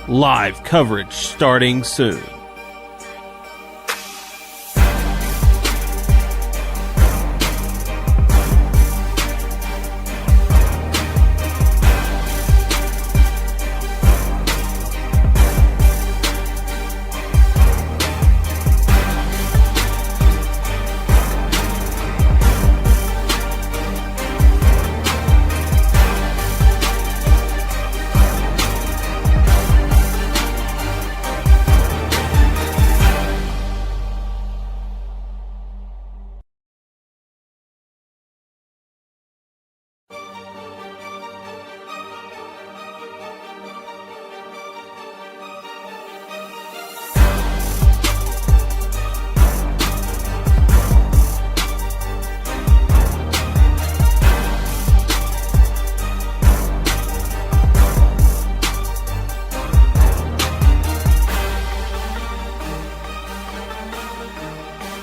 Live coverage starting soon.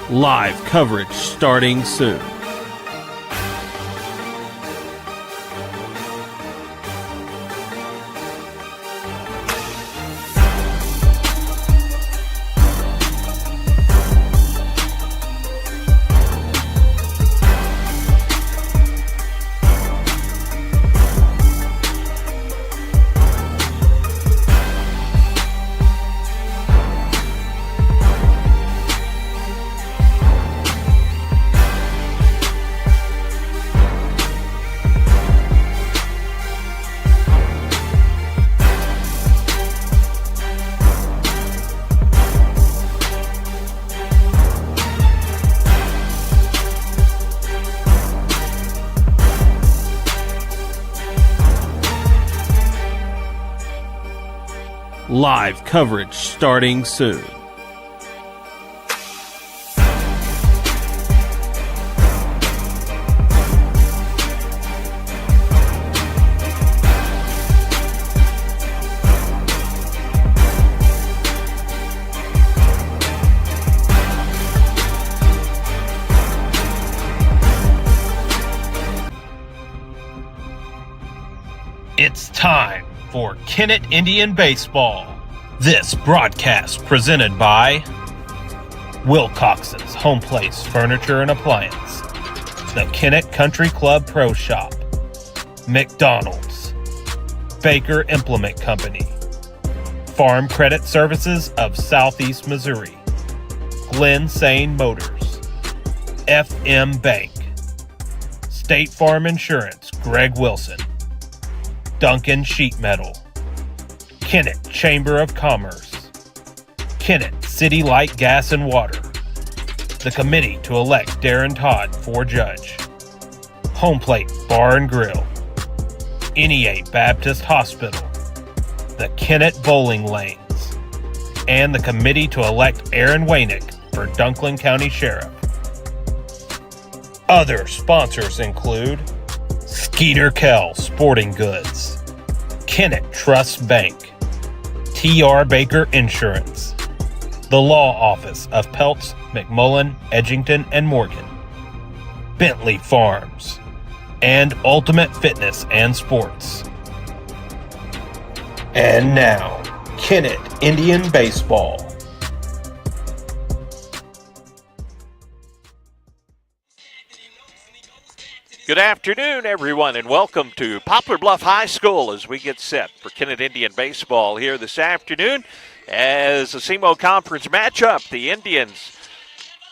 Live coverage starting soon. Live coverage starting soon. It's time for Kennett Indian Baseball. This broadcast presented by Wilcox's Home Place Furniture and Appliance, the Kennett Country Club Pro Shop, McDonald's, Baker Implement Company, Farm Credit Services of Southeast Missouri, Glen Sane Motors, FM Bank, State Farm Insurance, Greg Wilson, Duncan Sheet Metal, Kennett Chamber of Commerce, Kennett City Light Gas and Water, the committee to elect Darren Todd for judge, Home Plate Bar and Grill, NEA Baptist Hospital, the Kennett Bowling Lanes, and the committee to elect Aaron Waynick for Dunklin County Sheriff. Other sponsors include Skeeter Kell Sporting Goods, Kennett Trust Bank, T.R. Baker Insurance, the Law Office of Peltz, McMullen, Edgington, and Morgan, Bentley Farms, and Ultimate Fitness and Sports. And now, Kennett Indian Baseball. Good afternoon, everyone, and welcome to Poplar Bluff High School as we get set for Kennett Indian Baseball here this afternoon. As a SEMO Conference matchup, the Indians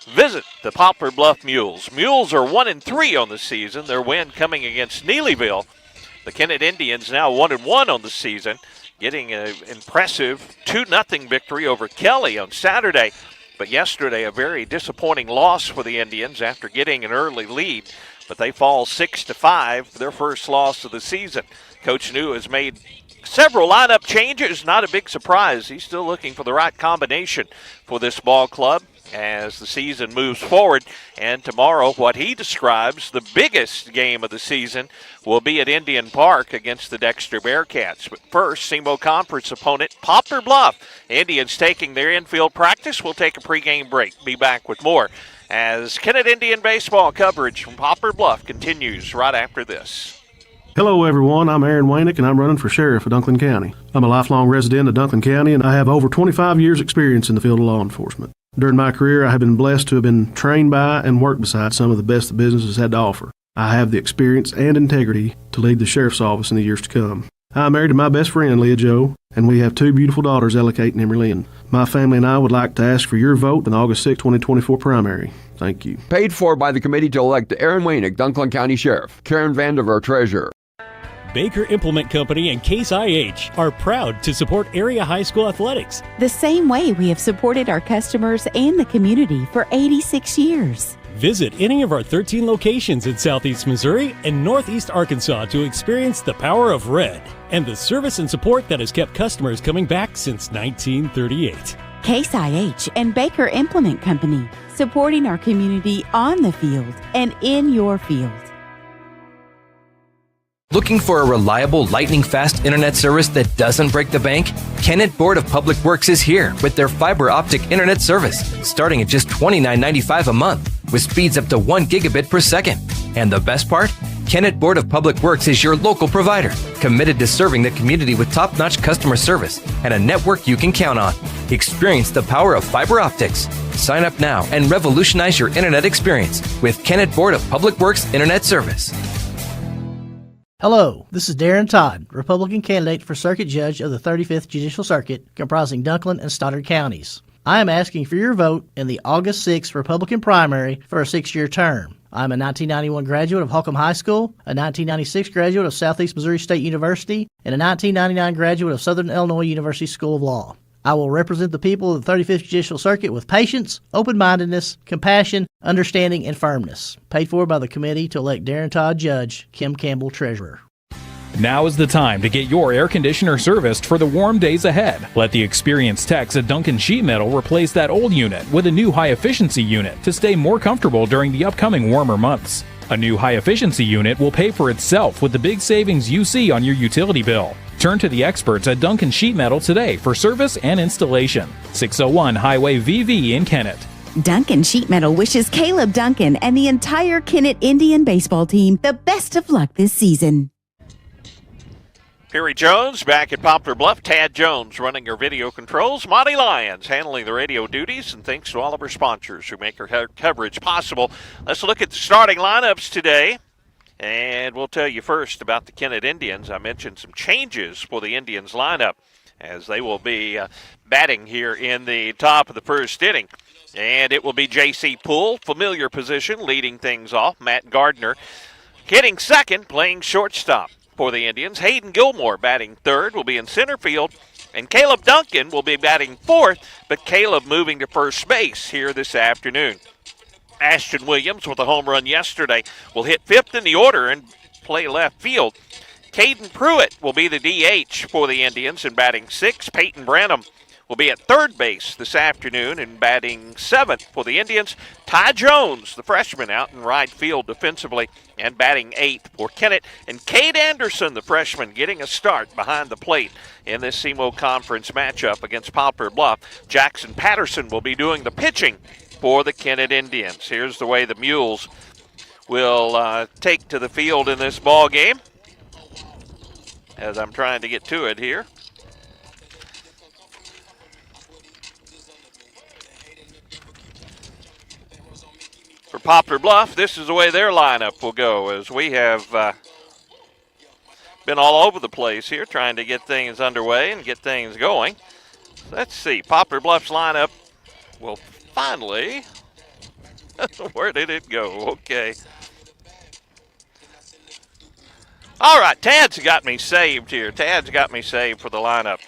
visit the Poplar Bluff Mules. Mules are 1-3 on the season. Their win coming against Neelyville. The Kennett Indians now 1-1 on the season, getting an impressive 2-0 victory over Kelly on Saturday. But yesterday, a very disappointing loss for the Indians after getting an early lead. But they fall 6-5, their first loss of the season. Coach New has made several lineup changes, not a big surprise. He's still looking for the right combination for this ball club as the season moves forward. And tomorrow, what he describes, the biggest game of the season, will be at Indian Park against the Dexter Bearcats. But first, SEMO Conference opponent, Poplar Bluff. Indians taking their infield practice. We'll take a pregame break. Be back with more as Kennett Indian Baseball coverage from Poplar Bluff continues right after this. Hello everyone, I'm Aaron Waynick and I'm running for sheriff of Dunklin County. I'm a lifelong resident of Dunklin County and I have over 25 years experience in the field of law enforcement. During my career, I have been blessed to have been trained by and worked beside some of the best the business has had to offer. I have the experience and integrity to lead the sheriff's office in the years to come. I'm married to my best friend, Leah Jo, and we have 2 beautiful daughters, Ella Kate and Emery Lynn. My family and I would like to ask for your vote in the August 6, 2024 primary. Thank you. Paid for by the committee to elect Aaron Waynick, Dunklin County Sheriff. Karen Vandiver, Treasurer. Baker Implement Company and Case IH are proud to support area high school athletics. The same way we have supported our customers and the community for 86 years. Visit any of our 13 locations in Southeast Missouri and Northeast Arkansas to experience the power of red and the service and support that has kept customers coming back since 1938. Case IH and Baker Implement Company, supporting our community on the field and in your field. Looking for a reliable, lightning-fast internet service that doesn't break the bank? Kennett Board of Public Works is here with their fiber optic internet service, starting at just $29.95 a month, with speeds up to 1 gigabit per second. And the best part? Kennett Board of Public Works is your local provider, committed to serving the community with top-notch customer service and a network you can count on. Experience the power of fiber optics. Sign up now and revolutionize your internet experience with Kennett Board of Public Works Internet Service. Hello, this is Darren Todd, Republican candidate for Circuit Judge of the 35th Judicial Circuit, comprising Dunklin and Stoddard counties. I am asking for your vote in the August 6th Republican primary for a 6-year term. I'm a 1991 graduate of Holcomb High School, a 1996 graduate of Southeast Missouri State University, and a 1999 graduate of Southern Illinois University School of Law. I will represent the people of the 35th Judicial Circuit with patience, open-mindedness, compassion, understanding, and firmness. Paid for by the committee to elect Darren Todd Judge, Kim Campbell Treasurer. Now is the time to get your air conditioner serviced for the warm days ahead. Let the experienced techs at Duncan Sheet Metal replace that old unit with a new high-efficiency unit to stay more comfortable during the upcoming warmer months. A new high-efficiency unit will pay for itself with the big savings you see on your utility bill. Turn to the experts at Duncan Sheet Metal today for service and installation. 601 Highway VV in Kennett. Duncan Sheet Metal wishes Caleb Duncan and the entire Kennett Indian baseball team the best of luck this season. Perry Jones back at Poplar Bluff. Tad Jones running our video controls. Monty Lyons handling the radio duties. And thanks to all of our sponsors who make our coverage possible. Let's look at the starting lineups today. And we'll tell you first about the Kennett Indians. I mentioned some changes for the Indians lineup as they will be batting here in the top of the first inning. And it will be J.C. Poole, familiar position, leading things off. Matt Gardner hitting second, playing shortstop for the Indians. Hayden Gilmore batting third, will be in center field. And Caleb Duncan will be batting fourth, but Caleb moving to first base here this afternoon. Ashton Williams with a home run yesterday will hit fifth in the order and play left field. Caden Pruitt will be the DH for the Indians and batting sixth. Peyton Branham will be at third base this afternoon and batting seventh for the Indians. Ty Jones, the freshman, out in right field defensively and batting eighth for Kennett. And Cade Anderson, the freshman, getting a start behind the plate in this SEMO Conference matchup against Poplar Bluff. Jackson Patterson will be doing the pitching for the Kennett Indians. Here's the way the Mules will take to the field in this ball game as I'm trying to get to it here. For Poplar Bluff, this is the way their lineup will go, as we have been all over the place here trying to get things underway and get things going. Let's see, Poplar Bluff's lineup will finally, where did it go? Okay. All right, Tad's got me saved here. Tad's got me saved for the lineup.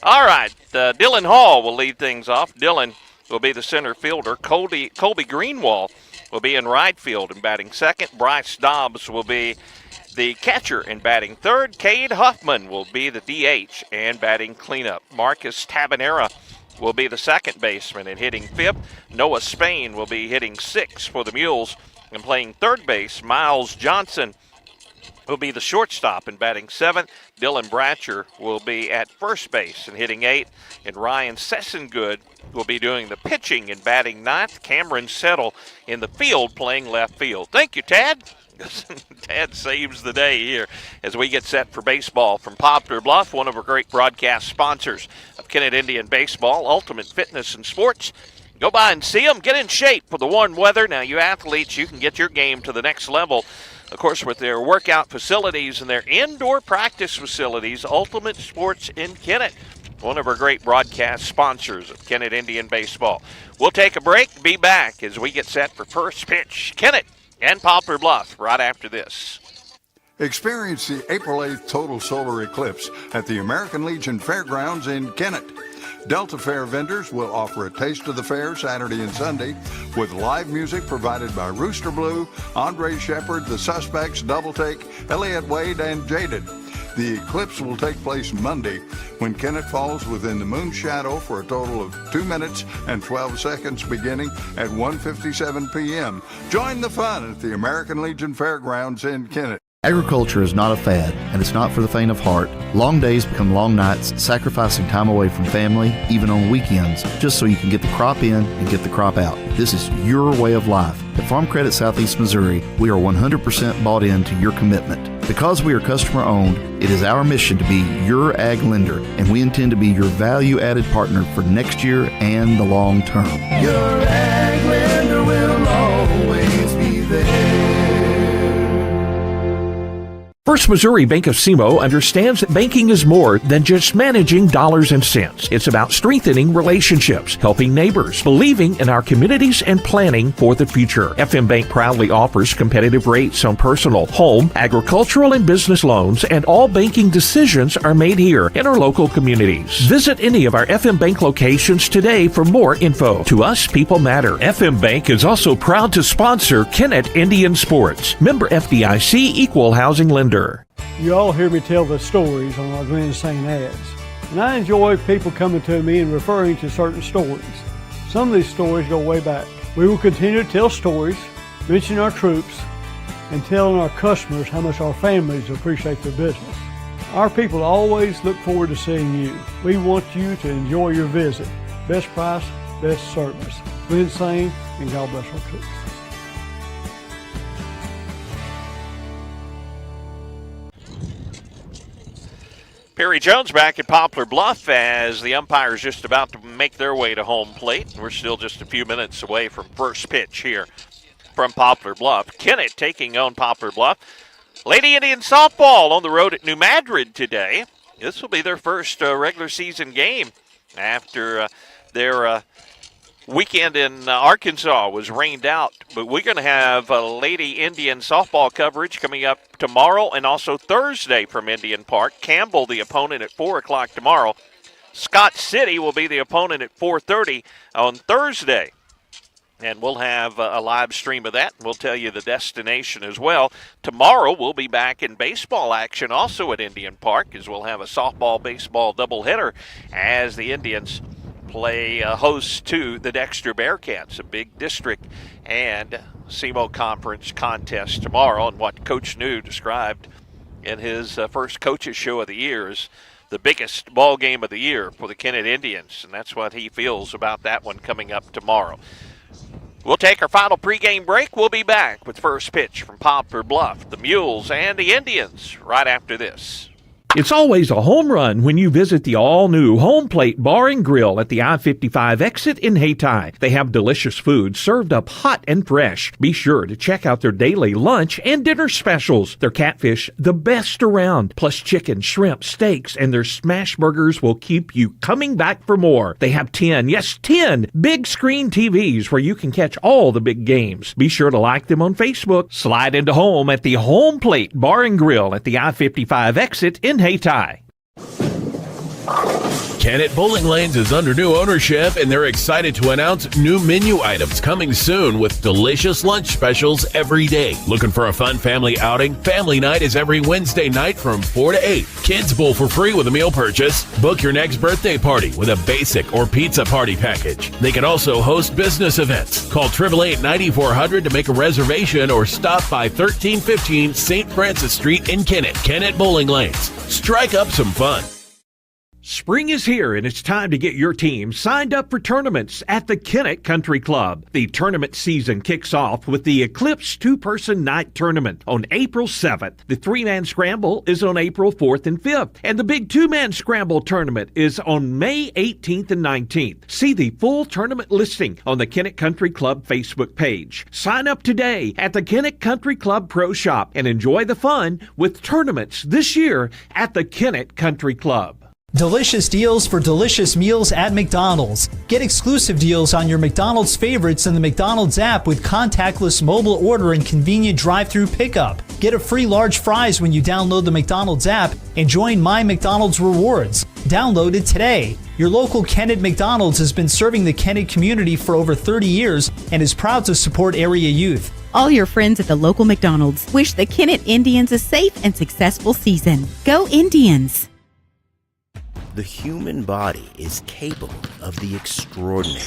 All right, Dylan Hall will lead things off. Dylan will be the center fielder. Colby Greenwald will be in right field and batting second. Bryce Dobbs will be the catcher and batting third. Cade Huffman will be the DH and batting cleanup. Marcus Tabanera will be the second baseman and hitting fifth. Noah Spain will be hitting sixth for the Mules and playing third base. Miles Johnson will be the shortstop and batting 7th. Dylan Bratcher will be at first base and hitting 8th. And Ryan Sessengood will be doing the pitching and batting 9th. Cameron Settle in the field playing left field. Thank you, Tad. Tad saves the day here as we get set for baseball from Poplar Bluff, one of our great broadcast sponsors of Kennett Indian Baseball, Ultimate Fitness and Sports. Go by and see them. Get in shape for the warm weather. Now, you athletes, you can get your game to the next level, of course, with their workout facilities and their indoor practice facilities, Ultimate Sports in Kennett, one of our great broadcast sponsors of Kennett Indian Baseball. We'll take a break, be back as we get set for first pitch. Kennett and Poplar Bluff right after this. Experience the April 8th total solar eclipse at the American Legion Fairgrounds in Kennett. Delta Fair vendors will offer a taste of the fair Saturday and Sunday with live music provided by Rooster Blue, Andre Shepard, The Suspects, Double Take, Elliott Wade, and Jaded. The eclipse will take place Monday when Kennett falls within the moon's shadow for a total of 2 minutes and 12 seconds beginning at 1:57 p.m. Join the fun at the American Legion Fairgrounds in Kennett. Agriculture is not a fad, and it's not for the faint of heart. Long days become long nights, sacrificing time away from family, even on weekends, just so you can get the crop in and get the crop out. This is your way of life. At Farm Credit Southeast Missouri, we are 100% bought into your commitment. Because we are customer-owned, it is our mission to be your ag lender, and we intend to be your value-added partner for next year and the long term. Your ag lender will always be there. First Missouri Bank of SEMO understands that banking is more than just managing dollars and cents. It's about strengthening relationships, helping neighbors, believing in our communities, and planning for the future. FM Bank proudly offers competitive rates on personal, home, agricultural, and business loans, and all banking decisions are made here in our local communities. Visit any of our FM Bank locations today for more info. To us, people matter. FM Bank is also proud to sponsor Kennett Indian Sports. Member FDIC, Equal Housing Lender. You all hear me tell the stories on our Glen St. ads, and I enjoy people coming to me and referring to certain stories. Some of these stories go way back. We will continue to tell stories, mention our troops, and telling our customers how much our families appreciate their business. Our people always look forward to seeing you. We want you to enjoy your visit. Best price, best service. Glen St. and God bless our troops. Perry Jones back at Poplar Bluff as the umpires just about to make their way to home plate. We're still just a few minutes away from first pitch here from Poplar Bluff. Kennett taking on Poplar Bluff. Lady Indian softball on the road at New Madrid today. This will be their first regular season game after their weekend in Arkansas was rained out. But we're going to have Lady Indian softball coverage coming up tomorrow and also Thursday from Indian Park. Campbell, the opponent, at 4 o'clock tomorrow. Scott City will be the opponent at 4:30 on Thursday. And we'll have a live stream of that, and we'll tell you the destination as well. Tomorrow we'll be back in baseball action also at Indian Park, as we'll have a softball-baseball doubleheader as the Indians play host to the Dexter Bearcats, a big district and SEMO Conference contest tomorrow, and what Coach New described in his first coaches show of the year is the biggest ball game of the year for the Kennett Indians, and that's what he feels about that one coming up tomorrow. We'll take our final pregame break. We'll be back with first pitch from Poplar Bluff, the Mules, and the Indians right after this. It's always a home run when you visit the all-new Home Plate Bar and Grill at the I-55 exit in Hayti. They have delicious food served up hot and fresh. Be sure to check out their daily lunch and dinner specials. Their catfish, the best around, plus chicken, shrimp, steaks, and their smash burgers will keep you coming back for more. They have 10 big screen TVs where you can catch all the big games. Be sure to like them on Facebook. Slide into home at the Home Plate Bar and Grill at the I-55 exit in Hayti. Kennett Bowling Lanes is under new ownership, and they're excited to announce new menu items coming soon with delicious lunch specials every day. Looking for a fun family outing? Family night is every Wednesday night from 4 to 8. Kids bowl for free with a meal purchase. Book your next birthday party with a basic or pizza party package. They can also host business events. Call 888-9400 to make a reservation or stop by 1315 St. Francis Street in Kennett. Kennett Bowling Lanes. Strike up some fun. Spring is here, and it's time to get your team signed up for tournaments at the Kennett Country Club. The tournament season kicks off with the Eclipse two-person night tournament on April 7th. The three-man scramble is on April 4th and 5th, and the big two-man scramble tournament is on May 18th and 19th. See the full tournament listing on the Kennett Country Club Facebook page. Sign up today at the Kennett Country Club Pro Shop and enjoy the fun with tournaments this year at the Kennett Country Club. Delicious deals for delicious meals at McDonald's. Get exclusive deals on your McDonald's favorites in the McDonald's app with contactless mobile order and convenient drive-through pickup. Get a free large fries when you download the McDonald's app and join My McDonald's Rewards. Download it today. Your local Kennett McDonald's has been serving the Kennett community for over 30 years and is proud to support area youth. All your friends at the local McDonald's wish the Kennett Indians a safe and successful season. Go Indians! The human body is capable of the extraordinary.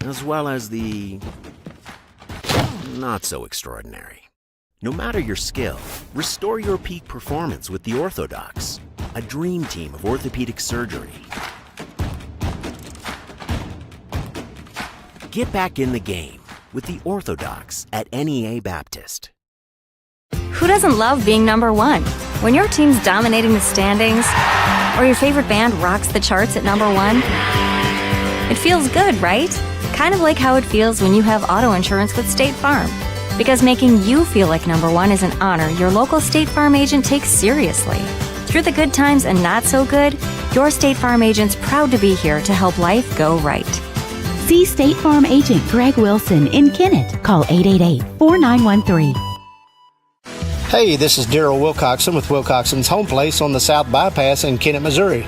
As well as the not so extraordinary. No matter your skill, restore your peak performance with the Orthodox, a dream team of orthopedic surgery. Get back in the game with the Orthodox at NEA Baptist. Who doesn't love being number one? When your team's dominating the standings, or your favorite band rocks the charts at number one, it feels good, right? Kind of like how it feels when you have auto insurance with State Farm. Because making you feel like number one is an honor your local State Farm agent takes seriously. Through the good times and not so good, your State Farm agent's proud to be here to help life go right. See State Farm agent Greg Wilson in Kennett. Call 888-4913. Hey, this is Daryl Wilcoxon with Wilcoxon's Home Place on the South Bypass in Kennett, Missouri.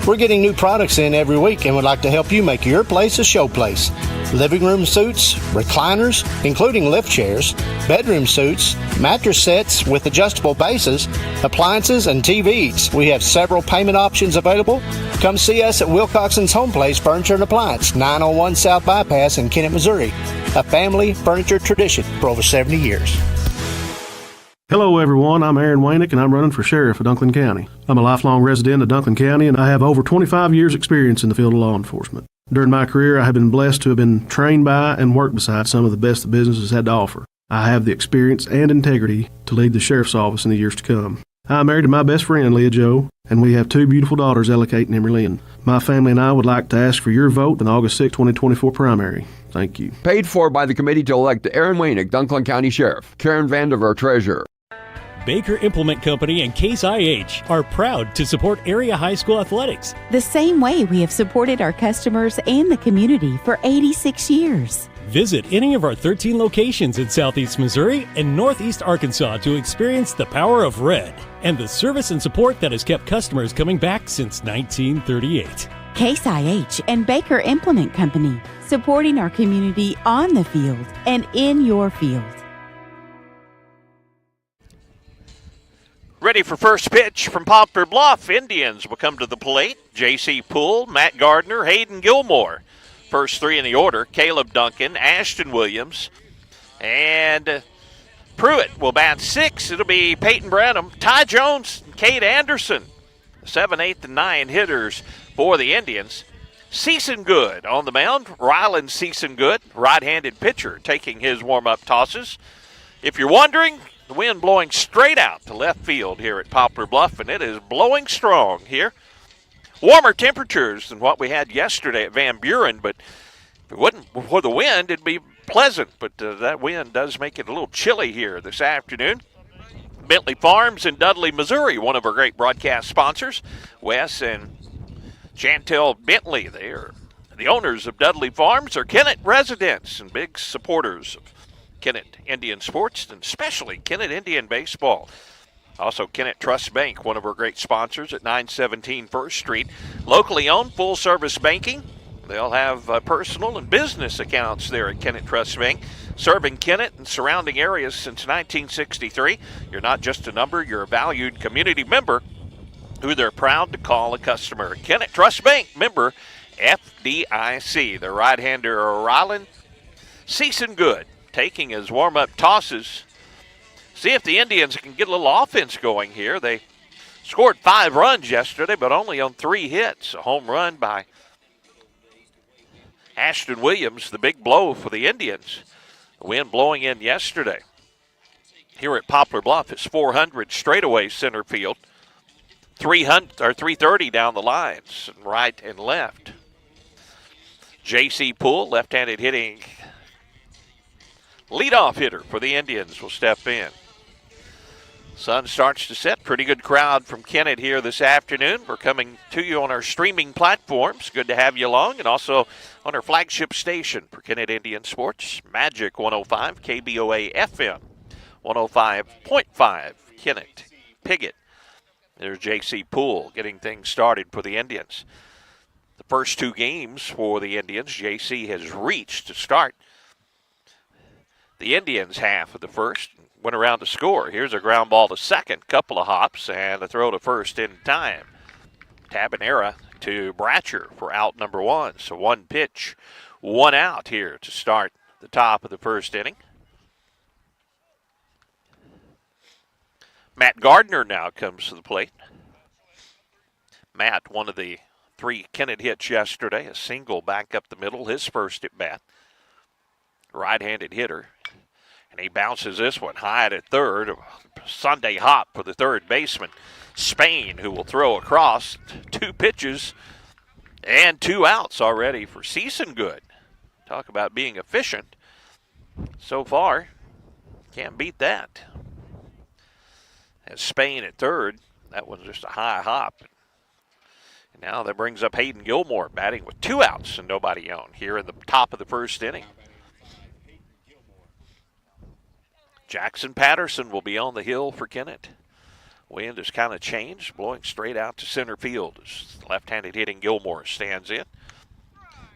We're getting new products in every week and would like to help you make your place a show place. Living room suites, recliners, including lift chairs, bedroom suites, mattress sets with adjustable bases, appliances, and TVs. We have several payment options available. Come see us at Wilcoxon's Home Place Furniture and Appliance, 901 South Bypass in Kennett, Missouri. A family furniture tradition for over 70 years. Hello, everyone. I'm Aaron Waynick, and I'm running for sheriff of Dunklin County. I'm a lifelong resident of Dunklin County, and I have over 25 years' experience in the field of law enforcement. During my career, I have been blessed to have been trained by and worked beside some of the best the business has had to offer. I have the experience and integrity to lead the sheriff's office in the years to come. I'm married to my best friend, Leah Jo, and we have two beautiful daughters, Ella Kate and Emery Lynn. My family and I would like to ask for your vote in the August 6, 2024 primary. Thank you. Paid for by the committee to elect Aaron Waynick, Dunklin County Sheriff. Karen Vandiver, Treasurer. Baker Implement Company and Case IH are proud to support area high school athletics. The same way we have supported our customers and the community for 86 years. Visit any of our 13 locations in Southeast Missouri and Northeast Arkansas to experience the power of red and the service and support that has kept customers coming back since 1938. Case IH and Baker Implement Company, supporting our community on the field and in your field. Ready for first pitch from Poplar Bluff. Indians will come to the plate. J.C. Poole, Matt Gardner, Hayden Gilmore. First three in the order, Caleb Duncan, Ashton Williams, and Pruitt will bat six. It'll be Peyton Branham, Ty Jones, and Kate Anderson. 7, 8, and 9 hitters for the Indians. Season Good on the mound. Rylan Season Good, right-handed pitcher, taking his warm-up tosses. If you're wondering, the wind blowing straight out to left field here at Poplar Bluff, and it is blowing strong here. Warmer temperatures than what we had yesterday at Van Buren, but if it wasn't for the wind, it'd be pleasant. But that wind does make it a little chilly here this afternoon. Bentley Farms in Dudley, Missouri, one of our great broadcast sponsors. Wes and Chantel Bentley, they are the owners of Dudley Farms, are Kennett residents and big supporters of Kennett Indian sports, and especially Kennett Indian baseball. Also, Kennett Trust Bank, one of our great sponsors at 917 First Street. Locally owned, full-service banking. They'll have personal and business accounts there at Kennett Trust Bank, serving Kennett and surrounding areas since 1963. You're not just a number, you're a valued community member who they're proud to call a customer. Kennett Trust Bank, member FDIC. The right-hander, Rylan Season-Good, taking his warm-up tosses. See if the Indians can get a little offense going here. They scored 5 runs yesterday, but only on 3 hits. A home run by Ashton Williams, the big blow for the Indians. The wind blowing in yesterday. Here at Poplar Bluff, it's 400 straightaway center field. 330 down the lines, right and left. J.C. Poole, left-handed hitting leadoff hitter for the Indians, will step in. Sun starts to set. Pretty good crowd from Kennett here this afternoon. We're coming to you on our streaming platforms. Good to have you along. And also on our flagship station for Kennett Indian Sports, Magic 105, KBOA FM 105.5, Kennett, Piggott. There's J.C. Poole getting things started for the Indians. The first 2 games for the Indians, J.C. has reached to start the Indians' half of the first. Went around to score. Here's a ground ball to second, couple of hops, and a throw to first in time. Tabanera to Bratcher for out number 1. So 1 pitch, 1 out here to start the top of the first inning. Matt Gardner now comes to the plate. Matt, one of the 3 Kennett hits yesterday, a single back up the middle, his first at bat. Right-handed hitter. And he bounces this one high at third. A Sunday hop for the third baseman, Spain, who will throw across. 2 pitches and 2 outs already for Season-Good. Talk about being efficient. So far, can't beat that. And Spain at third. That one's just a high hop. And now that brings up Hayden Gilmore, batting with 2 outs and nobody on here in the top of the first inning. Jackson Patterson will be on the hill for Kennett. Wind has kind of changed, blowing straight out to center field as left-handed hitting Gilmore stands in.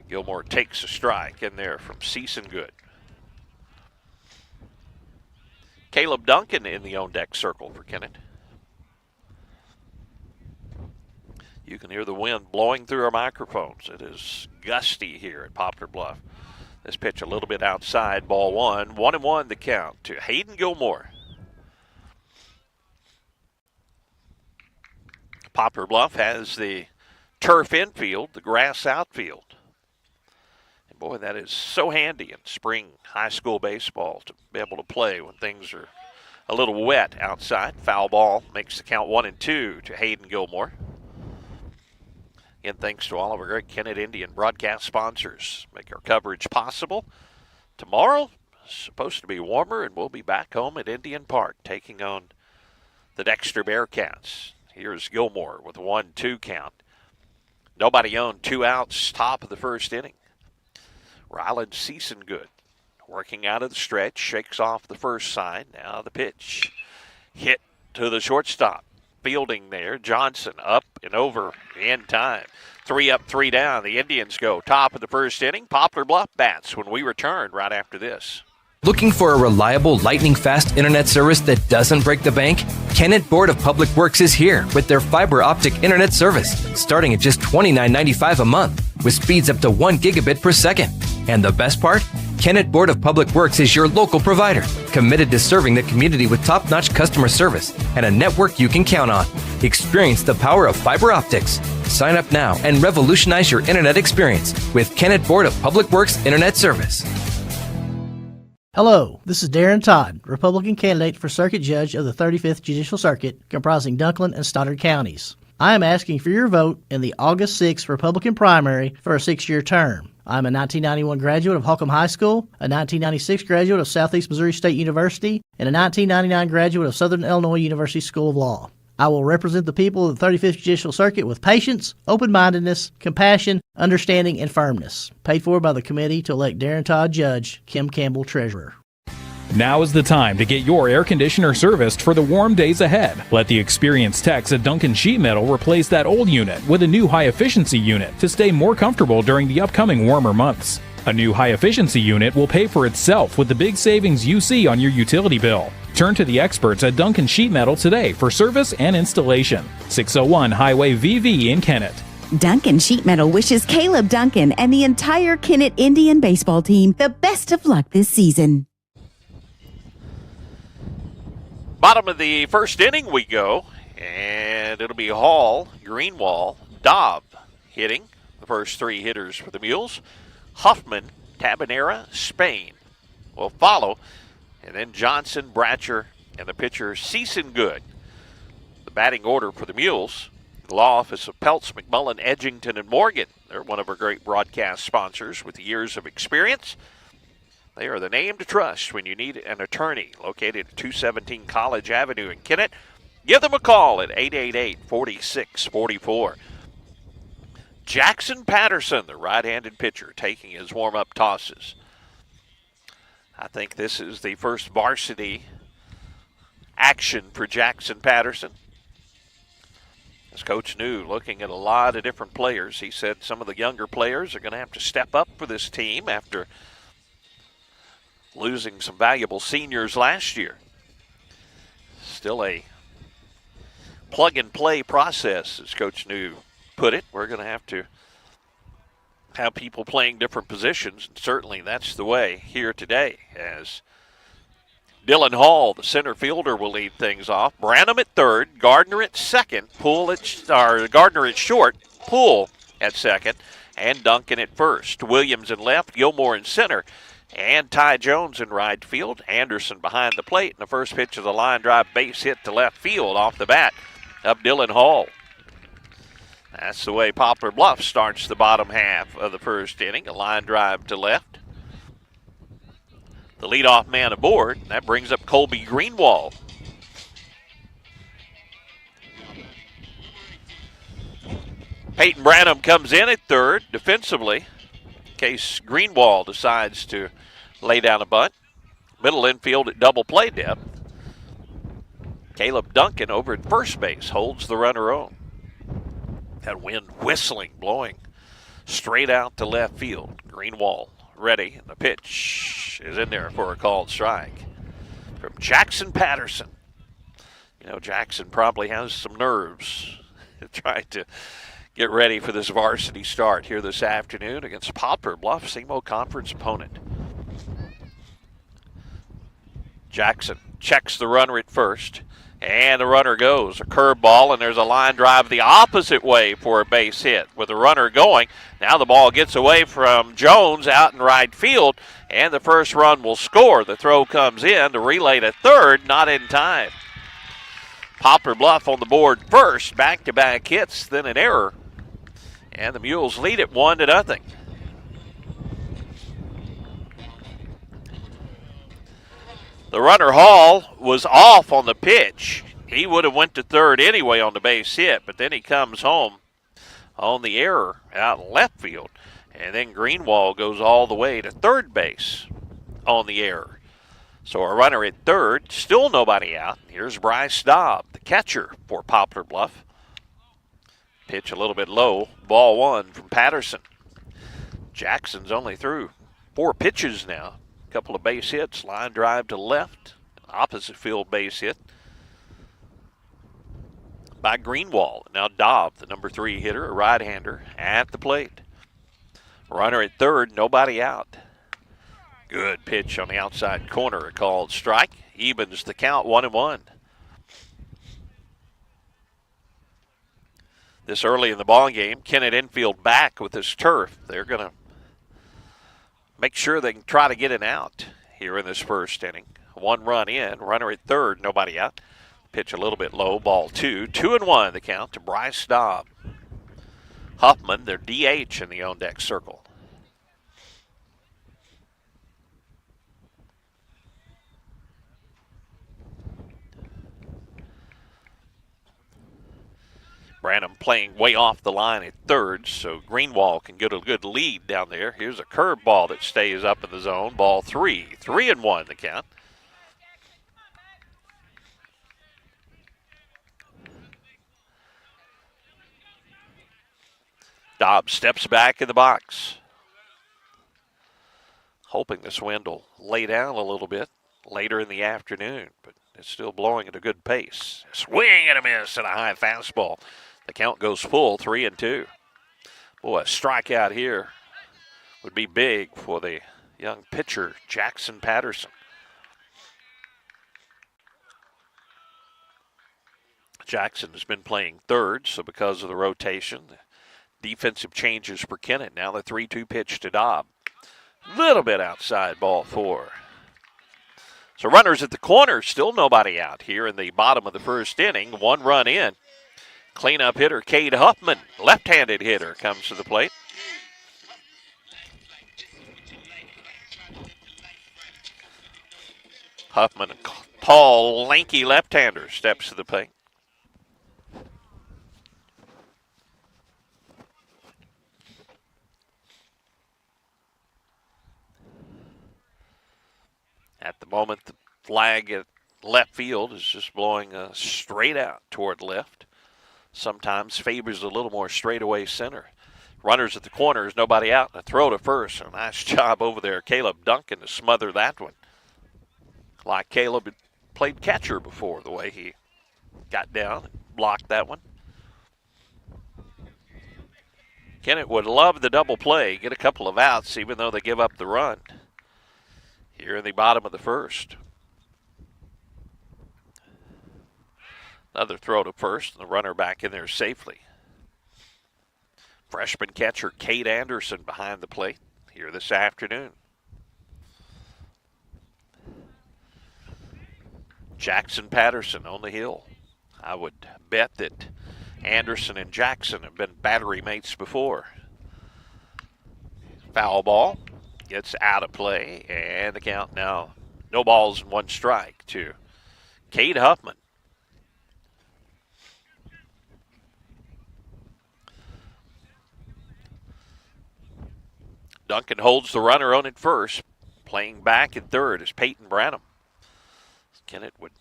Gilmore takes a strike in there from Season-Good. Caleb Duncan in the on-deck circle for Kennett. You can hear the wind blowing through our microphones. It is gusty here at Poplar Bluff. This pitch a little bit outside, ball 1. 1-1 the count to Hayden Gilmore. Poplar Bluff has the turf infield, the grass outfield. And boy, that is so handy in spring high school baseball to be able to play when things are a little wet outside. Foul ball makes the count 1-2 to Hayden Gilmore. Again, thanks to all of our great Kennett Indian broadcast sponsors. Make our coverage possible. Tomorrow, supposed to be warmer, and we'll be back home at Indian Park taking on the Dexter Bearcats. Here's Gilmore with a 1-2 count. Nobody on, 2 outs, top of the first inning. Ryland Season-Good working out of the stretch, shakes off the first side. Now the pitch. Hit to the shortstop. Fielding there. Johnson up and over in time. 3 up, 3 down. The Indians go top of the first inning. Poplar Bluff bats when we return right after this. Looking for a reliable, lightning-fast internet service that doesn't break the bank? Kennett Board of Public Works is here with their fiber optic internet service, starting at just $29.95 a month, with speeds up to 1 gigabit per second. And the best part? Kennett Board of Public Works is your local provider, committed to serving the community with top-notch customer service and a network you can count on. Experience the power of fiber optics. Sign up now and revolutionize your internet experience with Kennett Board of Public Works Internet Service. Hello, this is Darren Todd, Republican candidate for Circuit Judge of the 35th Judicial Circuit, comprising Dunklin and Stoddard counties. I am asking for your vote in the August 6th Republican primary for a 6-year term. I'm a 1991 graduate of Holcomb High School, a 1996 graduate of Southeast Missouri State University, and a 1999 graduate of Southern Illinois University School of Law. I will represent the people of the 35th Judicial Circuit with patience, open-mindedness, compassion, understanding, and firmness. Paid for by the committee to elect Darren Todd Judge, Kim Campbell Treasurer. Now is the time to get your air conditioner serviced for the warm days ahead. Let the experienced techs at Duncan Sheet Metal replace that old unit with a new high-efficiency unit to stay more comfortable during the upcoming warmer months. A new high-efficiency unit will pay for itself with the big savings you see on your utility bill. Turn to the experts at Duncan Sheet Metal today for service and installation. 601 Highway VV in Kennett. Duncan Sheet Metal wishes Caleb Duncan and the entire Kennett Indian baseball team the best of luck this season. Bottom of the first inning we go, and it'll be Hall, Greenwald, Dobb hitting. The first three hitters for the Mules. Huffman, Tabanera, Spain will follow, and then Johnson, Bratcher, and the pitcher Season Good. The batting order for the Mules. The law office of Peltz, McMullen, Edgington, and Morgan. They're one of our great broadcast sponsors with years of experience. They are the name to trust when you need an attorney. Located at 217 College Avenue in Kennett. Give them a call at 888-4644. Jackson Patterson, the right-handed pitcher, taking his warm-up tosses. I think this is the first varsity action for Jackson Patterson. As Coach knew, looking at a lot of different players, he said some of the younger players are going to have to step up for this team after losing some valuable seniors last year. Still a plug-and-play process, as Coach New put it. We're going to have people playing different positions, and certainly that's the way here today, as Dylan Hall, the center fielder, will lead things off. Branham at third, Gardner at second, Gardner at short, Poole at second, and Duncan at first. Williams in left, Gilmore in center, and Ty Jones in right field. Anderson behind the plate, and the first pitch of the line drive base hit to left field off the bat of Dylan Hall. That's the way Poplar Bluff starts the bottom half of the first inning. A line drive to left. The leadoff man aboard. That brings up Colby Greenwald. Peyton Branham comes in at third defensively in case Greenwald decides to lay down a bunt. Middle infield at double play depth. Caleb Duncan over at first base holds the runner on. That wind whistling, blowing straight out to left field. Greenwald ready, and the pitch is in there for a called strike from Jackson Patterson. You know, Jackson probably has some nerves trying to get ready for this varsity start here this afternoon against Poplar Bluff, SEMO Conference opponent. Jackson checks the runner at first, and the runner goes. A curveball, and there's a line drive the opposite way for a base hit. With the runner going, now the ball gets away from Jones out in right field, and the first run will score. The throw comes in to relay to third, not in time. Poplar Bluff on the board first, back-to-back hits, then an error. And the Mules lead it 1-0. The runner Hall was off on the pitch. He would have went to third anyway on the base hit, but then he comes home on the error out in left field. And then Greenwald goes all the way to third base on the error. So a runner at third, still nobody out. Here's Bryce Dobb, the catcher for Poplar Bluff. Pitch a little bit low, ball one from Patterson. Jackson's only through 4 pitches now. A couple of base hits, line drive to left, opposite field base hit by Greenwald. Now Dobb, the number 3 hitter, a right-hander, at the plate. Runner at third, nobody out. Good pitch on the outside corner, a called strike. Evens the count, 1-1. This early in the ball game, Kennett infield back with his turf. They're going to make sure they can try to get an out here in this first inning. 1 run in, runner at third, nobody out. Pitch a little bit low, ball 2. 2-1 the count to Bryce Dobb. Huffman, their DH in the on-deck circle. Branham playing way off the line at third, so Greenwald can get a good lead down there. Here's a curveball that stays up in the zone. Ball 3. 3-1 the count. Dobbs steps back in the box. Hoping this wind will lay down a little bit later in the afternoon, but it's still blowing at a good pace. Swing and a miss and a high fastball. The count goes full, 3-2. Boy, a strikeout here would be big for the young pitcher, Jackson Patterson. Jackson has been playing third, so because of the rotation, the defensive changes for Kennett. Now the 3-2 pitch to Dobb. Little bit outside, ball 4. So runners at the corner, still nobody out here in the bottom of the first inning. 1 run in. Cleanup hitter Cade Huffman, left-handed hitter, comes to the plate. Huffman, a tall, lanky left-hander, steps to the plate. At the moment, the flag at left field is just blowing straight out toward left. Sometimes favors a little more straightaway center. Runners at the corners, nobody out. And a throw to first. A nice job over there, Caleb Duncan, to smother that one. Like Caleb had played catcher before, the way he got down and blocked that one. Kennett would love the double play, get a couple of outs, even though they give up the run. Here in the bottom of the first. Another throw to first, and the runner back in there safely. Freshman catcher Cade Anderson behind the plate here this afternoon. Jackson Patterson on the hill. I would bet that Anderson and Jackson have been battery mates before. Foul ball. Gets out of play, and the count now, no balls and 1 strike to Cade Huffman. Duncan holds the runner on at first. Playing back at third is Peyton Branham. Kennett would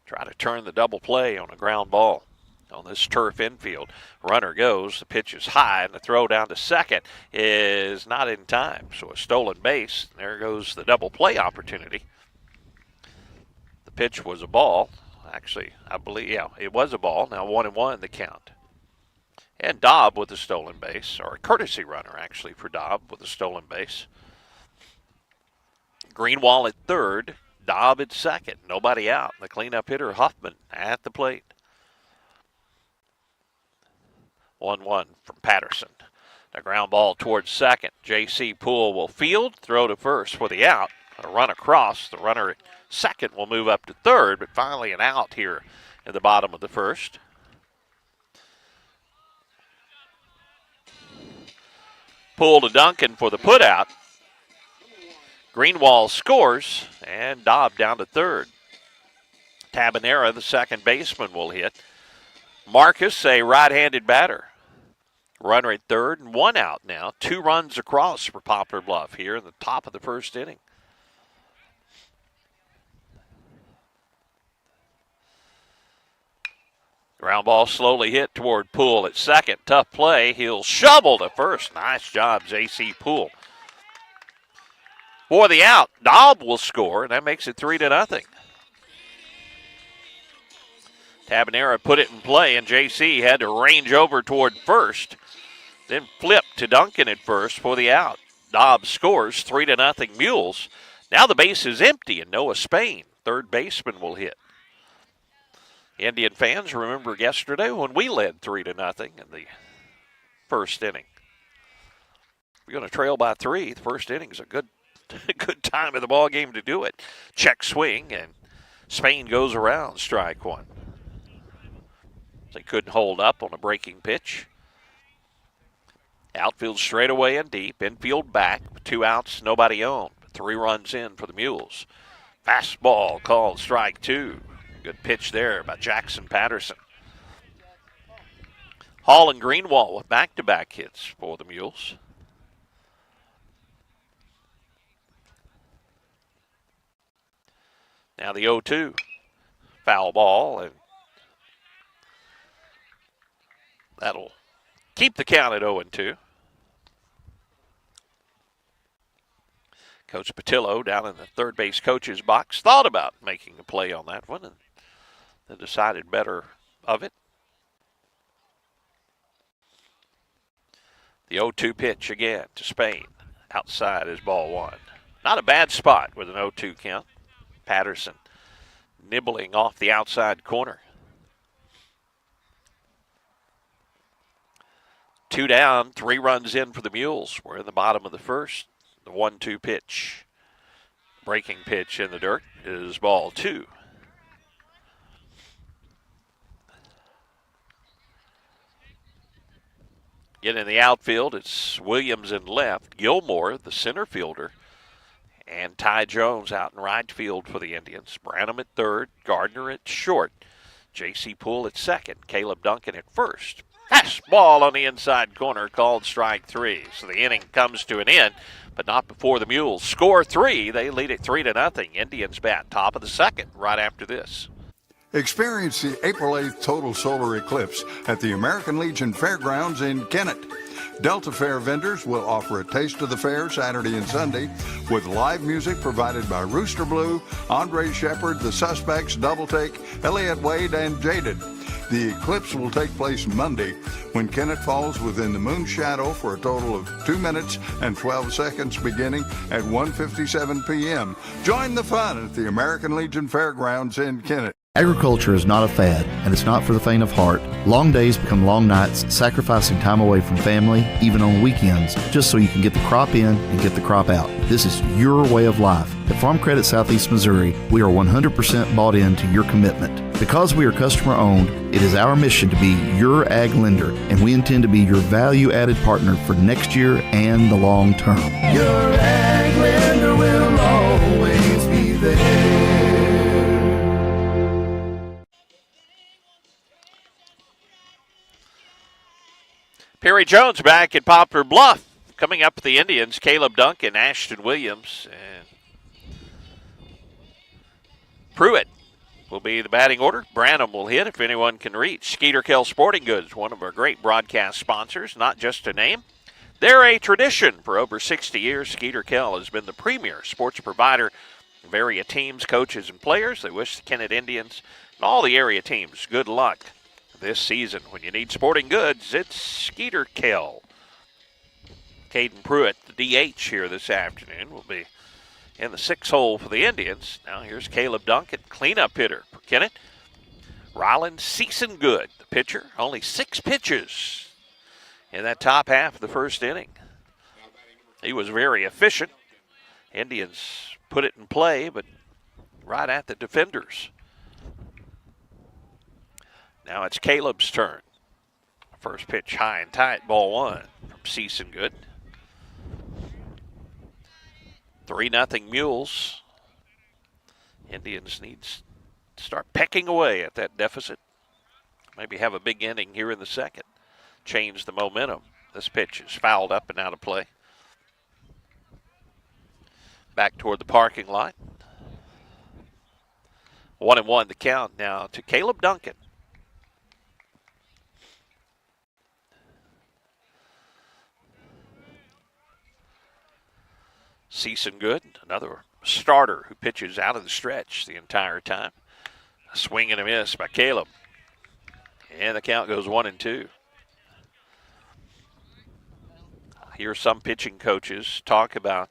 try to turn the double play on a ground ball. On this turf infield, runner goes, the pitch is high, and the throw down to second is not in time. So a stolen base, there goes the double play opportunity. The pitch was a ball. Actually, I believe, yeah, it was a ball. Now 1-1 the count. And Dobb with a stolen base, or a courtesy runner actually for Dobb with a stolen base. Greenwall at third, Dobb at second, nobody out. The cleanup hitter Huffman at the plate. 1-1 from Patterson. The ground ball towards second. J.C. Poole will field, throw to first for the out. A run across. The runner at second will move up to third, but finally an out here in the bottom of the first. Poole to Duncan for the putout. Greenwall scores, and Dobb down to third. Tabanera, the second baseman, will hit. Marcus, a right-handed batter. Runner at third and 1 out now. 2 runs across for Poplar Bluff here in the top of the first inning. Ground ball slowly hit toward Poole at second. Tough play. He'll shovel to first. Nice job, J.C. Poole. For the out, Dobb will score, and that makes it 3-0. Tabanera put it in play, and J.C. had to range over toward first, then flip to Duncan at first for the out. Dobbs scores, 3-0 Mules. Now the base is empty, and Noah Spain, third baseman, will hit. Indian fans remember yesterday when we led 3-0 in the first inning. We're going to trail by 3. The first inning is a good time of the ball game to do it. Check swing, and Spain goes around, strike 1. They couldn't hold up on a breaking pitch. Outfield straight away and deep. Infield back. 2 outs, nobody on. 3 runs in for the Mules. Fastball called strike 2. Good pitch there by Jackson Patterson. Hall and Greenwall with back-to-back hits for the Mules. Now the 0-2. Foul ball, and that'll keep the count at 0-2. Coach Patillo down in the third base coach's box thought about making a play on that one and then decided better of it. The 0-2 pitch again to Spain. Outside is ball one. Not a bad spot with an 0-2 count. Patterson nibbling off the outside corner. 2 down, 3 runs in for the Mules. We're in the bottom of the first. The 1-2 pitch. Breaking pitch in the dirt is ball 2. Again in the outfield, it's Williams in left, Gilmore, the center fielder, and Ty Jones out in right field for the Indians. Branham at third, Gardner at short, J.C. Poole at second, Caleb Duncan at first. Fastball on the inside corner called strike 3. So the inning comes to an end, but not before the Mules score 3. They lead it 3-0. Indians bat top of the second right after this. Experience the April 8th total solar eclipse at the American Legion Fairgrounds in Kennett. Delta Fair vendors will offer a taste of the fair Saturday and Sunday with live music provided by Rooster Blue, Andre Shepard, The Suspects, Double Take, Elliott Wade, and Jaded. The eclipse will take place Monday when Kennett falls within the moon's shadow for a total of 2 minutes and 12 seconds beginning at 1:57 p.m. Join the fun at the American Legion Fairgrounds in Kennett. Agriculture is not a fad, and it's not for the faint of heart. Long days become long nights, sacrificing time away from family, even on weekends, just so you can get the crop in and get the crop out. This is your way of life. At Farm Credit Southeast Missouri, we are 100% bought into your commitment. Because we are customer-owned, it is our mission to be your ag lender, and we intend to be your value-added partner for next year and the long term. Your ag lender will always be there. Perry Jones back at Poplar Bluff. Coming up with the Indians, Caleb Duncan, Ashton Williams, and Pruitt will be the batting order. Branham will hit if anyone can reach. Skeeter Kell Sporting Goods, one of our great broadcast sponsors, not just a name. They're a tradition. For over 60 years, Skeeter Kell has been the premier sports provider of area teams, coaches, and players. They wish the Kennett Indians and all the area teams good luck this season. When you need sporting goods, it's Skeeter Kell. Caden Pruitt, the DH here this afternoon, will be in the 6th hole for the Indians. Now here's Caleb Duncan, cleanup hitter for Kennett. Ryland Season Good, the pitcher. Only 6 pitches in that top half of the first inning. He was very efficient. Indians put it in play, but right at the defenders. Now it's Caleb's turn. First pitch high and tight, ball 1 from Season Good. 3-0 Mules. Indians need to start pecking away at that deficit. Maybe have a big inning here in the second. Change the momentum. This pitch is fouled up and out of play. Back toward the parking lot. 1-1 the count now to Caleb Duncan. Season Good, another starter who pitches out of the stretch the entire time. A swing and a miss by Caleb. And the count goes 1-2. I hear some pitching coaches talk about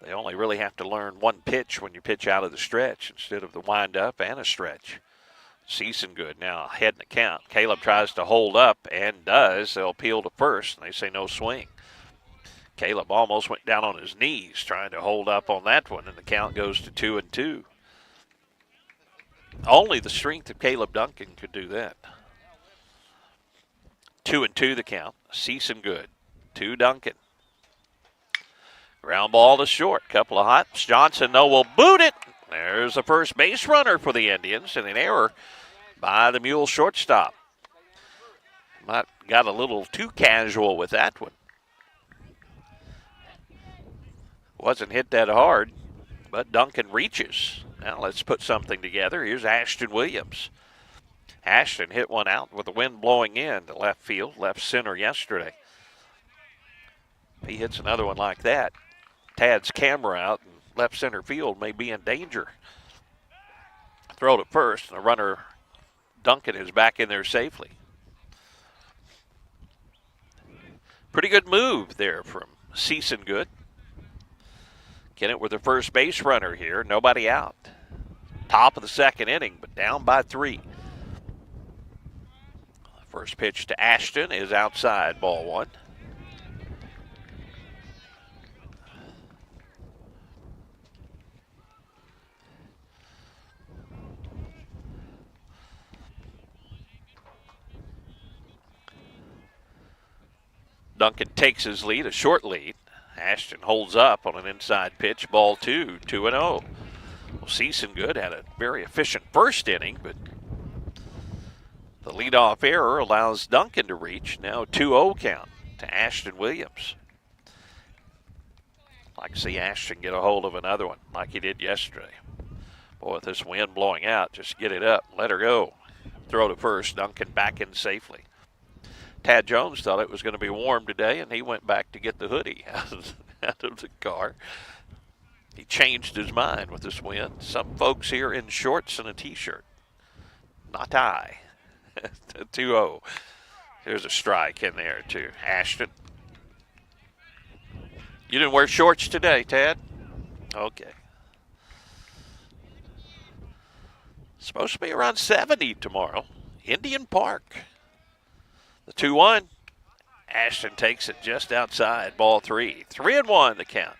they only really have to learn one pitch when you pitch out of the stretch instead of the wind-up and a stretch. Season Good now ahead in the count. Caleb tries to hold up and does. They'll appeal to first, and they say no swing. Caleb almost went down on his knees trying to hold up on that one, and the count goes to 2-2. Only the strength of Caleb Duncan could do that. 2-2 the count. Season Good. 2 Duncan. Ground ball to short. Couple of hops. Johnson, though, will boot it. There's the first base runner for the Indians, and an error by the Mule shortstop. Got a little too casual with that one. Wasn't hit that hard, but Duncan reaches. Now let's put something together. Here's Ashton Williams. Ashton hit one out with the wind blowing in to left field, left center yesterday. If he hits another one like that, Tad's camera out and left center field may be in danger. Throw to first, and the runner Duncan is back in there safely. Pretty good move there from Good. Kennett with the first base runner here, nobody out. Top of the second inning, but down by 3. First pitch to Ashton is outside, ball 1. Duncan takes his lead, a short lead. Ashton holds up on an inside pitch, ball 2, 2-0. Well, Good had a very efficient first inning, but the leadoff error allows Duncan to reach. Now 2-0 count to Ashton Williams. I'd like to see Ashton get a hold of another one like he did yesterday. Boy, with this wind blowing out, just get it up, let her go. Throw to first, Duncan back in safely. Tad Jones thought it was going to be warm today, and he went back to get the hoodie out of the car. He changed his mind with this wind. Some folks here in shorts and a T-shirt. Not I. 2-0. There's a strike in there to Ashton. You didn't wear shorts today, Tad? Okay. Supposed to be around 70 tomorrow. Indian Park. The 2-1. Ashton takes it just outside. Ball 3. 3-1 the count.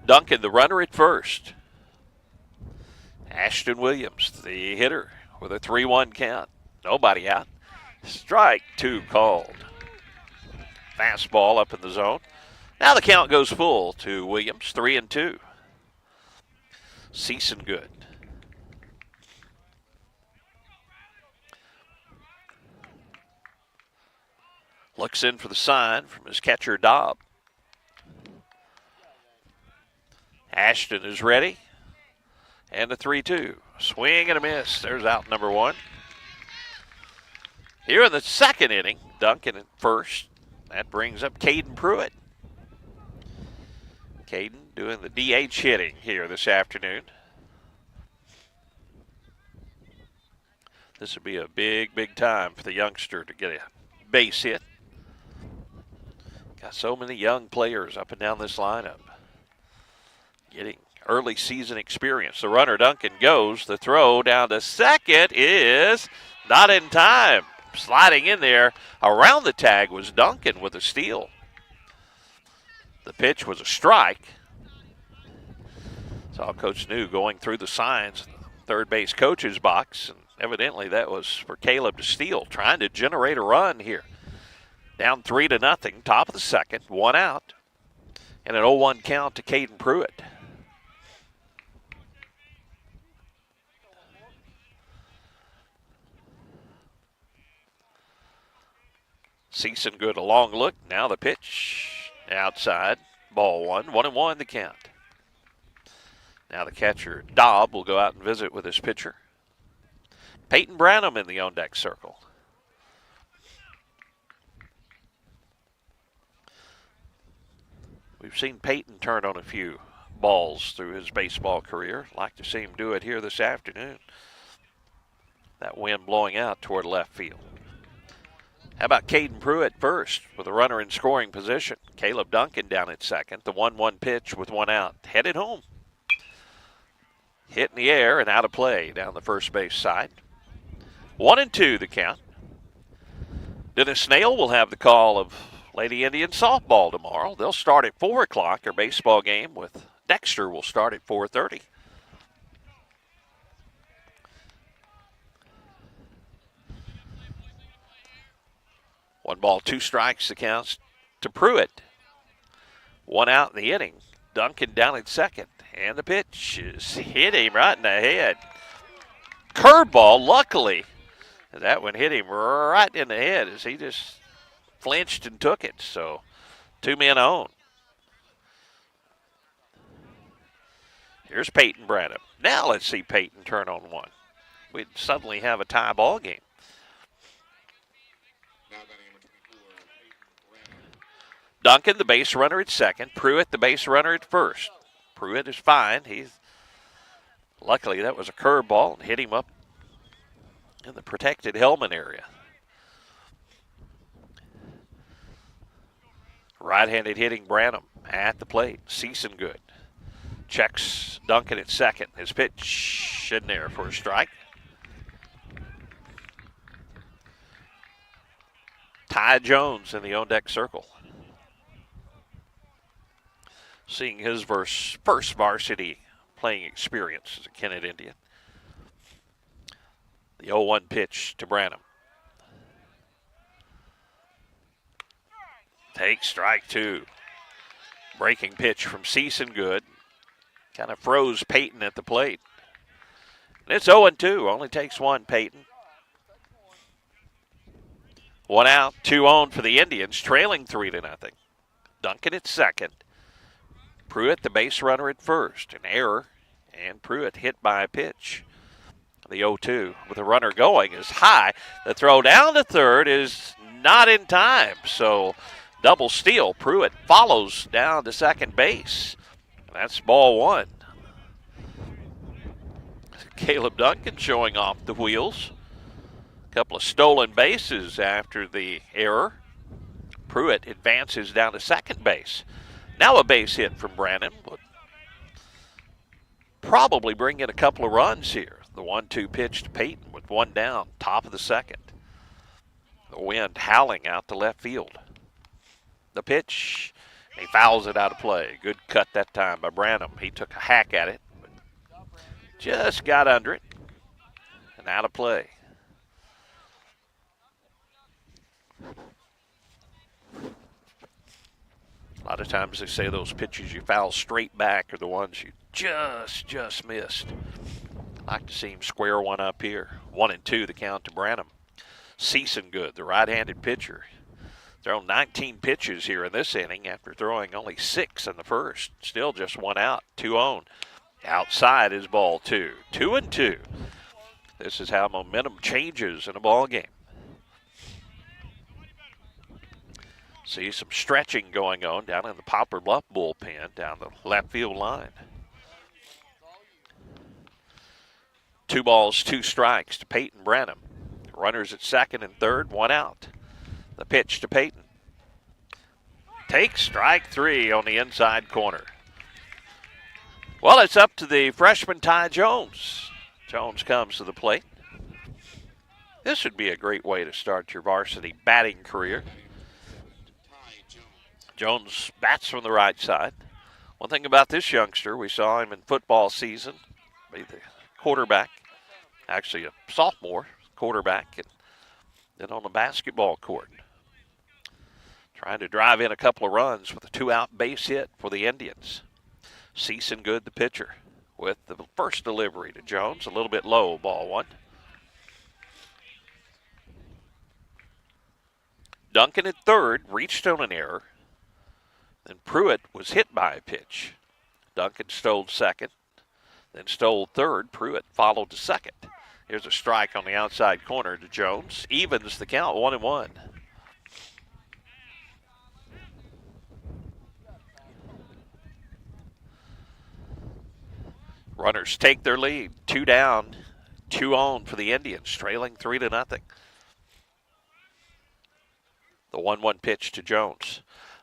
Duncan, the runner at first. Ashton Williams, the hitter, with a 3-1 count. Nobody out. Strike 2 called. Fastball up in the zone. Now the count goes full to Williams, 3-2. Good. Looks in for the sign from his catcher, Dobb. Ashton is ready. And the 3-2. Swing and a miss. There's out number 1. Here in the second inning, Duncan at first. That brings up Caden Pruitt. Caden doing the DH hitting here this afternoon. This would be a big, big time for the youngster to get a base hit. Got so many young players up and down this lineup. Getting early season experience. The runner, Duncan, goes. The throw down to second is not in time. Sliding in there around the tag was Duncan with a steal. The pitch was a strike. Saw Coach New going through the signs in the third base coach's box, and evidently that was for Caleb to steal, trying to generate a run here. Down 3-0, top of the second, 1 out, and an 0-1 count to Caden Pruitt. Good, a long look. Now the pitch outside. Ball 1, 1-1 the count. Now the catcher, Dobb, will go out and visit with his pitcher. Peyton Branham in the on-deck circle. We've seen Peyton turn on a few balls through his baseball career. Like to see him do it here this afternoon. That wind blowing out toward left field. How about Caden Pruitt first with a runner in scoring position? Caleb Duncan down at second. The 1-1 pitch with 1 out. Headed home. Hit in the air and out of play down the first base side. 1-2 the count. Dennis Snail will have the call of Lady Indian softball tomorrow. They'll start at 4 o'clock. Their baseball game with Dexter will start at 4:30. One ball, 2 strikes, the counts to Pruitt. 1 out in the inning. Duncan down at second. And the pitch is hit him right in the head. Curveball, luckily. That one hit him right in the head as he just flinched and took it. So 2 men on. Here's Peyton Branham. Now let's see Peyton turn on one. We'd suddenly have a tie ball game. Duncan, the base runner at second. Pruitt, the base runner at first. Pruitt is fine. Luckily, that was a curveball and hit him up in the protected helmet area. Right-handed hitting Branham at the plate. Season good. Checks Duncan at second. His pitch in there for a strike. Ty Jones in the on-deck circle. Seeing his first varsity playing experience as a Kennett Indian. The 0-1 pitch to Branham. Take strike two. Breaking pitch from Season good. Kind of froze Peyton at the plate. And it's 0-2. Only takes one, Peyton. 1 out, 2 on for the Indians, trailing 3-0. Duncan at second. Pruitt, the base runner at first. An error, and Pruitt hit by a pitch. The 0-2 with a runner going is high. The throw down to third is not in time, so double steal. Pruitt follows down to second base. That's ball one. Caleb Duncan showing off the wheels. A couple of stolen bases after the error. Pruitt advances down to second base. Now a base hit from Branham would probably bring in a couple of runs here. The 1-2 pitch to Peyton with one down, top of the second. The wind howling out to left field. The pitch, he fouls it out of play. Good cut that time by Branham. He took a hack at it, but just got under it and out of play. A lot of times they say those pitches you foul straight back are the ones you just missed. I'd like to see him square one up here. 1-2 the count to Branham. Season good, the right-handed pitcher. Thrown 19 pitches here in this inning after throwing only 6 in the first. Still just 1 out, 2 on. Outside is ball 2. 2-2. This is how momentum changes in a ball game. See some stretching going on down in the Poplar Bluff bullpen down the left field line. 2 balls, 2 strikes to Peyton Branham. Runners at second and third, 1 out. The pitch to Peyton. Takes strike 3 on the inside corner. Well, it's up to the freshman Ty Jones. Jones comes to the plate. This would be a great way to start your varsity batting career. Jones bats from the right side. One thing about this youngster, we saw him in football season, be the quarterback, actually a sophomore quarterback, and then on the basketball court. Trying to drive in a couple of runs with a 2-out base hit for the Indians. Season good, the pitcher, with the first delivery to Jones, a little bit low, ball 1. Duncan at third, reached on an error. Then Pruitt was hit by a pitch. Duncan stole second, then stole third. Pruitt followed to second. Here's a strike on the outside corner to Jones. Evens the count, 1-1. Runners take their lead. 2 down, 2 on for the Indians, trailing 3-0. The 1-1 pitch to Jones.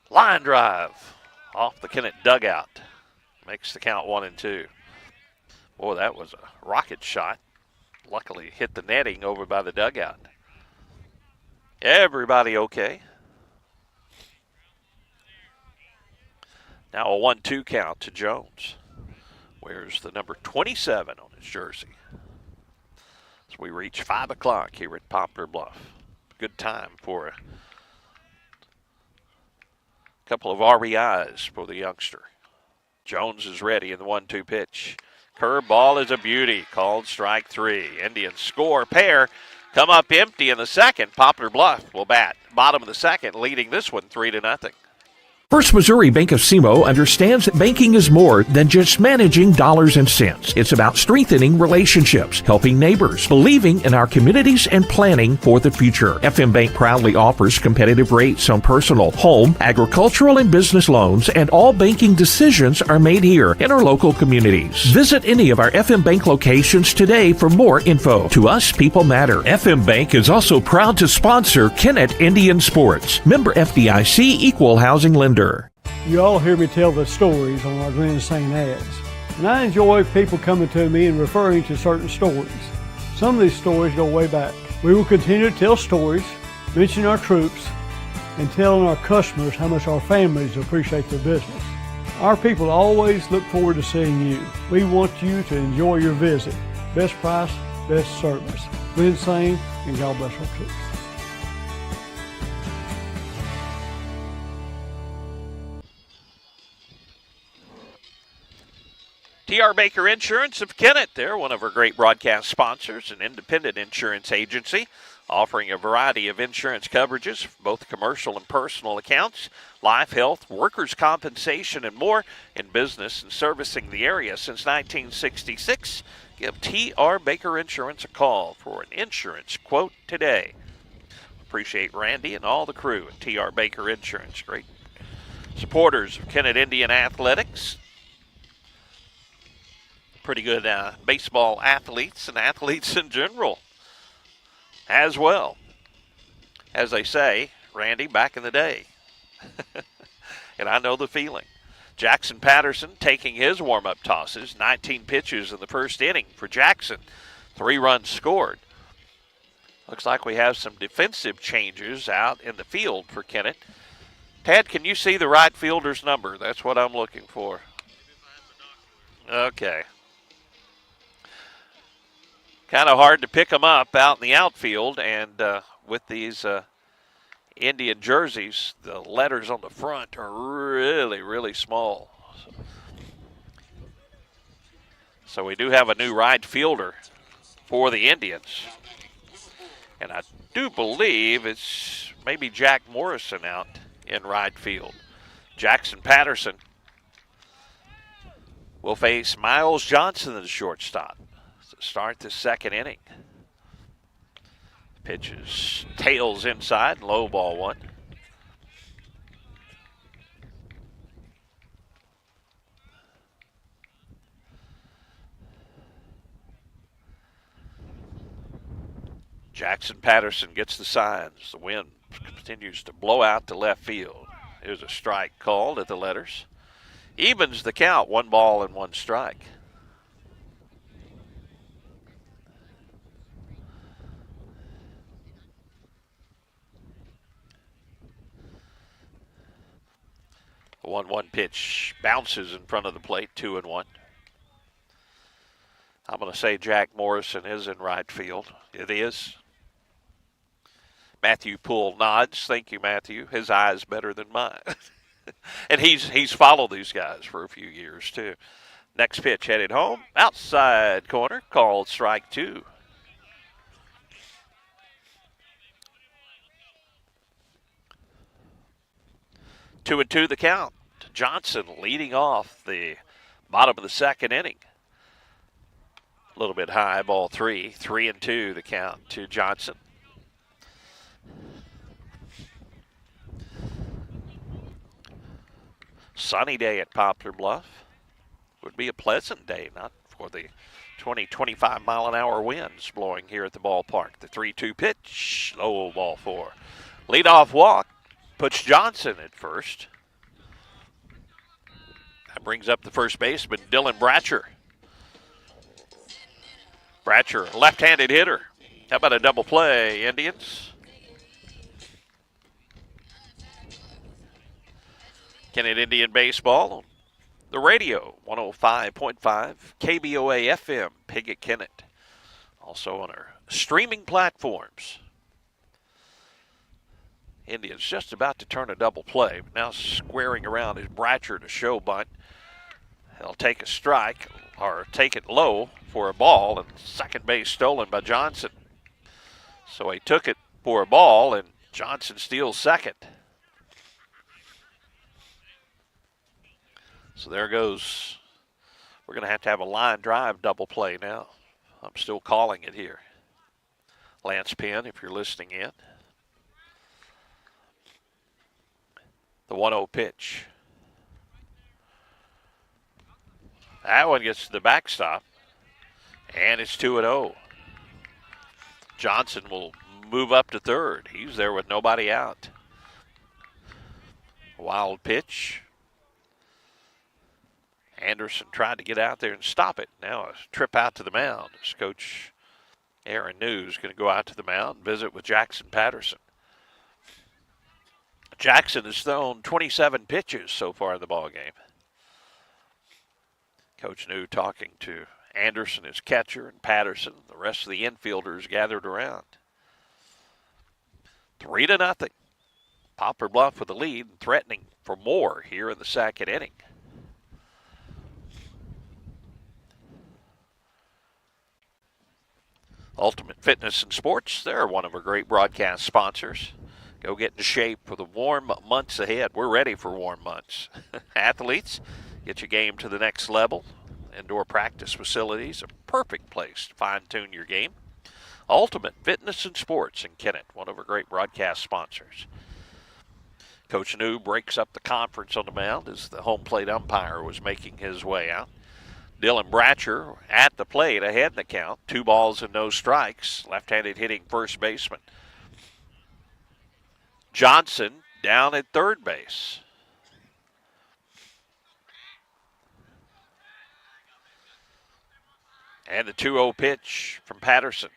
Line drive off the Kennett dugout. Makes the count 1-2. Boy, that was a rocket shot. Luckily hit the netting over by the dugout. Everybody okay. Now a 1-2 count to Jones. Wears the number 27 on his jersey. As we reach 5 o'clock here at Poplar Bluff. Good time for a couple of RBIs for the youngster. Jones is ready in the 1-2 pitch. Curveball is a beauty, called strike 3. Indians score pair, come up empty in the second. Poplar Bluff will bat bottom of the second, leading this one 3-0. First Missouri Bank of SEMO understands that banking is more than just managing dollars and cents. It's about strengthening relationships, helping neighbors, believing in our communities, and planning for the future. FM Bank proudly offers competitive rates on personal, home, agricultural, and business loans, and all banking decisions are made here in our local communities. Visit any of our FM Bank locations today for more info. To us, people matter. FM Bank is also proud to sponsor Kennett Indian Sports. Member FDIC, Equal Housing Lender. You all hear me tell the stories on our Glen St. ads, and I enjoy people coming to me and referring to certain stories. Some of these stories go way back. We will continue to tell stories, mention our troops, and telling our customers how much our families appreciate their business. Our people always look forward to seeing you. We want you to enjoy your visit. Best price, best service. Glen St. and God bless our troops. T.R. Baker Insurance of Kennett. They're one of our great broadcast sponsors, an independent insurance agency offering a variety of insurance coverages for both commercial and personal accounts, life, health, workers' compensation, and more in business and servicing the area since 1966. Give T.R. Baker Insurance a call for an insurance quote today. Appreciate Randy and all the crew at T.R. Baker Insurance. Great supporters of Kennett Indian Athletics. Pretty good baseball athletes and athletes in general as well. As they say, Randy, back in the day. And I know the feeling. Jackson Patterson taking his warm-up tosses. 19 pitches in the first inning for Jackson. 3 runs scored. Looks like we have some defensive changes out in the field for Kennett. Tad, can you see the right fielder's number? That's what I'm looking for. Okay. Kind of hard to pick them up out in the outfield, and with these Indian jerseys, the letters on the front are really, really small. So we do have a new right fielder for the Indians. And I do believe it's maybe Jack Morrison out in right field. Jackson Patterson will face Miles Johnson, the shortstop, to start the second inning. Pitches tails inside, low ball one. Jackson Patterson gets the signs. The wind continues to blow out to left field. Here's a strike called at the letters. Evens the count, 1 ball and 1 strike. The 1-1 pitch bounces in front of the plate, 2-1. I'm going to say Jack Morrison is in right field. It is. Matthew Poole nods. Thank you, Matthew. His eye is better than mine. And he's followed these guys for a few years, too. Next pitch headed home. Outside corner, called strike 2. Two and 2 the count. Johnson leading off the bottom of the second inning. A little bit high, ball 3. 3-2 the count to Johnson. Sunny day at Poplar Bluff. Would be a pleasant day, not for the 20-25 mile an hour winds blowing here at the ballpark. The 3-2 pitch, low ball 4. Leadoff walk puts Johnson at first. That brings up the first baseman, Dylan Bratcher. Bratcher, left-handed hitter. How about a double play, Indians? Kennett Indian Baseball on the radio, 105.5 KBOA FM, Piggott, Kennett. Also on our streaming platforms. Indians just about to turn a double play. Now squaring around is Bratcher to show bunt. He'll take a strike or take it low for a ball, and second base stolen by Johnson. So he took it for a ball, and Johnson steals second. So there goes. We're going to have a line drive double play now. I'm still calling it here. Lance Penn, if you're listening in. The 1-0 pitch. That one gets to the backstop, and it's 2-0. Johnson will move up to third. He's there with nobody out. Wild pitch. Anderson tried to get out there and stop it. Now a trip out to the mound. As Coach Aaron New is going to go out to the mound and visit with Jackson Patterson. Jackson has thrown 27 pitches so far in the ballgame. Coach New talking to Anderson, his catcher, and Patterson, the rest of the infielders gathered around. 3-0. Poplar Bluff with the lead and threatening for more here in the second inning. Ultimate Fitness and Sports, they're one of our great broadcast sponsors. Go get in shape for the warm months ahead. We're ready for warm months. Athletes, get your game to the next level. Indoor practice facilities, a perfect place to fine-tune your game. Ultimate Fitness and Sports in Kennett, one of our great broadcast sponsors. Coach New breaks up the conference on the mound as the home plate umpire was making his way out. Dylan Bratcher at the plate, ahead in the count. 2 balls and no strikes. Left-handed hitting first baseman. Johnson down at third base. And the 2-0 pitch from Patterson.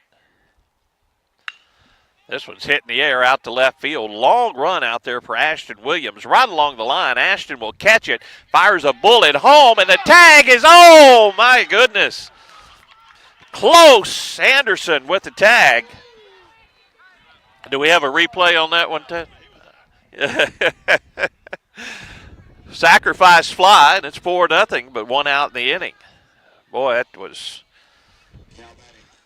This one's hitting the air out to left field. Long run out there for Ashton Williams. Right along the line. Ashton will catch it. Fires a bullet home, and the tag is, oh, my goodness. Close. Anderson with the tag. Do we have a replay on that one, Ted? Sacrifice fly, and it's 4-0, but 1 out in the inning. Boy, that was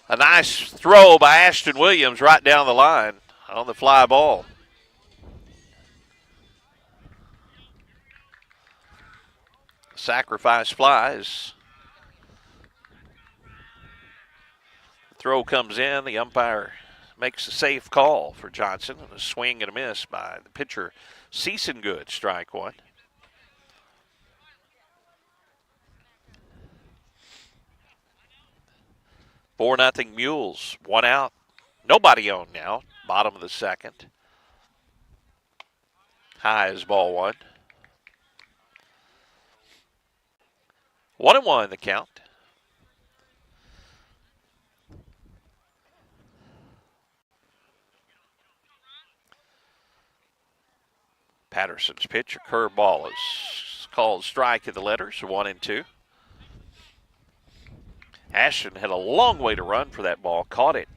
a nice throw by Ashton Williams right down the line on the fly ball. Sacrifice flies. The throw comes in. The umpire makes a safe call for Johnson, and a swing and a miss by the pitcher, Seasongood, strike 1. Four nothing Mules, 1 out. Nobody on now. Bottom of the second. High is ball 1. 1-1 the count. Patterson's pitch, a curveball, is called strike in the letters, 1-2. Ashton had a long way to run for that ball, caught it.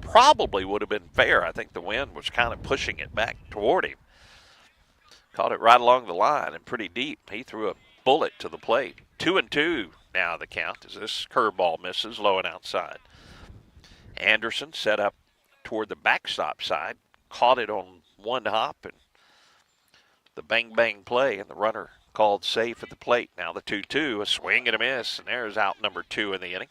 Probably would have been fair. I think the wind was kind of pushing it back toward him. Caught it right along the line and pretty deep. He threw a bullet to the plate. 2-2 now the count as this curveball misses low and outside. Anderson set up toward the backstop side, caught it on one hop, and the bang-bang play, and the runner called safe at the plate. Now the 2-2, a swing and a miss, and there's out number 2 in the inning.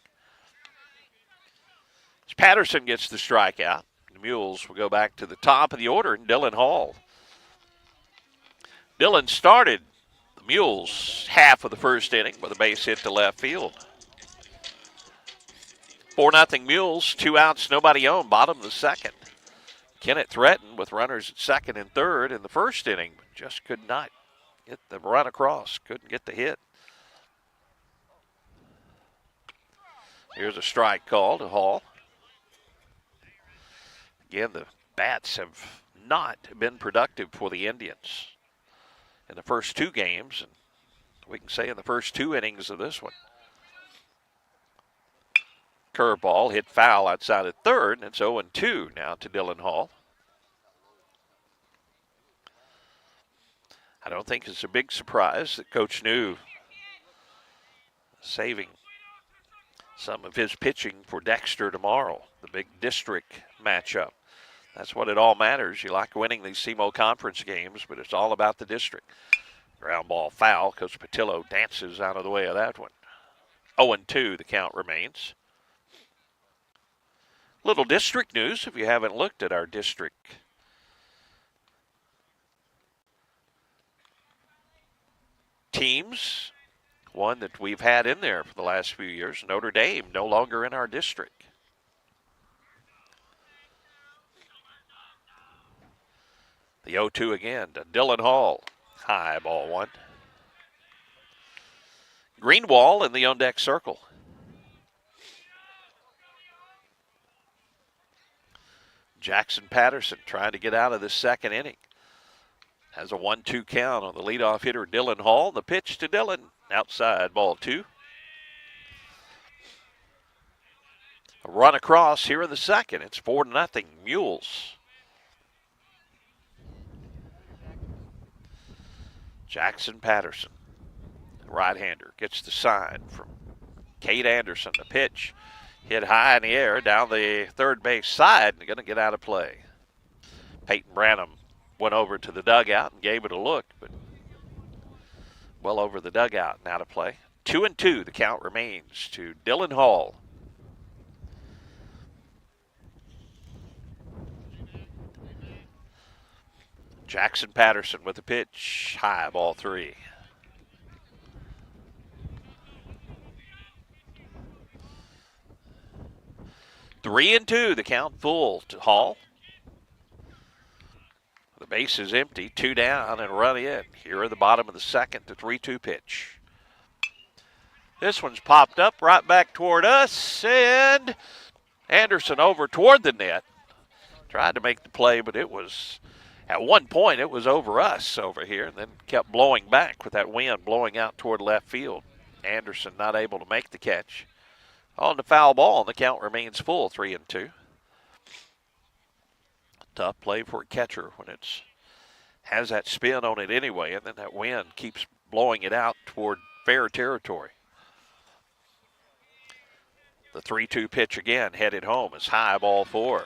As Patterson gets the strikeout, the Mules will go back to the top of the order, and Dylan Hall. Dylan started the Mules half of the first inning with a base hit to left field. 4-0 Mules, 2 outs, nobody on, bottom of the second. Kennett threatened with runners at second and third in the first inning, but just could not get the run across, couldn't get the hit. Here's a strike call to Hall. Again, the bats have not been productive for the Indians in the first 2 games, and we can say in the first 2 innings of this one. Curveball hit foul outside of third, and it's 0-2 now to Dylan Hall. I don't think it's a big surprise that Coach New saving some of his pitching for Dexter tomorrow, the big district matchup. That's what it all matters. You like winning these SEMO conference games, but it's all about the district. Ground ball foul. Coach Patillo dances out of the way of that one. 0-2 the count remains. Little district news if you haven't looked at our district teams. One that we've had in there for the last few years, Notre Dame, no longer in our district. The 0-2 again to Dylan Hall. High ball one. Greenwall in the on-deck circle. Jackson Patterson trying to get out of this second inning. Has a 1-2 count on the leadoff hitter, Dylan Hall. The pitch to Dylan. Outside, ball 2. A run across here in the second. It's 4-0 Mules. Jackson Patterson, right-hander, gets the sign from Kate Anderson. The pitch hit high in the air down the third base side and going to get out of play. Peyton Branham went over to the dugout and gave it a look, but well over the dugout and out of play. 2-2 the count remains to Dylan Hall. Jackson Patterson with the pitch. High, ball 3. Three and 2, the count full to Hall. The base is empty, 2 down and run in. Here at the bottom of the second, the 3-2 pitch. This one's popped up right back toward us, and Anderson over toward the net. Tried to make the play, but it was, at one point, it was over us over here, and then kept blowing back with that wind blowing out toward left field. Anderson not able to make the catch. On the foul ball, and the count remains full, 3-2. Tough play for a catcher when it's has that spin on it anyway, and then that wind keeps blowing it out toward fair territory. The 3-2 pitch again, headed home, is high, ball 4.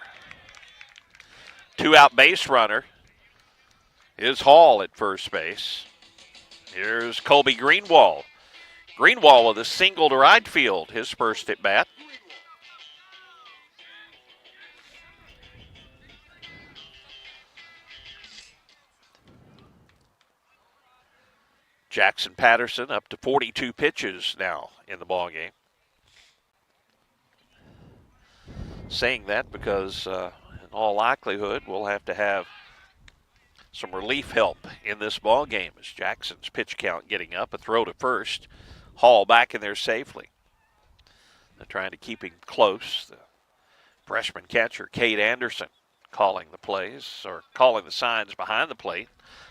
2-out base runner is Hall at first base. Here's Colby Greenwall. Greenwall with a single to right field, his first at bat. Jackson Patterson up to 42 pitches now in the ballgame. Saying that because in all likelihood we'll have to have some relief help in this ball game as Jackson's pitch count getting up. A throw to first. Hall back in there safely. They're trying to keep him close. The freshman catcher, Kate Anderson, calling the plays, or calling the signs behind the plate.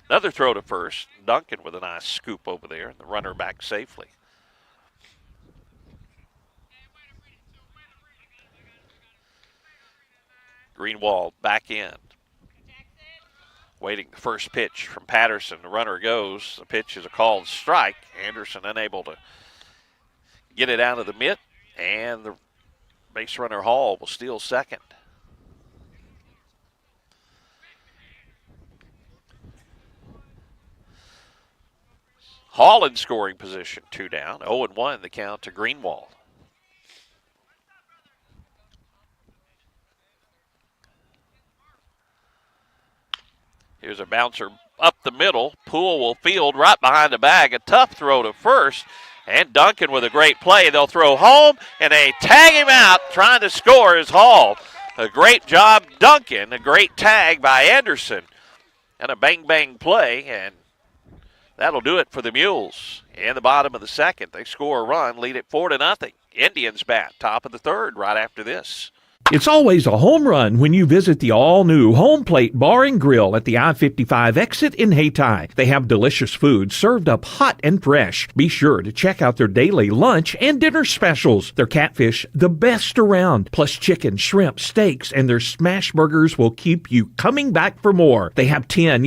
Another throw to first. Duncan with a nice scoop over there, and the runner back safely. Greenwall back in. Waiting the first pitch from Patterson. The runner goes. The pitch is a called strike. Anderson unable to get it out of the mitt, and the base runner Hall will steal second. Hall in scoring position, 2 down. 0-1 the count to Greenwall. Here's a bouncer up the middle. Poole will field right behind the bag. A tough throw to first. And Duncan with a great play. They'll throw home, and they tag him out. Trying to score is Hall. A great job, Duncan. A great tag by Anderson. And a bang-bang play, and that'll do it for the Mules. In the bottom of the second, they score a run, lead it 4-0. Indians bat, top of the third right after this. It's always a home run when you visit the all-new Home Plate Bar and Grill at the I-55 exit in Hayti. They have delicious food served up hot and fresh. Be sure to check out their daily lunch and dinner specials. Their catfish, the best around, plus chicken, shrimp, steaks, and their smash burgers will keep you coming back for more. They have 10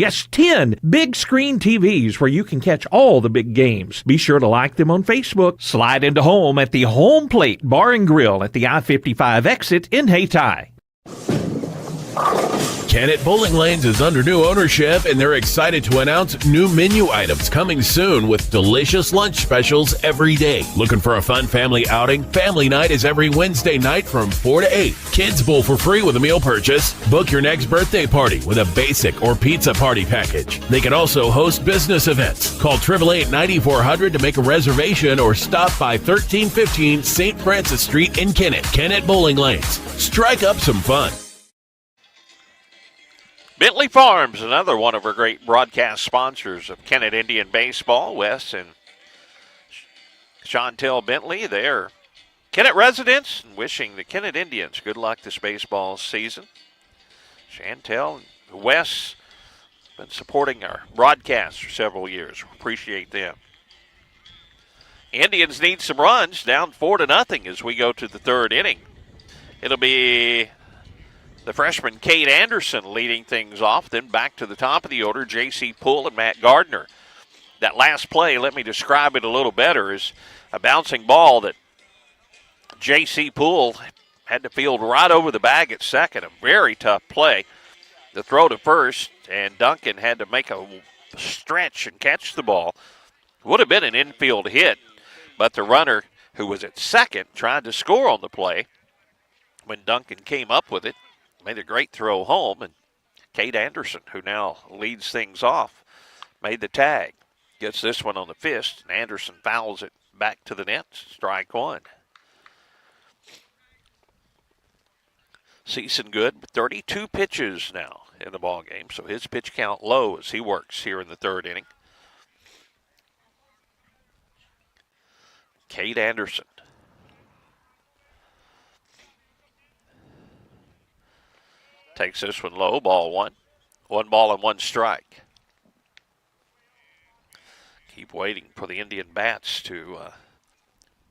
big screen TVs where you can catch all the big games. Be sure to like them on Facebook. Slide into home at the Home Plate Bar and Grill at the I-55 exit in Hayti. Kennett Bowling Lanes is under new ownership, and they're excited to announce new menu items coming soon with delicious lunch specials every day. Looking for a fun family outing? Family night is every Wednesday night from 4 to 8. Kids bowl for free with a meal purchase. Book your next birthday party with a basic or pizza party package. They can also host business events. Call 888-9400 to make a reservation or stop by 1315 St. Francis Street in Kennett. Kennett Bowling Lanes. Strike up some fun. Bentley Farms, another one of our great broadcast sponsors of Kennett Indian Baseball. Wes and Chantel Bentley, they're Kennett residents, and wishing the Kennett Indians good luck this baseball season. Chantel and Wes been supporting our broadcast for several years. We appreciate them. Indians need some runs, down 4-0 as we go to the third inning. It'll be the freshman Cade Anderson leading things off, then back to the top of the order, J.C. Poole and Matt Gardner. That last play, let me describe it a little better, is a bouncing ball that J.C. Poole had to field right over the bag at second. A very tough play. The throw to first, and Duncan had to make a stretch and catch the ball. Would have been an infield hit, but the runner who was at second tried to score on the play. When Duncan came up with it, made a great throw home, and Cade Anderson, who now leads things off, made the tag. Gets this one on the fist, and Anderson fouls it back to the net. Strike one. Season Good, 32 pitches now in the ball game, so his pitch count low as he works here in the third inning. Cade Anderson. Takes this one low, ball one. 1 ball and 1 strike. Keep waiting for the Indian bats to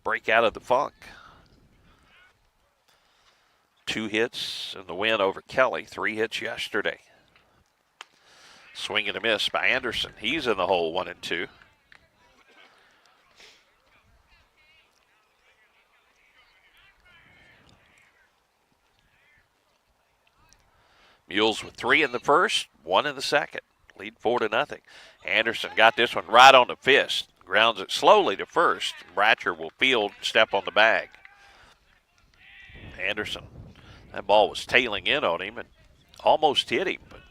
break out of the funk. 2 hits in the win over Kelly, 3 hits yesterday. Swing and a miss by Anderson. He's in the hole, 1-2. Mules with 3 in the first, 1 in the second. Lead 4-0. Anderson got this one right on the fist. Grounds it slowly to first. Bratcher will field, step on the bag. Anderson, that ball was tailing in on him and almost hit him, but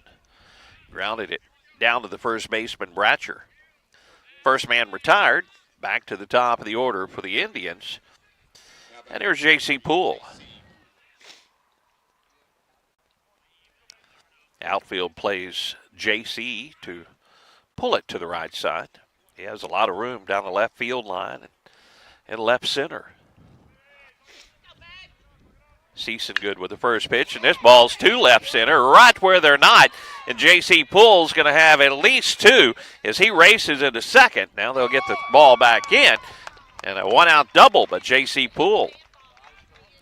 grounded it down to the first baseman, Bratcher. First man retired, back to the top of the order for the Indians. And here's J.C. Poole. Outfield plays J.C. to pull it to the right side. He has a lot of room down the left field line and left center. Season Good with the first pitch, and this ball's to left center, right where they're not. And J.C. Poole's going to have at least 2 as he races into second. Now they'll get the ball back in, and a 1-out double by J.C. Poole.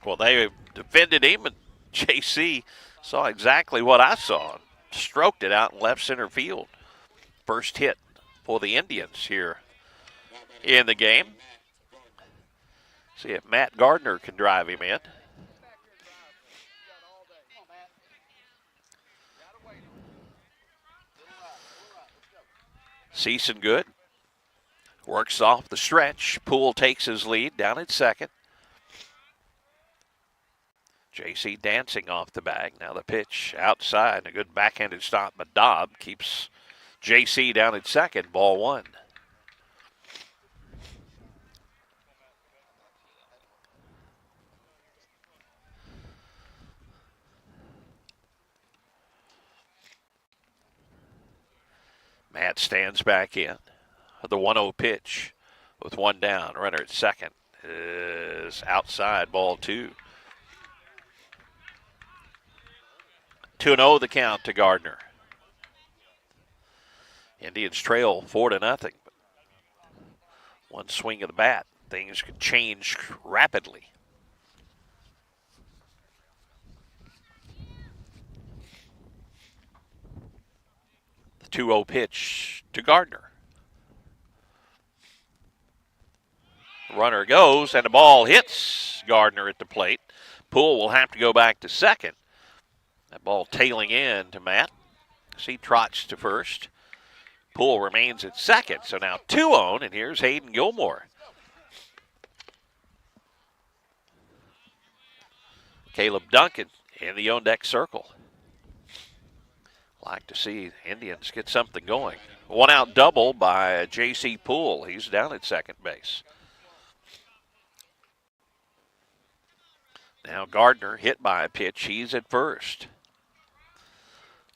Well, they defended him, and J.C. saw exactly what I saw. Stroked it out in left center field. First hit for the Indians here in the game. See if Matt Gardner can drive him in. Season Good works off the stretch. Poole takes his lead down at second. J.C. dancing off the bag. Now the pitch outside. A good backhanded stop by Dobb keeps J.C. down at second. Ball 1. Matt stands back in. The 1-0 pitch with 1 down. Runner at second is outside. Ball 2. 2-0 the count to Gardner. Indians trail 4-0. One swing of the bat, things could change rapidly. The 2-0 pitch to Gardner. Runner goes, and the ball hits Gardner at the plate. Poole will have to go back to second. That ball tailing in to Matt. He trots to first. Poole remains at second, so now 2 on, and here's Hayden Gilmore. Caleb Duncan in the on-deck circle. Like to see Indians get something going. 1 out double by J.C. Poole. He's down at second base. Now Gardner hit by a pitch. He's at first.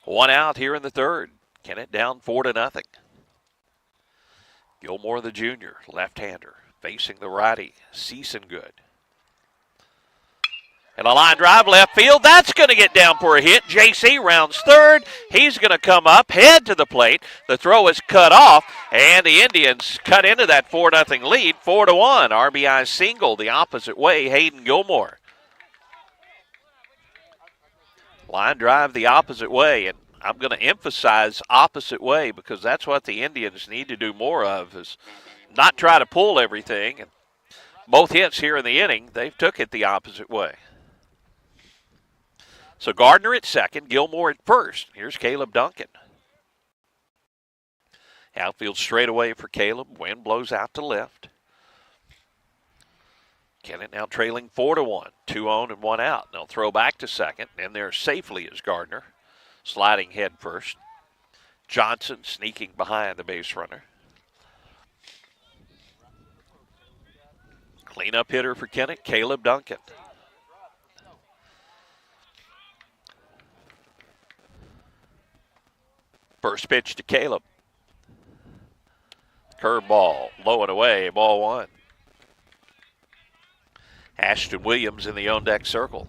1 out here in the third. Kennett down 4-0. Gilmore, the junior, left-hander, facing the righty, Seasongood. And a line drive left field. That's going to get down for a hit. J.C. rounds third. He's going to come up, head to the plate. The throw is cut off, and the Indians cut into that 4-0 lead, 4-1. RBI single the opposite way, Hayden Gilmore. Line drive the opposite way, and I'm going to emphasize opposite way because that's what the Indians need to do more of, is not try to pull everything. And both hits here in the inning, they've took it the opposite way. So Gardner at second, Gilmore at first. Here's Caleb Duncan. Outfield straightaway for Caleb. Wind blows out to left. Kennett now trailing 4-1. 2 on and 1 out. They'll throw back to second. And there safely is Gardner. Sliding head first. Johnson sneaking behind the base runner. Cleanup hitter for Kennett, Caleb Duncan. First pitch to Caleb. Curveball, low and away, ball 1. Ashton Williams in the on-deck circle.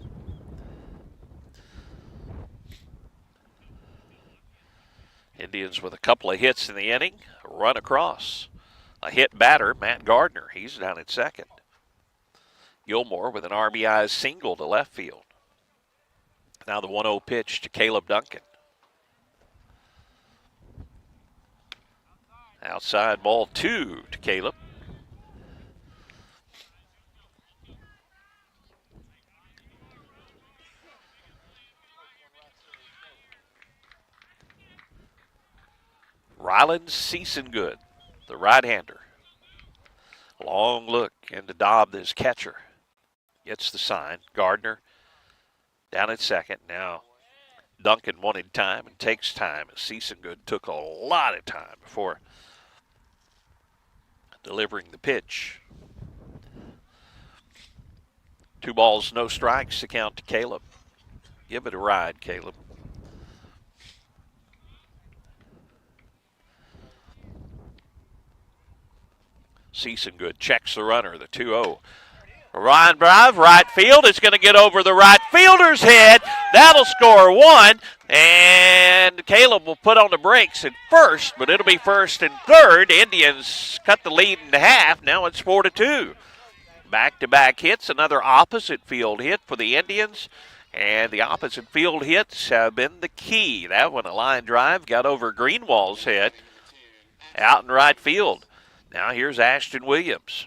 Indians with a couple of hits in the inning, run across. A hit batter, Matt Gardner. He's down at second. Gilmore with an RBI single to left field. Now the 1-0 pitch to Caleb Duncan. Outside ball 2 to Caleb. Ryland Seasongood, the right-hander. Long look into Dobb, this catcher. Gets the sign. Gardner down at second. Now Duncan wanted time and takes time. Seasongood took a lot of time before delivering the pitch. 2 balls, no strikes to count to Caleb. Give it a ride, Caleb. Seasongood checks the runner, the 2-0. Ryan drive, right field. It's going to get over the right fielder's head. That'll score 1. And Caleb will put on the brakes at first, but it'll be first and third. Indians cut the lead in half. Now it's 4-2. Back-to-back hits, another opposite field hit for the Indians. And the opposite field hits have been the key. That one, a line drive, got over Greenwald's head out in right field. Now here's Ashton Williams.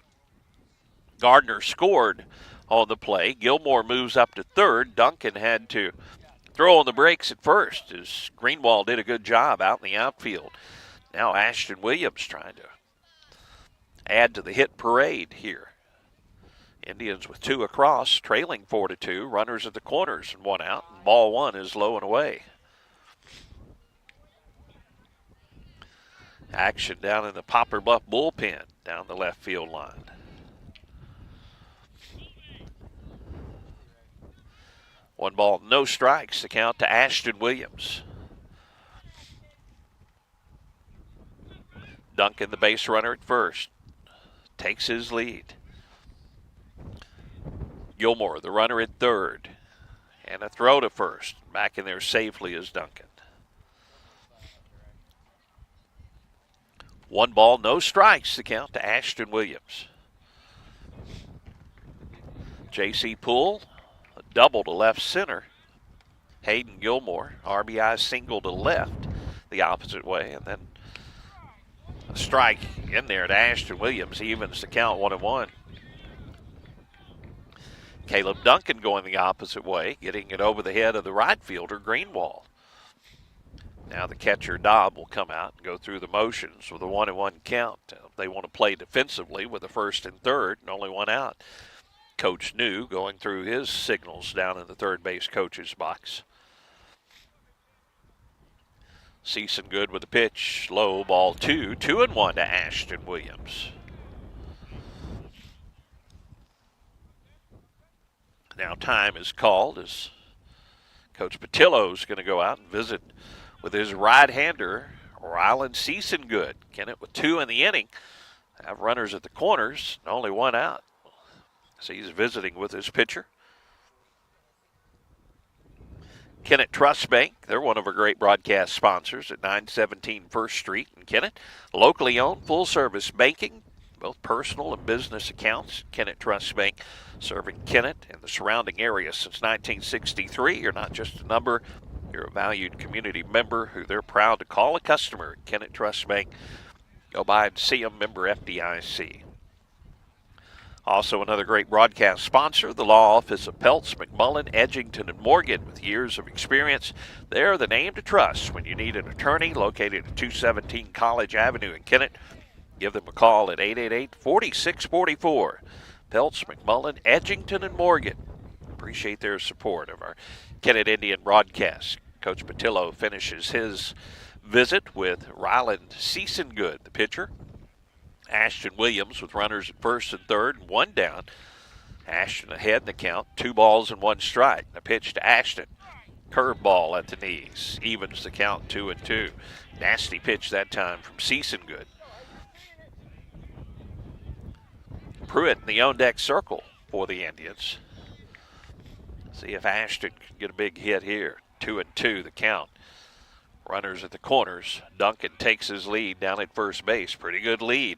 Gardner scored on the play. Gilmore moves up to third. Duncan had to throw on the brakes at first as Greenwald did a good job out in the outfield. Now Ashton Williams trying to add to the hit parade here. Indians with 2 across, trailing 4-2. Runners at the corners and 1 out. And ball 1 is low and away. Action down in the Poplar Bluff bullpen down the left field line. One ball, no strikes to count to Ashton Williams. Duncan, the base runner at first, takes his lead. Gilmore, the runner at third, and a throw to first. Back in there safely is Duncan. 1 ball, no strikes to count to Ashton Williams. J.C. Poole, a double to left center. Hayden Gilmore, RBI single to left the opposite way. And then a strike in there to Ashton Williams. He evens the count 1-1. Caleb Duncan going the opposite way, getting it over the head of the right fielder, Greenwald. Now the catcher, Dobb, will come out and go through the motions with a 1-1 count. They want to play defensively with the first and third and only one out. Coach New going through his signals down in the third base coach's box. Season good with the pitch. Low, ball 2. 2-1 to Ashton Williams. Now time is called as Coach Patillo's going to go out and visit with his right-hander, Rylan Seasongood. Kennett with 2 in the inning. Have runners at the corners and only one out. So he's visiting with his pitcher. Kennett Trust Bank, they're one of our great broadcast sponsors at 917 First Street in Kennett. Locally owned, full-service banking, both personal and business accounts. Kennett Trust Bank, serving Kennett and the surrounding area since 1963. You're not just a number, you're a valued community member who they're proud to call a customer at Kennett Trust Bank. Go by and see them, member FDIC. Also another great broadcast sponsor, the law office of Peltz, McMullen, Edgington, and Morgan. With years of experience, they're the name to trust when you need an attorney. Located at 217 College Avenue in Kennett. Give them a call at 888-4644. Peltz, McMullen, Edgington, and Morgan. Appreciate their support of our Kennett Indian broadcast. Coach Patillo finishes his visit with Ryland Seasongood, the pitcher. Ashton Williams with runners at first and third and one down. Ashton ahead in the count. 2 balls and 1 strike. A pitch to Ashton. Curveball at the knees. Evens the count 2-2. Nasty pitch that time from Seasongood. Pruitt in the on-deck circle for the Indians. See if Ashton can get a big hit here. 2-2 the count. Runners at the corners. Duncan takes his lead down at first base. Pretty good lead.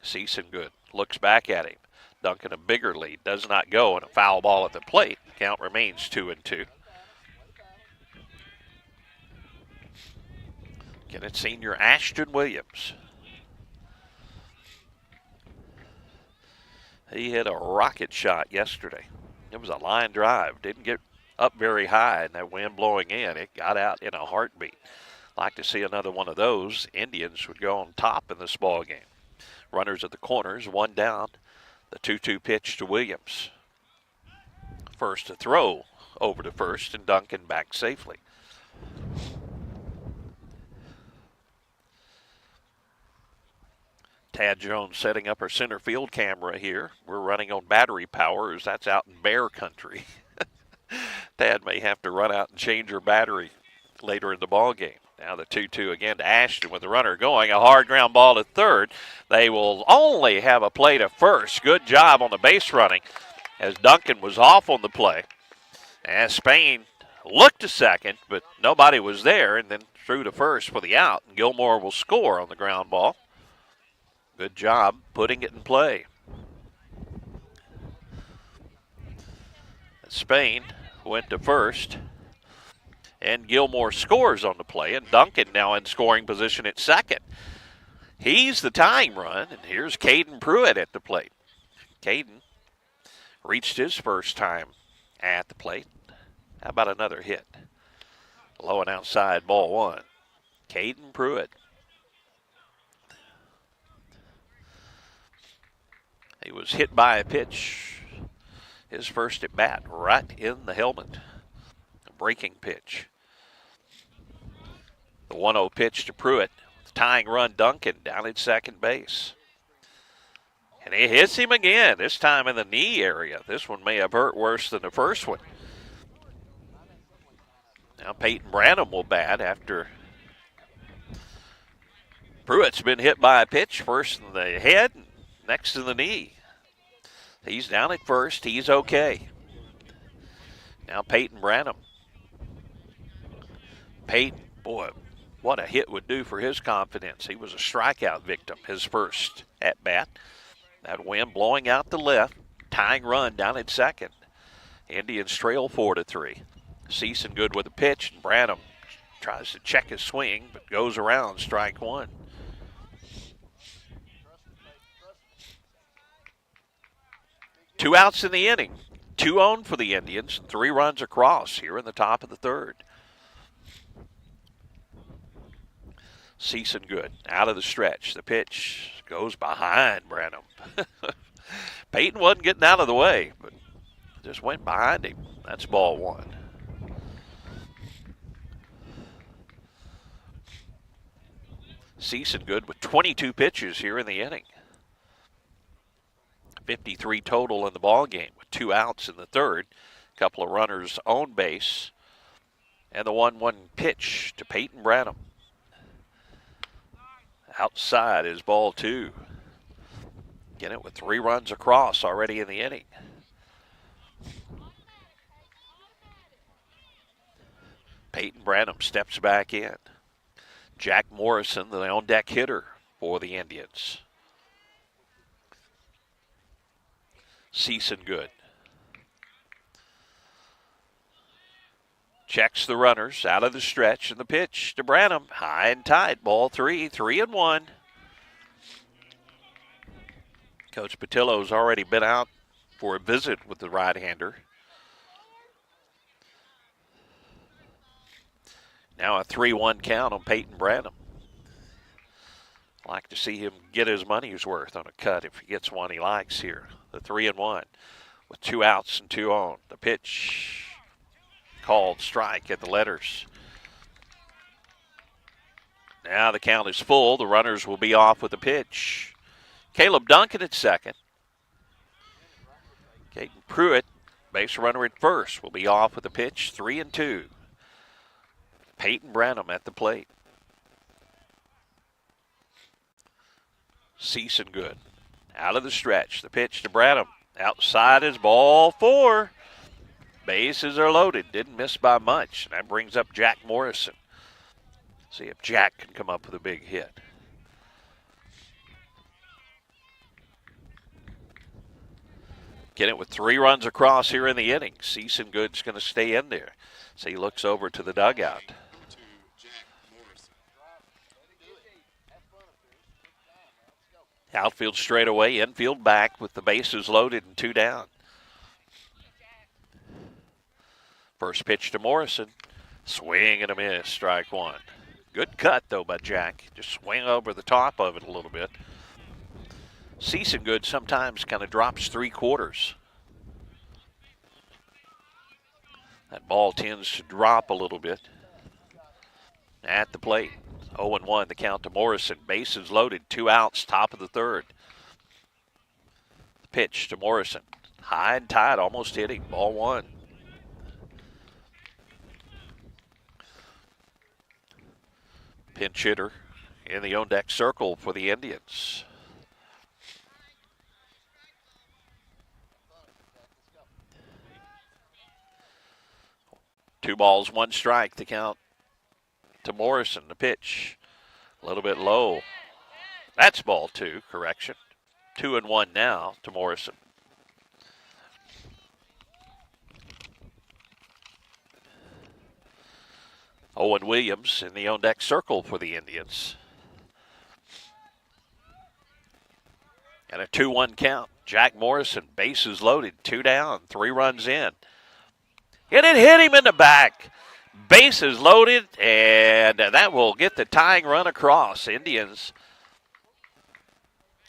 Seasongood looks back at him. Duncan a bigger lead. Does not go, and a foul ball at the plate. The count remains 2-2. Kennett senior Ashton Williams. He hit a rocket shot yesterday. It was a line drive. Didn't get up very high, and that wind blowing in, it got out in a heartbeat. Like to see another one of those. Indians would go on top in this ball game. Runners at the corners, 1 down. The 2-2 pitch to Williams. First to throw over to first, and Duncan back safely. Tad Jones setting up our center field camera here. We're running on battery power as that's out in bear country. Tad may have to run out and change her battery later in the ball game. Now the 2-2 again to Ashton with the runner going. A hard ground ball to third. They will only have a play to first. Good job on the base running as Duncan was off on the play. As Spain looked to second, but nobody was there, and then threw to first for the out. And Gilmore will score on the ground ball. Good job putting it in play. Spain went to first, and Gilmore scores on the play, and Duncan now in scoring position at second. He's the tying run, and here's Caden Pruitt at the plate. Caden reached his first time at the plate. How about another hit? Low and outside, ball 1. Caden Pruitt. He was hit by a pitch, his first at bat, right in the helmet. A breaking pitch. The 1-0 pitch to Pruitt. Tying run, Duncan down at second base. And he hits him again, this time in the knee area. This one may have hurt worse than the first one. Now Peyton Branham will bat after Pruitt's been hit by a pitch, first in the head, next to the knee. He's down at first. He's okay. Now Peyton Branham. Peyton, boy, what a hit would do for his confidence. He was a strikeout victim, his first at bat. That wind blowing out the left. Tying run down at second. Indians trail 4-3. Seasongood with a pitch, and Branham tries to check his swing, but goes around strike 1. Two outs in the inning. 2 on for the Indians, 3 runs across here in the top of the third. Season good out of the stretch. The pitch goes behind Branham. Peyton wasn't getting out of the way, but just went behind him. That's ball 1. Season good with 22 pitches here in the inning. 53 total in the ball game with 2 outs in the third. A couple of runners on base. And the 1-1 pitch to Peyton Branham. Outside is ball 2. Get it with 3 runs across already in the inning. Peyton Branham steps back in. Jack Morrison, the on-deck hitter for the Indians. Season good. Checks the runners out of the stretch, and the pitch to Branham. High and tight, ball 3, 3-1. Coach Patillo's already been out for a visit with the right-hander. Now a 3-1 count on Peyton Branham. Like to see him get his money's worth on a cut if he gets one he likes here. The 3-1 with 2 outs and 2 on. The pitch called strike at the letters. Now the count is full. The runners will be off with the pitch. Caleb Duncan at second. Caden Pruitt, base runner at first, will be off with the pitch. 3-2. Peyton Branham at the plate. Season good. Out of the stretch. The pitch to Branham. Outside is ball 4. Bases are loaded. Didn't miss by much. And that brings up Jack Morrison. See if Jack can come up with a big hit. Get it with 3 runs across here in the inning. Season Good's going to stay in there. So he looks over to the dugout. Outfield straight away, infield back with the bases loaded and 2 down. First pitch to Morrison. Swing and a miss, strike 1. Good cut, though, by Jack. Just swing over the top of it a little bit. Season Good sometimes kind of drops 3/4. That ball tends to drop a little bit. At the plate, 0-1 the count to Morrison. Bases loaded, 2 outs, top of the third. Pitch to Morrison. High and tight, almost hitting. Ball 1. Pinch hitter in the on-deck circle for the Indians. Two balls, 1 strike, the count to Morrison. The pitch a little bit low. That's ball 2, correction. 2-1 now to Morrison. Owen Williams in the on-deck circle for the Indians. And a 2-1 count. Jack Morrison, bases loaded, 2 down, 3 runs in. And it hit him in the back. Bases loaded, and that will get the tying run across. Indians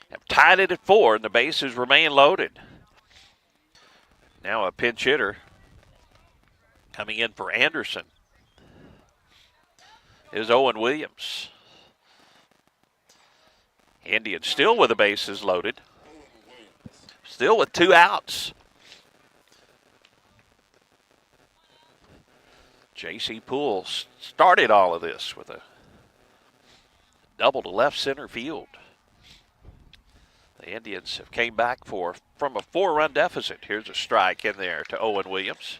have tied it at 4, and the bases remain loaded. Now a pinch hitter coming in for Anderson is Owen Williams. Indians still with the bases loaded. Still with 2 outs. J.C. Poole started all of this with a double to left center field. The Indians have came back from a 4-run deficit. Here's a strike in there to Owen Williams.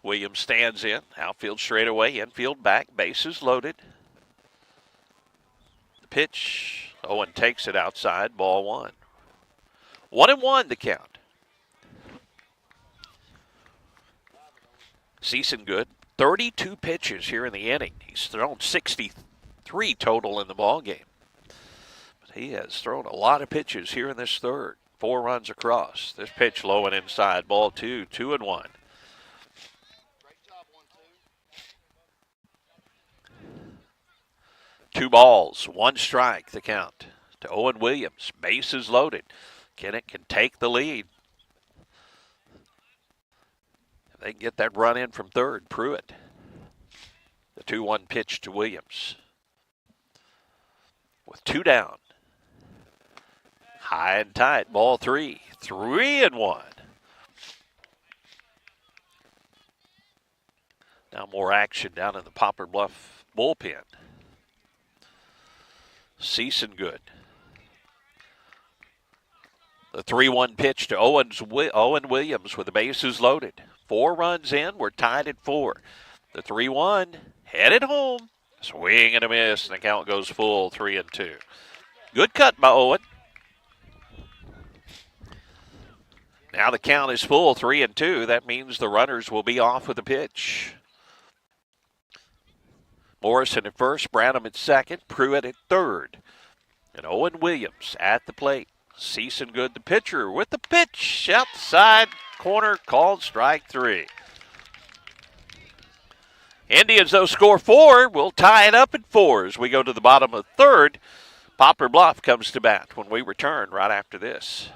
Williams stands in, outfield straightaway, infield back, bases loaded. The pitch. Owen takes it outside, ball 1. 1-1 the count. Season Good, 32 pitches here in the inning. He's thrown 63 3 total in the ball game. But he has thrown a lot of pitches here in this third. 4 runs across. This pitch low and inside. Ball 2, 2-1. Two balls, 1 strike, the count to Owen Williams. Bases loaded. Kennett can take the lead. If they can get that run in from third, Pruitt. The 2-1 pitch to Williams. With 2 down. High and tight, ball 3. 3-1. Now more action down in the Poplar Bluff bullpen. Season good. The 3-1 pitch to Owen Williams with the bases loaded. 4 runs in. We're tied at 4. The 3-1 headed home. Swing and a miss, and the count goes full, 3-2. Good cut by Owen. Now the count is full, 3-2. That means the runners will be off with a pitch. Morrison at first, Branham at second, Pruitt at third. And Owen Williams at the plate. Season good, the pitcher with the pitch. Outside corner, called strike 3. Indians, though, score 4. We'll tie it up at 4 as we go to the bottom of the third. Poplar Bluff comes to bat when we return right after this.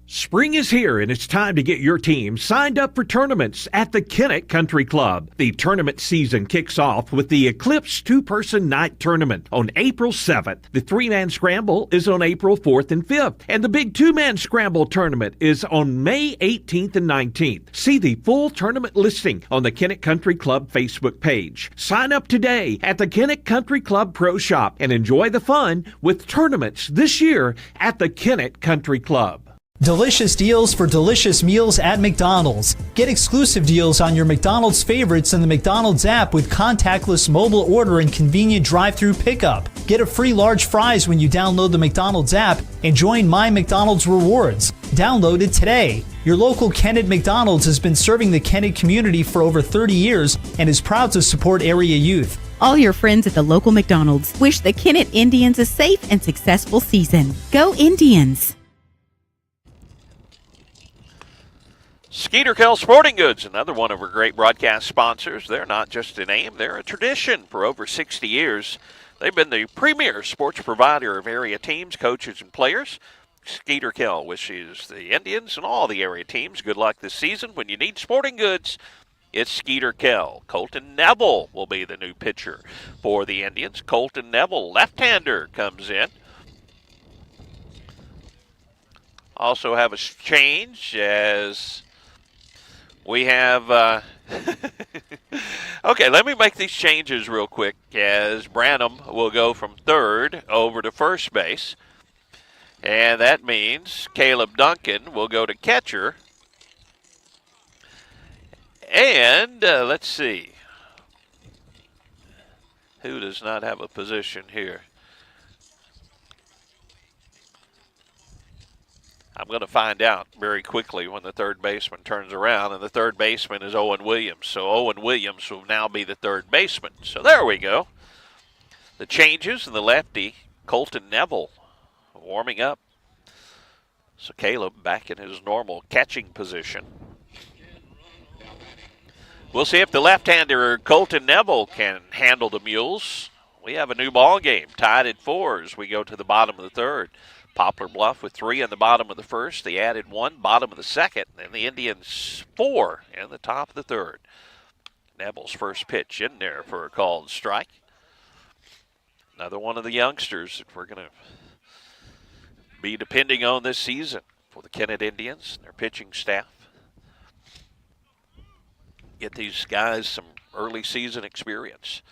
Spring is here, and it's time to get your team signed up for tournaments at the Kennett Country Club. The tournament season kicks off with the Eclipse 2-person night tournament on April 7th. The 3-man scramble is on April 4th and 5th, and the big 2-man scramble tournament is on May 18th and 19th. See the full tournament listing on the Kennett Country Club Facebook page. Sign up today at the Kennett Country Club Pro Shop and enjoy the fun with tournaments this year at the Kennett Country Club. Delicious deals for delicious meals at McDonald's. Get exclusive deals on your McDonald's favorites in the McDonald's app with contactless mobile order and convenient drive-through pickup. Get a free large fries when you download the McDonald's app and join My McDonald's Rewards. Download it today. Your local Kennett McDonald's has been serving the Kennett community for over 30 years and is proud to support area youth. All your friends at the local McDonald's wish the Kennett Indians a safe and successful season. Go Indians! Skeeter Kell Sporting Goods, another one of our great broadcast sponsors. They're not just a name, they're a tradition. For over 60 years, they've been the premier sports provider of area teams, coaches, and players. Skeeter Kell wishes the Indians and all the area teams good luck this season. When you need sporting goods, it's Skeeter Kell. Colton Neville will be the new pitcher for the Indians. Colton Neville, left-hander, comes in. Also have a change as we have, okay, let me make these changes real quick as Branham will go from third over to first base. And that means Caleb Duncan will go to catcher. And let's see. Who does not have a position here? I'm going to find out very quickly when the third baseman turns around, and the third baseman is Owen Williams. So Owen Williams will now be the third baseman. So there we go. The changes in the lefty, Colton Neville, warming up. So Caleb back in his normal catching position. We'll see if the left-hander Colton Neville can handle the Mules. We have a new ball game, tied at 4 as we go to the bottom of the third. Poplar Bluff with 3 in the bottom of the first. They added 1 bottom of the second. And the Indians 4 in the top of the third. Neville's first pitch in there for a called strike. Another one of the youngsters that we're going to be depending on this season for the Kennett Indians, their pitching staff. Get these guys some early season experience.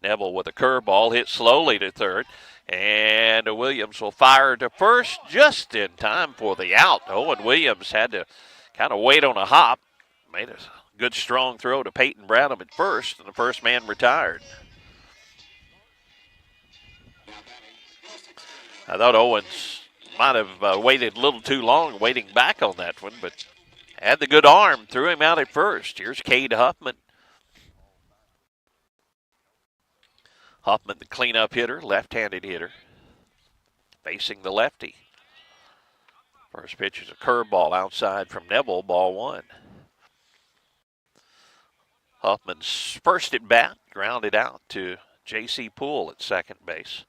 Neville with a curveball, hit slowly to third. And Williams will fire to first just in time for the out. Owen Williams had to kind of wait on a hop. Made a good strong throw to Peyton Branham at first, and the first man retired. I thought Owens might have waited a little too long waiting back on that one, but had the good arm, threw him out at first. Here's Cade Huffman. Huffman, the cleanup hitter, left-handed hitter, facing the lefty. First pitch is a curveball outside from Neville, ball one. Huffman's first at bat, grounded out to J.C. Poole at second base.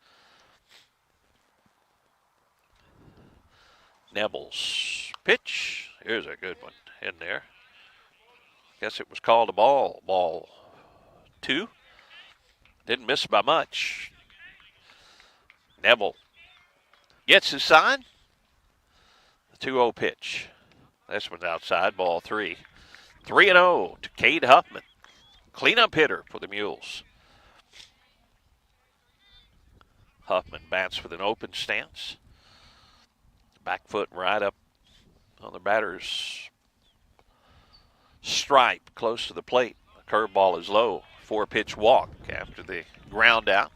Neville's pitch. Here's a good one in there. Guess it was called a ball. Ball two. Didn't miss by much. Neville gets his sign. The 2-0 pitch. This one's outside, ball three. 3-0 to Cade Huffman. Cleanup hitter for the Mules. Huffman bats with an open stance. Back foot right up on the batter's stripe, close to the plate. The curveball is low. 4-pitch walk after the ground out.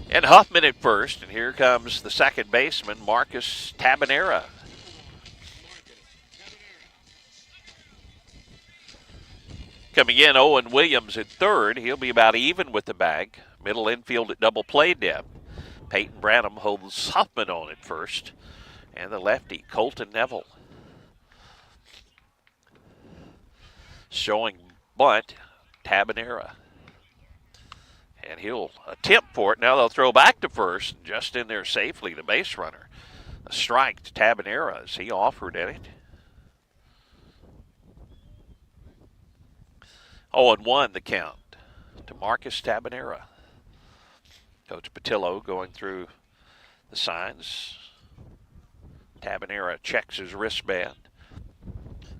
And Huffman at first, and here comes the second baseman, Marcus Tabanera. Coming in, Owen Williams at third. He'll be about even with the bag. Middle infield at double play depth. Peyton Branham holds Huffman on at first. And the lefty, Colton Neville. Showing bunt, Tabanera. And he'll attempt for it. Now they'll throw back to first. Just in there safely, the base runner. A strike to Tabanera as he offered at it. 0-1 the count to Marcus Tabanera. Coach Patillo going through the signs. Tabanera checks his wristband.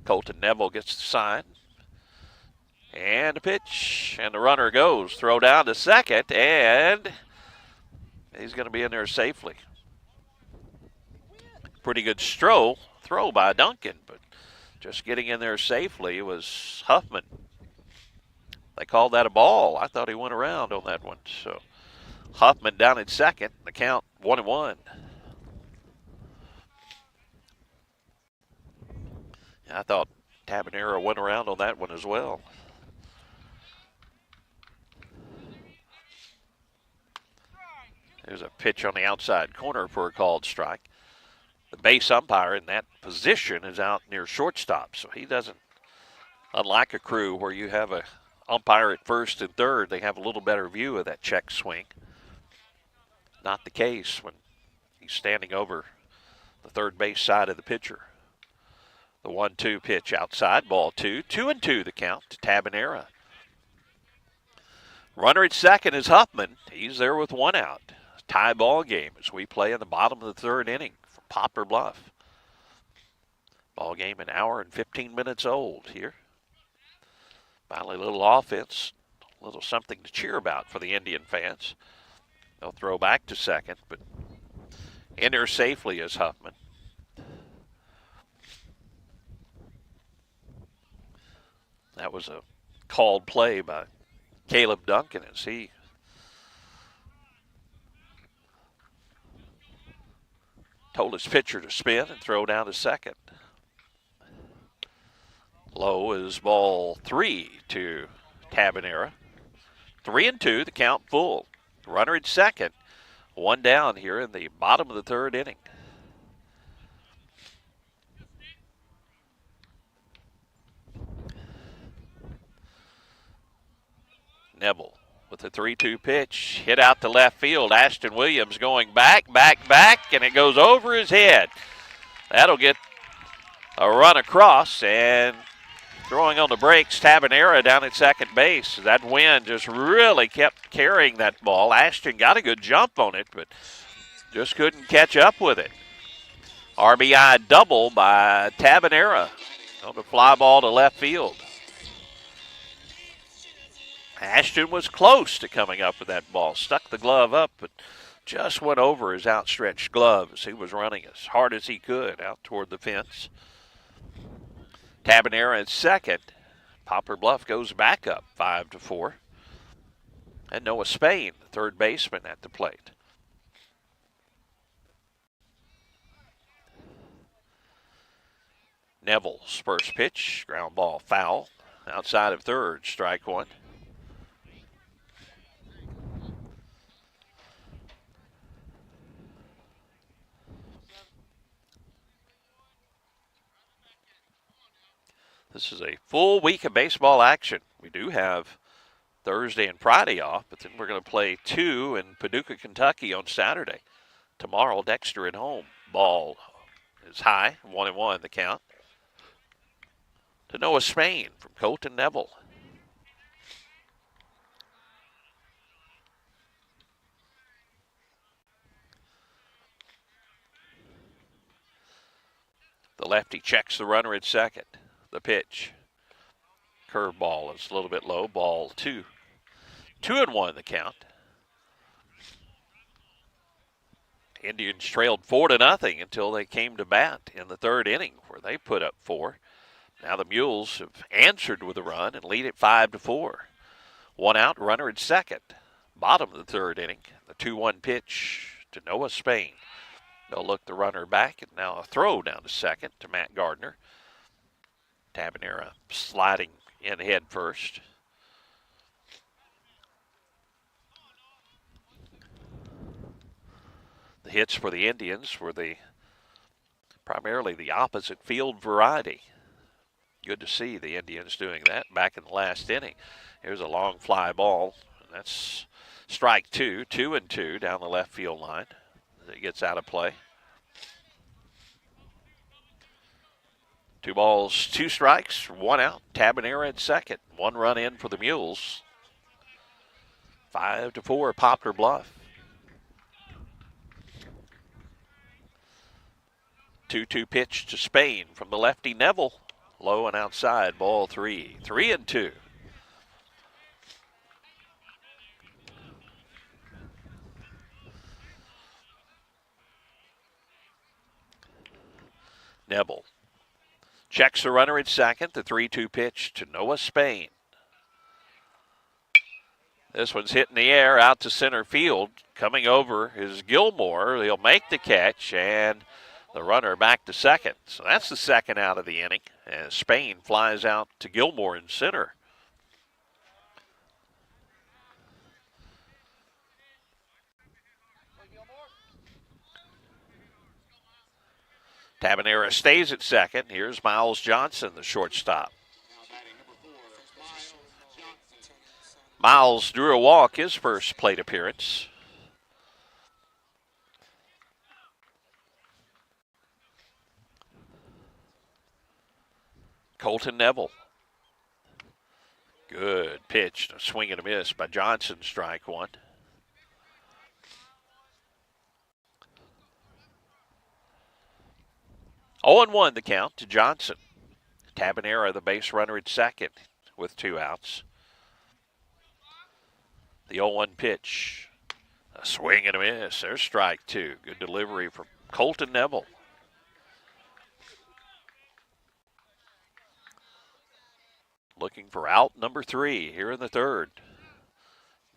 Colton Neville gets the sign. And a pitch. And the runner goes. Throw down to second. And he's going to be in there safely. Pretty good throw by Duncan. But just getting in there safely was Huffman. They called that a ball. I thought he went around on that one. So Huffman down at second. The count 1-1. I thought Tabanera went around on that one as well. There's a pitch on the outside corner for a called strike. The base umpire in that position is out near shortstop, so he doesn't, unlike a crew where you have a umpire at first and third, they have a little better view of that check swing. Not the case when he's standing over the third base side of the pitcher. The 1-2 pitch outside, ball two. 2-2 the count to Tabanera. Runner at second is Huffman. He's there with one out. Tie ball game as we play in the bottom of the third inning from Poplar Bluff. Ball game an hour and 15 minutes old here. Finally, a little offense, a little something to cheer about for the Indian fans. They'll throw back to second, but in there safely is Huffman. That was a called play by Caleb Duncan as he told his pitcher to spin and throw down to second. Low is ball three to Tabanera. 3-2, the count full. Runner at second. One down here in the bottom of the third inning. Neville with the 3-2 pitch. Hit out to left field. Ashton Williams going back, and it goes over his head. That'll get a run across, and throwing on the brakes, Tabanera down at second base. That wind just really kept carrying that ball. Ashton got a good jump on it, but just couldn't catch up with it. RBI double by Tabanera on the fly ball to left field. Ashton was close to coming up with that ball. Stuck the glove up, but just went over his outstretched glove as he was running as hard as he could out toward the fence. Tabanera at second. Poplar Bluff goes back up 5-4. And Noah Spain, the third baseman, at the plate. Neville's first pitch, ground ball foul. Outside of third, strike one. This is a full week of baseball action. We do have Thursday and Friday off, but then we're going to play 2 in Paducah, Kentucky on Saturday. Tomorrow, Dexter at home. Ball is high, 1-1 the count. To Noah Spain from Colton Neville. The lefty checks the runner at second. The pitch. Curveball is a little bit low. Ball 2. 2-1 the count. Indians trailed 4-0 until they came to bat in the third inning, where they put up 4. Now the Mules have answered with a run and lead it 5-4. 1 out, runner at second. Bottom of the third inning. The 2-1 pitch to Noah Spain. They'll look the runner back, and now a throw down to second to Matt Gardner. Tabanera sliding in head first. The hits for the Indians were primarily the opposite field variety. Good to see the Indians doing that back in the last inning. Here's a long fly ball, and that's strike 2, 2-2 down the left field line. It gets out of play. 2 balls, 2 strikes, 1 out. Tabanera at second. 1 run in for the Mules. 5-4 Poplar Bluff. 2-2 pitch to Spain from the lefty Neville. Low and outside, ball 3. 3-2. Neville checks the runner at second. The 3-2 pitch to Noah Spain. This one's hitting the air out to center field. Coming over is Gilmore. He'll make the catch, and the runner back to second. So that's the second out of the inning, as Spain flies out to Gilmore in center. Tabanera stays at second. Here's Miles Johnson, the shortstop. Miles drew a walk his first plate appearance. Colton Neville. Good pitch, a swing and a miss by Johnson, strike 1. Oh, 0-1 the count to Johnson. Tabanera, the base runner at second with 2 outs. The 0-1 pitch. A swing and a miss. There's strike 2. Good delivery from Colton Neville. Looking for out number 3 here in the third.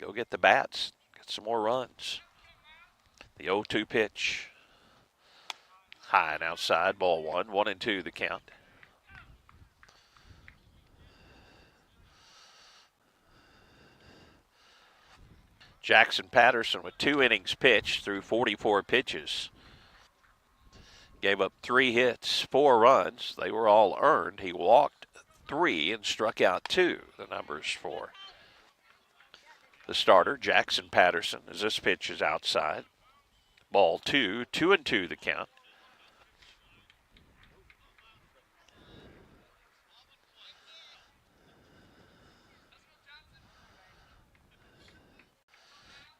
Go get the bats. Get some more runs. The 0-2 pitch. High and outside, ball 1. 1-2 the count. Jackson Patterson with 2 innings pitched through 44 pitches. Gave up 3 hits, 4 runs. They were all earned. He walked 3 and struck out 2. The numbers for the starter, Jackson Patterson, as this pitch is outside. Ball 2. 2-2 the count.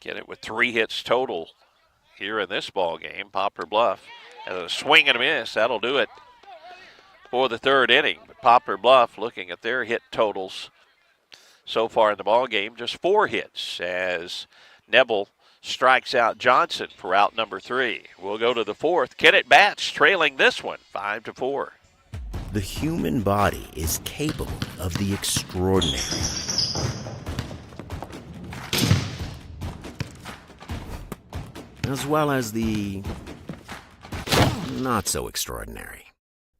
Kennett with 3 hits total here in this ball game. Poplar Bluff and a swing and a miss. That'll do it for the third inning. But Poplar Bluff, looking at their hit totals so far in the ball game, just 4 hits as Neville strikes out Johnson for out number 3. We'll go to the fourth. Kennett bats, trailing this one 5-4. The human body is capable of the extraordinary. As well as the not so extraordinary.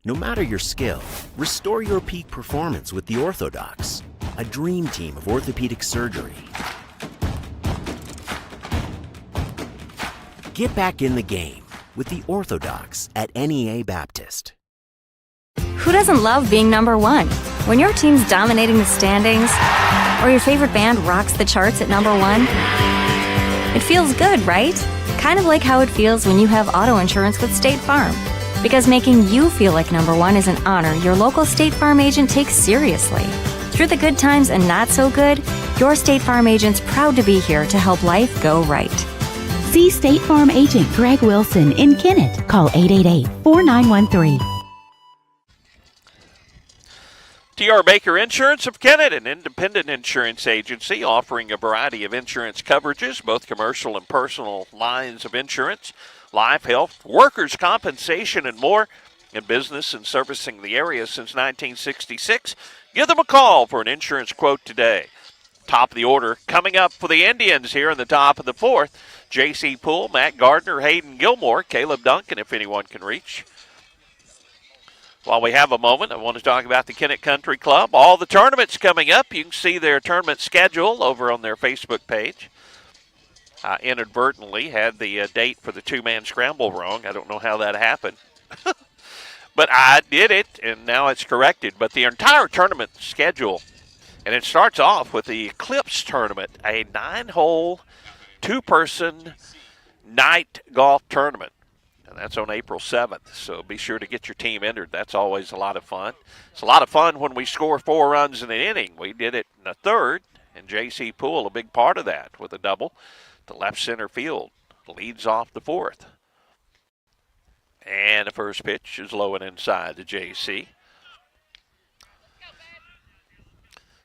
No matter your skill, restore your peak performance with the Orthodox, a dream team of orthopedic surgery. Get back in the game with the Orthodox at NEA Baptist. Who doesn't love being number one? When your team's dominating the standings, or your favorite band rocks the charts at number one, it feels good, right? Kind of like how it feels when you have auto insurance with State Farm. Because making you feel like number one is an honor your local State Farm agent takes seriously. Through the good times and not so good, your State Farm agent's proud to be here to help life go right. See State Farm agent Greg Wilson in Kennett. Call 888-4913. T.R. Baker Insurance of Kennett, an independent insurance agency offering a variety of insurance coverages, both commercial and personal lines of insurance, life, health, workers' compensation, and more. In business and servicing the area since 1966. Give them a call for an insurance quote today. Top of the order coming up for the Indians here in the top of the fourth. J.C. Poole, Matt Gardner, Hayden Gilmore, Caleb Duncan, if anyone can reach. While we have a moment, I want to talk about the Kennett Country Club. All the tournaments coming up. You can see their tournament schedule over on their Facebook page. I inadvertently had the date for the two-man scramble wrong. I don't know how that happened. But I did it, and now it's corrected. But the entire tournament schedule, and it starts off with the Eclipse Tournament, a 9-hole, two-person night golf tournament. And that's on April 7th, so be sure to get your team entered. That's always a lot of fun. It's a lot of fun when we score 4 runs in an inning. We did it in the third, and J.C. Poole, a big part of that, with a double to left center field. Leads off the fourth. And the first pitch is low and inside to J.C.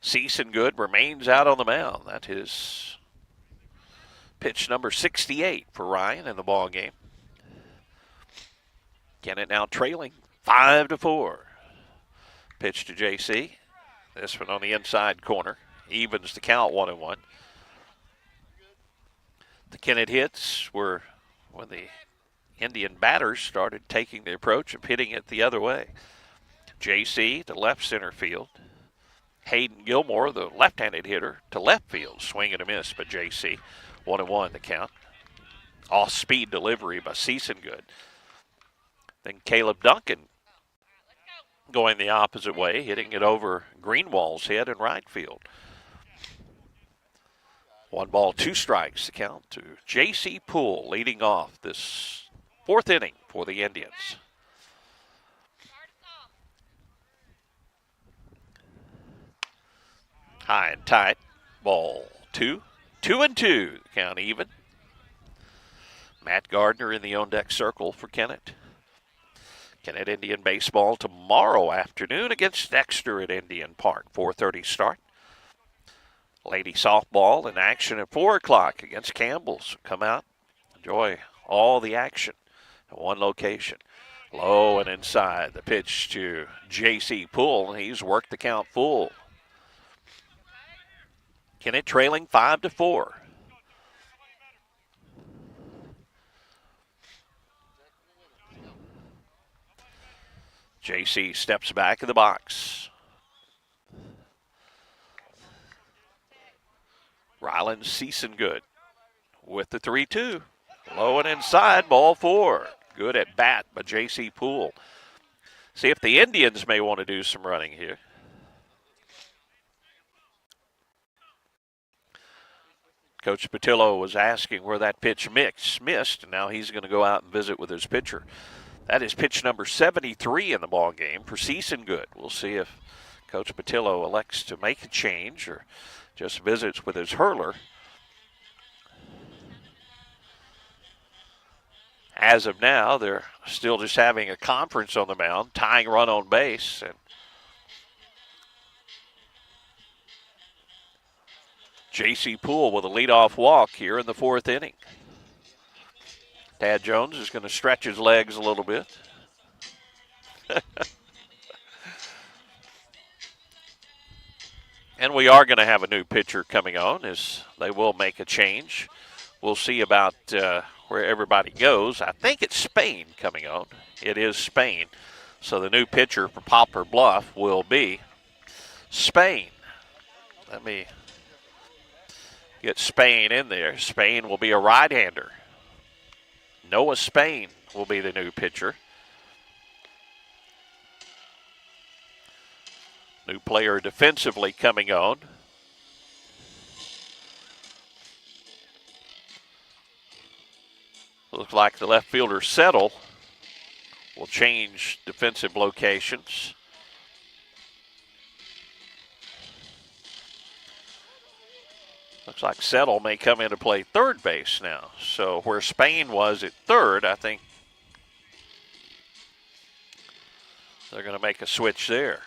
Season Good remains out on the mound. That is pitch number 68 for Ryan in the ball game. Kennett now trailing 5-4. Pitch to J.C. This one on the inside corner. Evens the count 1-1. The Kennett hits were when the Indian batters started taking the approach of hitting it the other way. J.C. to left center field. Hayden Gilmore, the left-handed hitter, to left field. Swing and a miss by J.C. 1-1 the count. Off-speed delivery by Season Good. Then Caleb Duncan going the opposite way, hitting it over Greenwald's head in right field. 1 ball, 2 strikes, the count to J.C. Poole leading off this fourth inning for the Indians. High and tight, ball 2. 2-2, count even. Matt Gardner in the on-deck circle for Kennett. Kennett Indian baseball tomorrow afternoon against Dexter at Indian Park. 4:30 start. Lady softball in action at 4 o'clock against Campbell's. Come out, enjoy all the action at one location. Low and inside. The pitch to J.C. Poole. He's worked the count full. Kennett trailing 5-4. J.C. steps back in the box. Ryland Season Good with the 3-2. Low and inside, ball 4. Good at bat by J.C. Poole. See if the Indians may want to do some running here. Coach Patillo was asking where that pitch missed, and now he's going to go out and visit with his pitcher. That is pitch number 73 in the ball game for Season Good. We'll see if Coach Patillo elects to make a change or just visits with his hurler. As of now, they're still just having a conference on the mound, tying run on base. And J.C. Poole with a leadoff walk here in the fourth inning. Tad Jones is going to stretch his legs a little bit. And we are going to have a new pitcher coming on as they will make a change. We'll see about where everybody goes. I think it's Spain coming on. It is Spain. So the new pitcher for Poplar Bluff will be Spain. Let me get Spain in there. Spain will be a right-hander. Noah Spain will be the new pitcher. New player defensively coming on. Looks like the left fielder Settle will change defensive locations. Looks like Settle may come in to play third base now. So where Spain was at third, I think they're going to make a switch there.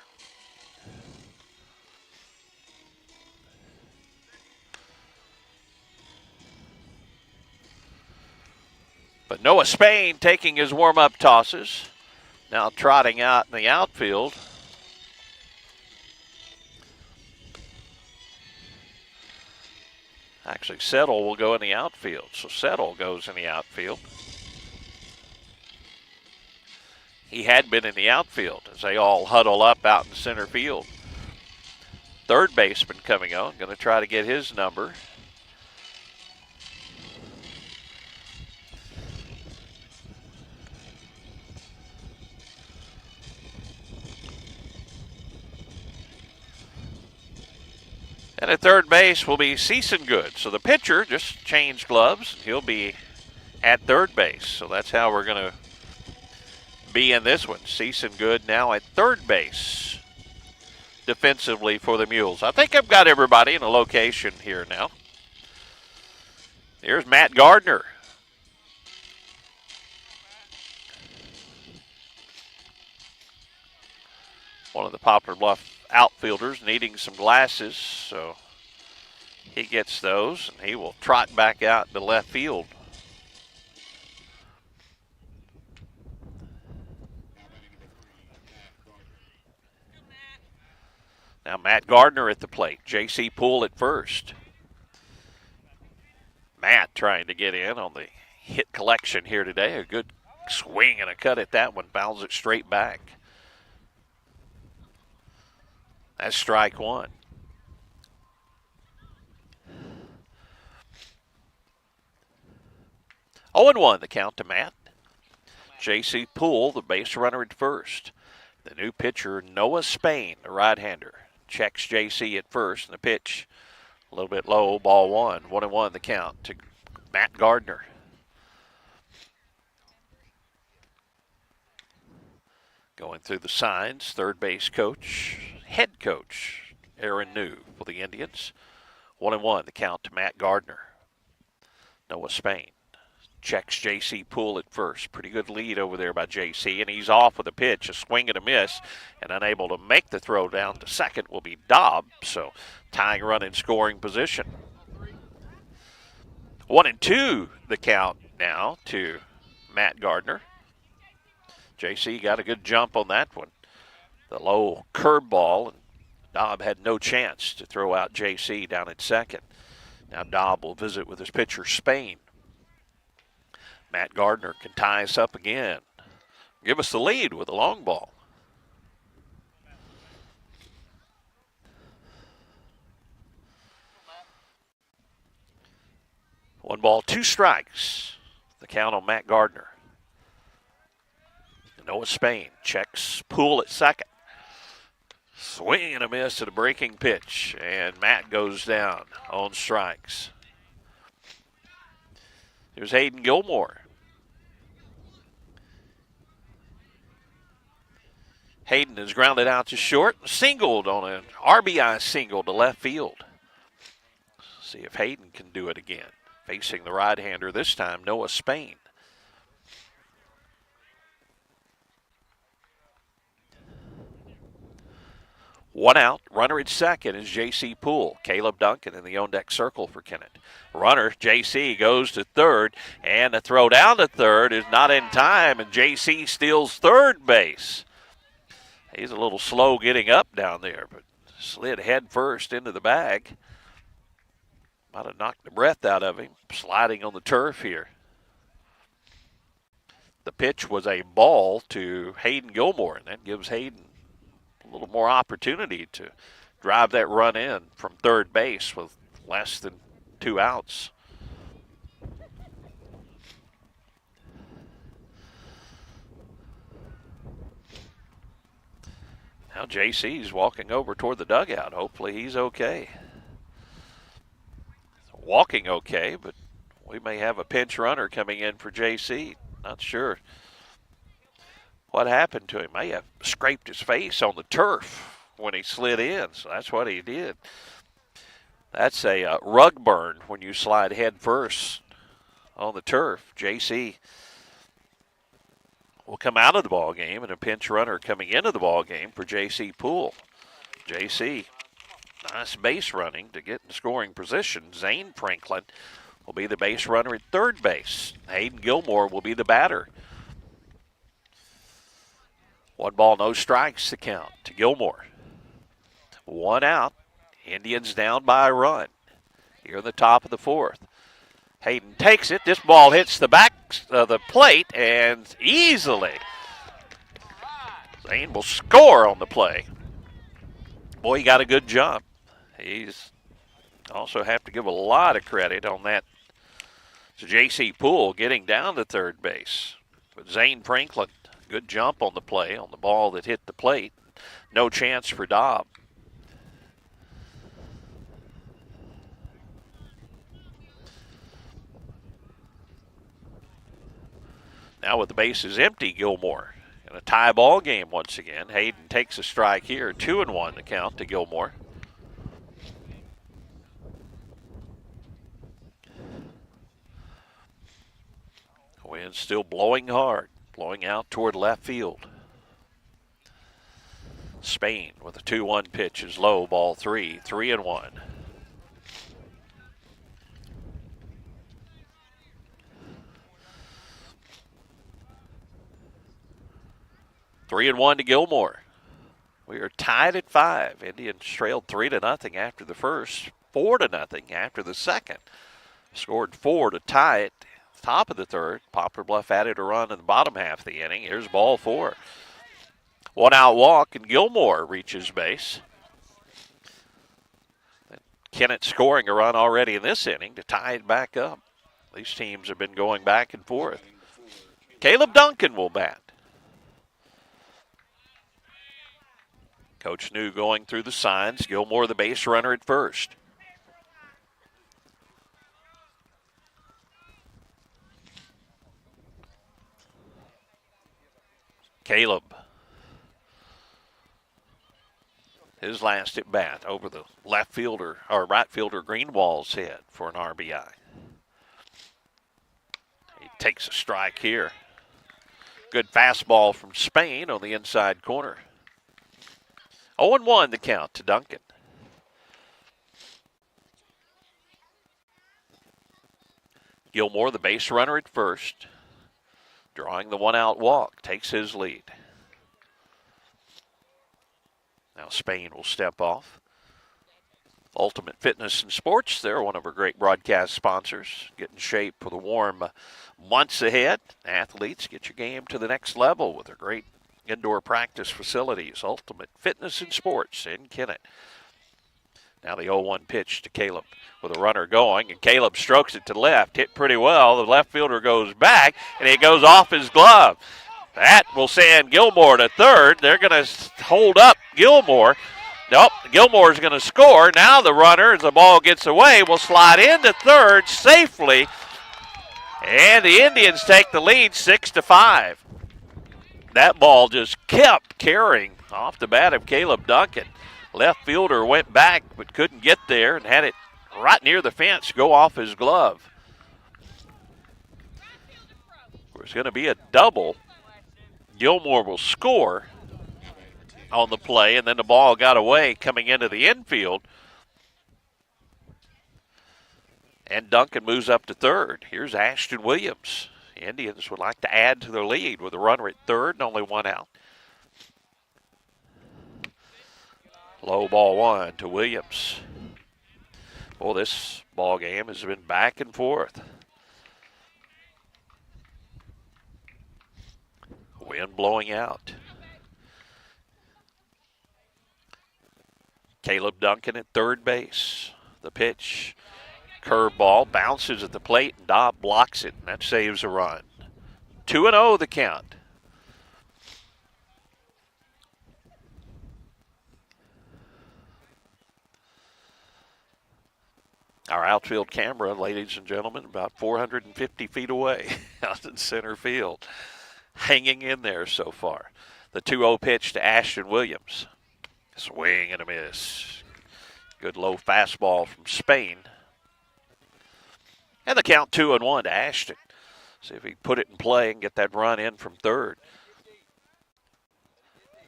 But Noah Spain taking his warm-up tosses. Now trotting out in the outfield. Actually, Settle will go in the outfield. So Settle goes in the outfield. He had been in the outfield as they all huddle up out in center field. Third baseman coming on, going to try to get his number. And at third base will be Good. So the pitcher just changed gloves. He'll be at third base. So that's how we're going to be in this one. Good now at third base defensively for the Mules. I think I've got everybody in a location here now. Here's Matt Gardner. One of the Poplar Bluff outfielders needing some glasses, so he gets those, and he will trot back out to left field. Now Matt Gardner at the plate. J.C. Poole at first. Matt trying to get in on the hit collection here today. A good swing and a cut at that one. Fouls it straight back. That's strike one. Oh, 0-1 the count to Matt. J.C. Poole, the base runner at first. The new pitcher, Noah Spain, the right-hander. Checks J.C. at first, and the pitch a little bit low, ball one. 1-1 the count to Matt Gardner. Going through the signs, third base coach, head coach, Aaron New for the Indians. 1-1 the count to Matt Gardner. Noah Spain checks J.C. Poole at first. Pretty good lead over there by J.C., and he's off with a pitch, a swing and a miss, and unable to make the throw down to second will be Dobb, so tying run in scoring position. 1-2 the count now to Matt Gardner. J.C. got a good jump on that one. The low curveball, and Dobb had no chance to throw out J.C. down at second. Now Dobb will visit with his pitcher, Spain. Matt Gardner can tie us up again. Give us the lead with a long ball. One ball, two strikes. The count on Matt Gardner. Noah Spain checks Poole at second. Swing and a miss at a breaking pitch, and Matt goes down on strikes. Here's Hayden Gilmore. Hayden is grounded out to short, singled on an RBI single to left field. See if Hayden can do it again. Facing the right-hander this time, Noah Spain. One out, runner at second is J.C. Poole. Caleb Duncan in the on-deck circle for Kennett. Runner, J.C. goes to third, and the throw down to third is not in time, and J.C. steals third base. He's a little slow getting up down there, but slid head first into the bag. Might have knocked the breath out of him, sliding on the turf here. The pitch was a ball to Hayden Gilmore, and that gives Hayden a little more opportunity to drive that run in from third base with less than two outs. Now JC's walking over toward the dugout. Hopefully he's okay. Walking okay, but we may have a pinch runner coming in for JC. Not sure what happened to him. May have scraped his face on the turf when he slid in, so that's what he did. That's a rug burn when you slide head first on the turf. JC will come out of the ball game, and a pinch runner coming into the ball game for JC Poole. JC, nice base running to get in scoring position. Zane Franklin will be the base runner at third base. Hayden Gilmore will be the batter. 1 ball, no strikes to count to Gilmore. 1 out. Indians down by a run here in the top of the 4th. Hayden takes it. This ball hits the back of the plate and easily Zane will score on the play. Boy, he got a good jump. He's also have to give a lot of credit on that to J.C. Poole getting down to third base. But Zane Franklin, good jump on the play on the ball that hit the plate. No chance for Dobb. Now with the bases empty, Gilmore in a tie ball game once again. Hayden takes a strike here. 2-1 the count to Gilmore. Wind still blowing hard, blowing out toward left field. Spain with a 2-1 pitch is low, ball 3, 3-1. Three and 1 to Gilmore. We are tied at 5. Indians trailed 3-0 after the first, 4-0 after the second. Scored 4 to tie it. Top of the 3rd. Poplar Bluff added a run in the bottom half of the inning. Here's ball 4. 1 out walk, and Gilmore reaches base. Kennett scoring a run already in this inning to tie it back up. These teams have been going back and forth. Caleb Duncan will bat. Coach New going through the signs. Gilmore the base runner at first. Caleb. His last at bat over the left fielder or right fielder Greenwald's head for an RBI. He takes a strike here. Good fastball from Spain on the inside corner. 0-1 the count to Duncan. Gilmore, the base runner at first, drawing the 1 out walk, takes his lead. Now Spain will step off. Ultimate Fitness and Sports, they're one of our great broadcast sponsors. Get in shape for the warm months ahead. Athletes, get your game to the next level with their great indoor practice facilities. Ultimate Fitness and Sports in Kennett. Now the 0-1 pitch to Caleb with a runner going, and Caleb strokes it to left. Hit pretty well. The left fielder goes back, and it goes off his glove. That will send Gilmore to third. They're going to hold up Gilmore. Nope, Gilmore's going to score. Now the runner, as the ball gets away, will slide into third safely. And the Indians take the lead 6-5. That ball just kept carrying off the bat of Caleb Duncan. Left fielder went back but couldn't get there and had it right near the fence go off his glove. There's going to be a double. Gilmore will score on the play, and then the ball got away coming into the infield. And Duncan moves up to third. Here's Ashton Williams. The Indians would like to add to their lead with a runner at third and only 1 out. Low ball 1 to Williams. Well, this ball game has been back and forth. Wind blowing out. Caleb Duncan at third base. The pitch. Curveball bounces at the plate, and Dobb blocks it, and that saves a run. 2-0 the count. Our outfield camera, ladies and gentlemen, about 450 feet away out in center field. Hanging in there so far. The 2-0 pitch to Ashton Williams. Swing and a miss. Good low fastball from Spain. And the count 2-1 to Ashton. See if he can put it in play and get that run in from third.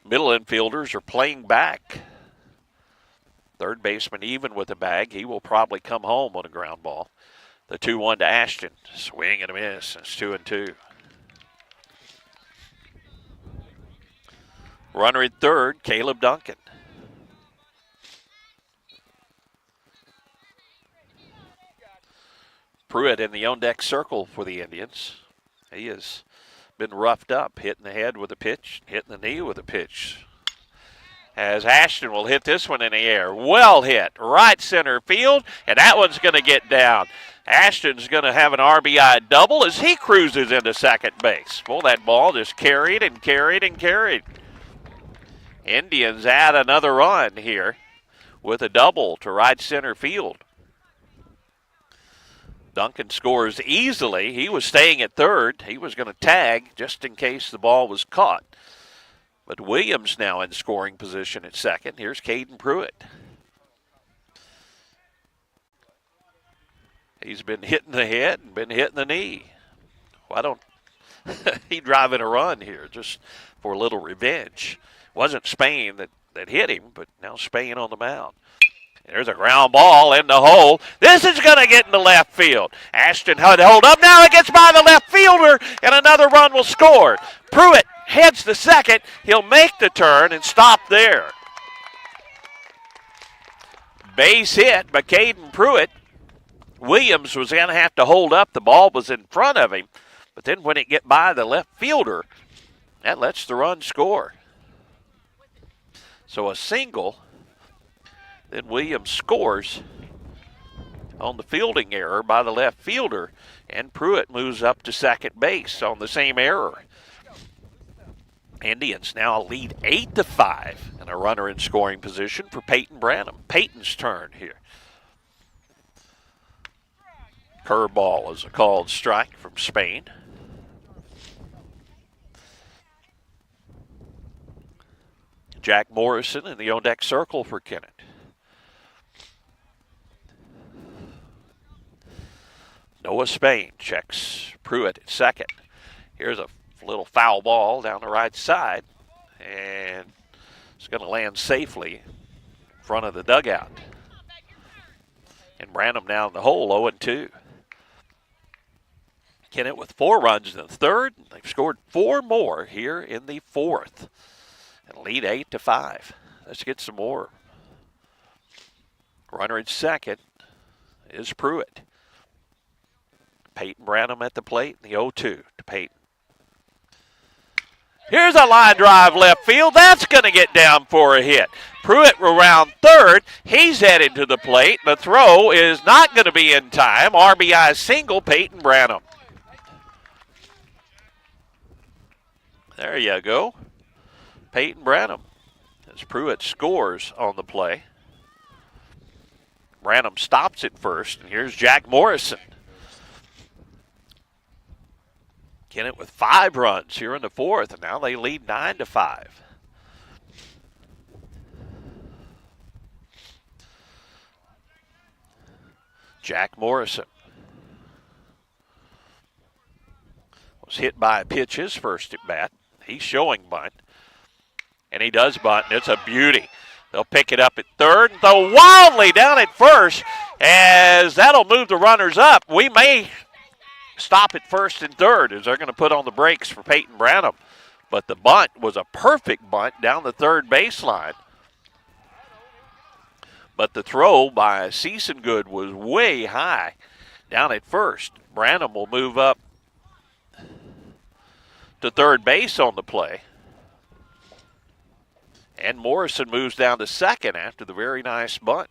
Middle infielders are playing back. Third baseman even with the bag. He will probably come home on a ground ball. The 2-1 to Ashton. Swing and a miss. It's 2-2. Runner at third, Caleb Duncan. Pruitt in the on-deck circle for the Indians. He has been roughed up, hitting the head with a pitch, hitting the knee with a pitch. As Ashton will hit this one in the air. Well hit, right center field, and that one's going to get down. Ashton's going to have an RBI double as he cruises into second base. Well, that ball just carried and carried and carried. Indians add another run here with a double to right center field. Duncan scores easily. He was staying at third. He was going to tag just in case the ball was caught. But Williams now in scoring position at second. Here's Caden Pruitt. He's been hitting the head and been hitting the knee. Why don't he drive in a run here just for a little revenge? Wasn't Spain that hit him, but now Spain on the mound. There's a ground ball in the hole. This is going to get into left field. Ashton had to hold up. Now it gets by the left fielder, and another run will score. Pruitt heads to second. He'll make the turn and stop there. Base hit by Caden Pruitt. Williams was going to have to hold up. The ball was in front of him. But then when it get by the left fielder, that lets the run score. So a single. Then Williams scores on the fielding error by the left fielder, and Pruitt moves up to second base on the same error. Indians now lead 8-5, and a runner in scoring position for Peyton Branham. Peyton's turn here. Curveball is a called strike from Spain. Jack Morrison in the on-deck circle for Kennett. Noah Spain checks Pruitt at second. Here's a little foul ball down the right side, and it's going to land safely in front of the dugout. And Branham now in the hole, 0-2. Kennett with 4 runs in the third. They've scored 4 more here in the fourth and lead 8-5. Let's get some more. Runner at second is Pruitt. Peyton Branham at the plate, the 0-2 to Peyton. Here's a line drive left field. That's going to get down for a hit. Pruitt around third. He's headed to the plate. The throw is not going to be in time. RBI single, Peyton Branham. There you go. Peyton Branham as Pruitt scores on the play. Branham stops at first, and here's Jack Morrison. Kennett with 5 runs here in the fourth, and now they lead 9-5. Jack Morrison was hit by a pitch his first at bat. He's showing bunt, and he does bunt, and it's a beauty. They'll pick it up at third and throw wildly down at first, as that'll move the runners up. We may stop at first and third as they're going to put on the brakes for Peyton Branham. But the bunt was a perfect bunt down the third baseline. But the throw by Seasongood was way high down at first. Branham will move up to third base on the play. And Morrison moves down to second after the very nice bunt.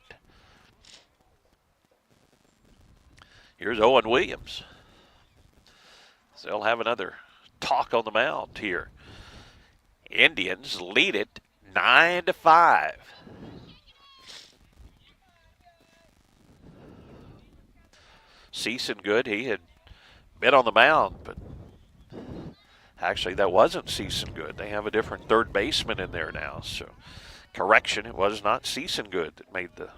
Here's Owen Williams. So they'll have another talk on the mound here. Indians lead it 9-5. Season Good, he had been on the mound, but actually that wasn't Season Good. They have a different third baseman in there now. So, correction, it was not Season Good that made the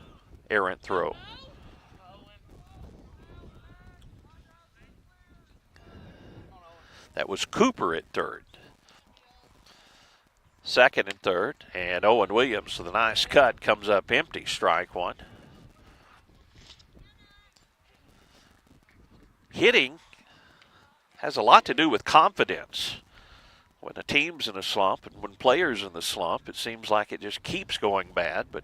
errant throw. That was Cooper at third. Second and third, and Owen Williams with a nice cut comes up empty, strike one. Hitting has a lot to do with confidence. When a team's in a slump and when players in the slump, it seems like it just keeps going bad. But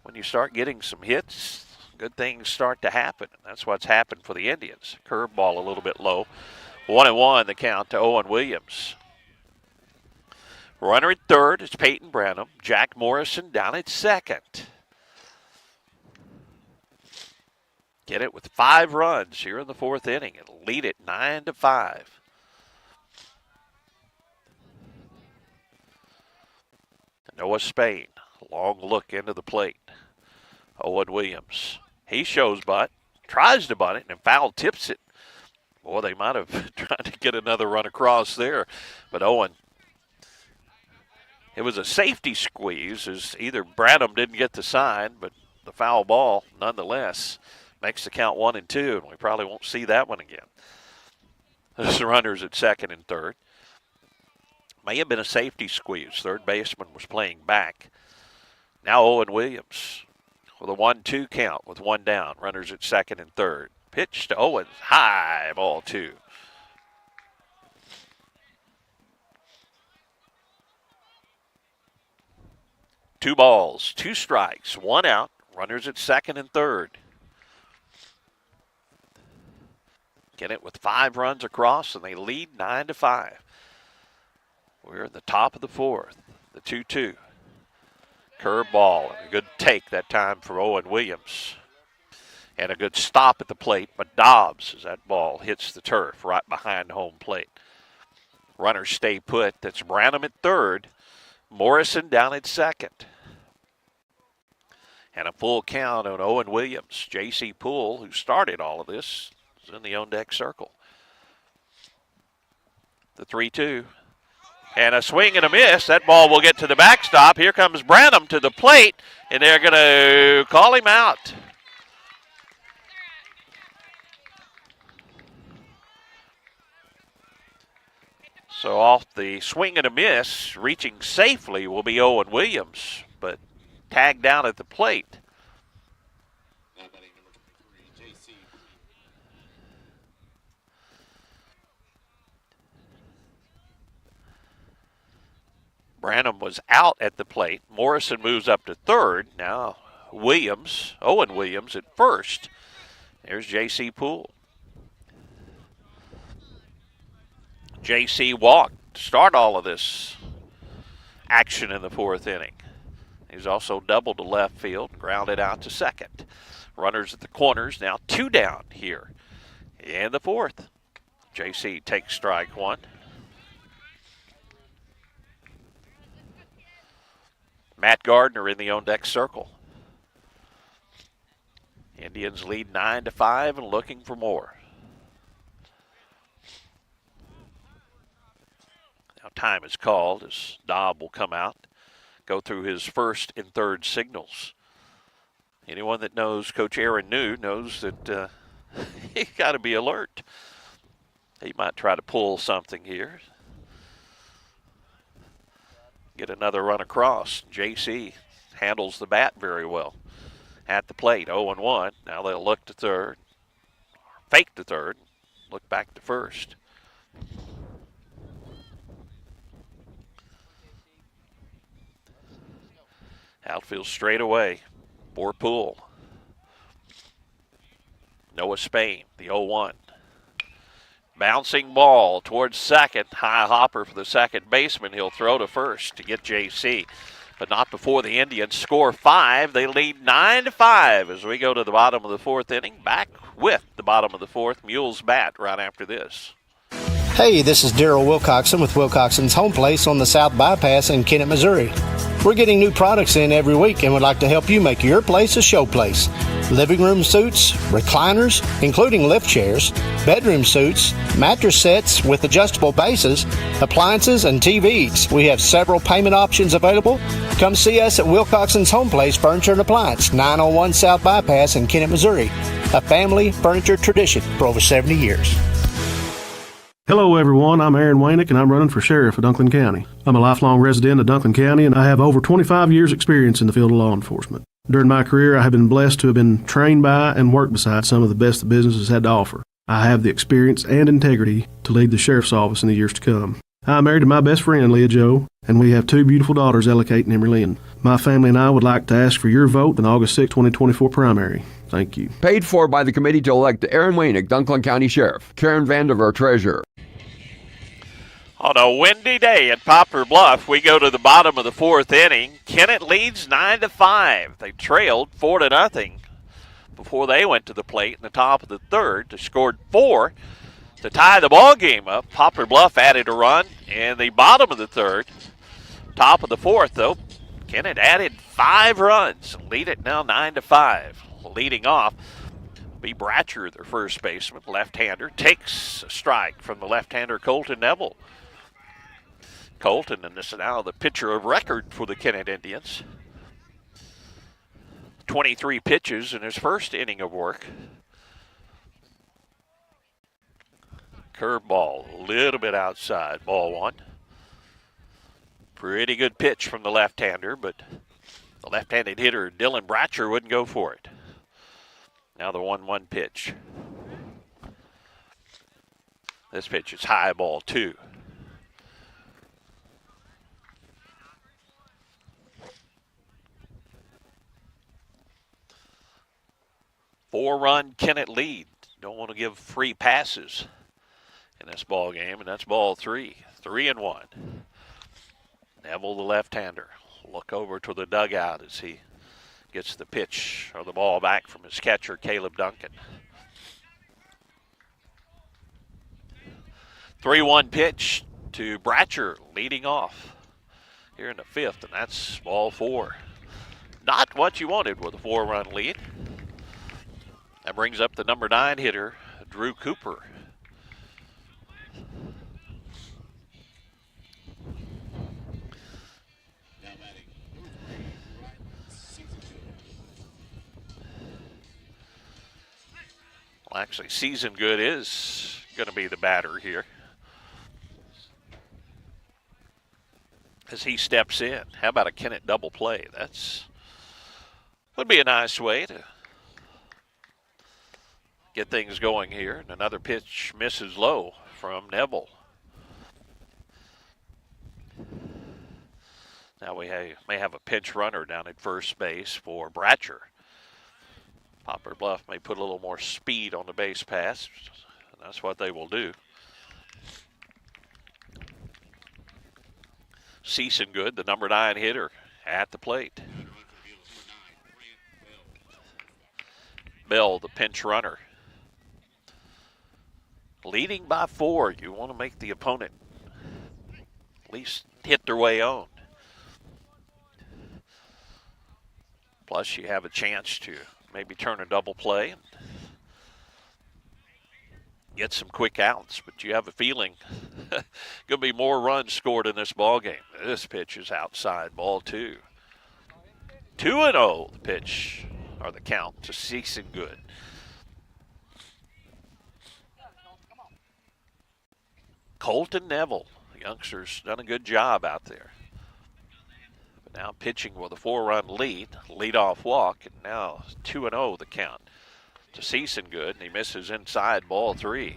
when you start getting some hits, good things start to happen. And that's what's happened for the Indians. Curveball a little bit low. 1-1 the count to Owen Williams. Runner at third is Peyton Branham. Jack Morrison down at second. Get it with 5 runs here in the fourth inning and lead it 9-5. Noah Spain, long look into the plate. Owen Williams, he shows butt, tries to butt it, and foul tips it. Boy, they might have tried to get another run across there. But Owen, it was a safety squeeze as either Branham didn't get the sign, but the foul ball, nonetheless, makes the count 1-2, and we probably won't see that one again. The runners at second and third. May have been a safety squeeze. Third baseman was playing back. Now Owen Williams with a 1-2 count with 1 down. Runners at second and third. Pitch to Owens, high, ball 2. Two balls, 2 strikes, 1 out. Runners at second and third. Get it with 5 runs across, and they lead 9-5. We're in the top of the fourth, the 2-2. Curveball, and a good take that time for Owen Williams. And a good stop at the plate, but Dobbs, as that ball hits the turf right behind home plate. Runners stay put. That's Branham at third. Morrison down at second. And a full count on Owen Williams. J.C. Poole, who started all of this, is in the on-deck circle. The 3-2. And a swing and a miss. That ball will get to the backstop. Here comes Branham to the plate, and they're going to call him out. So off the swing and a miss, reaching safely will be Owen Williams, but tagged down at the plate. Branham was out at the plate. Morrison moves up to third. Now Owen Williams at first. There's J.C. Poole. J.C. walked to start all of this action in the fourth inning. He's also doubled to left field and grounded out to second. Runners at the corners, now 2 down here in the fourth. J.C. takes strike 1. Matt Gardner in the on-deck circle. Indians lead 9-5 and looking for more. Now time is called as Dobb will come out, go through his first and third signals. Anyone that knows Coach Aaron New knows that he's got to be alert. He might try to pull something here. Get another run across. JC handles the bat very well. At the plate, 0-1. Now they'll look to third, fake to third, look back to first. Outfield straight away for Poole. Noah Spain, the 0-1. Bouncing ball towards second. High hopper for the second baseman. He'll throw to first to get JC. But not before the Indians score 5. They lead 9-5 as we go to the bottom of the fourth inning. Back with the bottom of the fourth. Mules bat right after this. Hey, this is Daryl Wilcoxon with Wilcoxon's Home Place on the South Bypass in Kennett, Missouri. We're getting new products in every week and would like to help you make your place a show place. living room suites, recliners, including lift chairs, bedroom suites, mattress sets with adjustable bases, appliances, and TVs. We have several payment options available. Come see us at Wilcoxon's Home Place Furniture and Appliance, 901 South Bypass in Kennett, Missouri. A family furniture tradition for over 70 years. Hello, everyone. I'm Aaron Waynick, and I'm running for sheriff of Dunklin County. I'm a lifelong resident of Dunklin County, and I have over 25 years' experience in the field of law enforcement. During my career, I have been blessed to have been trained by and worked beside some of the best the business has had to offer. I have the experience and integrity to lead the sheriff's office in the years to come. I'm married to my best friend, Leah Jo, and we have 2 beautiful daughters, Ella Kate and Emery Lynn. My family and I would like to ask for your vote in the August 6, 2024 primary. Thank you. Paid for by the committee to elect Aaron Waynick, Dunklin County Sheriff. Karen Vandiver, Treasurer. On a windy day at Poplar Bluff, we go to the bottom of the 4th inning. Kennett leads 9-5. They trailed 4-0 before they went to the plate in the top of the 3rd. They scored 4 to tie the ball game up. Poplar Bluff added a run in the bottom of the 3rd. Top of the 4th, though, Kennett added 5 runs. Lead it now 9-5. Leading off, B. Bratcher, their first baseman, left-hander, takes a strike from the left-hander Colton Neville. Colton, and this is now the pitcher of record for the Kennett Indians. 23 pitches in his first inning of work. Curveball, a little bit outside, ball 1. Pretty good pitch from the left-hander, but the left-handed hitter, Dylan Bratcher, wouldn't go for it. Now the 1-1 pitch. This pitch is high, ball 2. Four-run Kennett lead. Don't want to give free passes in this ball game, and that's ball 3. 3-1. Neville, the left-hander, look over to the dugout as he gets the pitch or the ball back from his catcher, Caleb Duncan. 3-1 pitch to Bratcher, leading off here in the 5th, and that's ball 4. Not what you wanted with a 4-run lead. That brings up the number 9 hitter, Drew Cooper. Well, actually, Season Good is going to be the batter here as he steps in. How about a Kennett double play? That's would be a nice way to get things going here. And another pitch misses low from Neville. Now we may have a pinch runner down at first base for Bratcher. Poplar Bluff may put a little more speed on the base pass. And that's what they will do. Season Good, the number 9 hitter, at the plate. Bell, the pinch runner. Leading by 4, you want to make the opponent at least hit their way on. Plus, you have a chance to maybe turn a double play and get some quick outs. But you have a feeling going to be more runs scored in this ball game. This pitch is outside, ball 2. 2-0, the pitch, or the count to Season Good. Colton Neville, the youngster's done a good job out there. But now pitching with a 4-run lead-off walk, and now 2-0 the count to Season Good, and he misses inside, ball 3.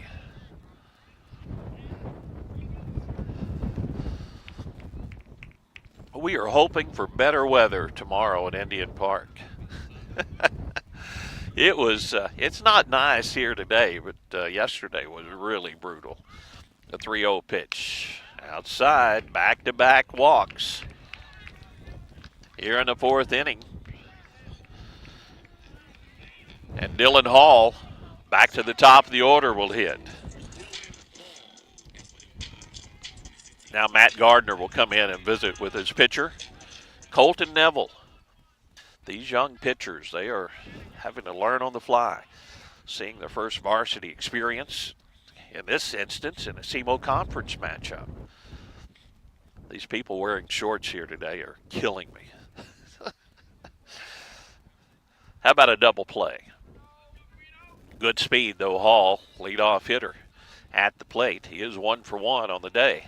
We are hoping for better weather tomorrow at Indian Park. It's not nice here today, but yesterday was really brutal. The 3-0 pitch. Outside, back-to-back walks. Here in the 4th inning. And Dylan Hall, back to the top of the order, will hit. Now Matt Gardner will come in and visit with his pitcher, Colton Neville. These young pitchers, they are having to learn on the fly, seeing their first varsity experience, in this instance, in a SEMO conference matchup. These people wearing shorts here today are killing me. How about a double play? Good speed, though, Hall, leadoff hitter at the plate. He is 1 for 1 on the day.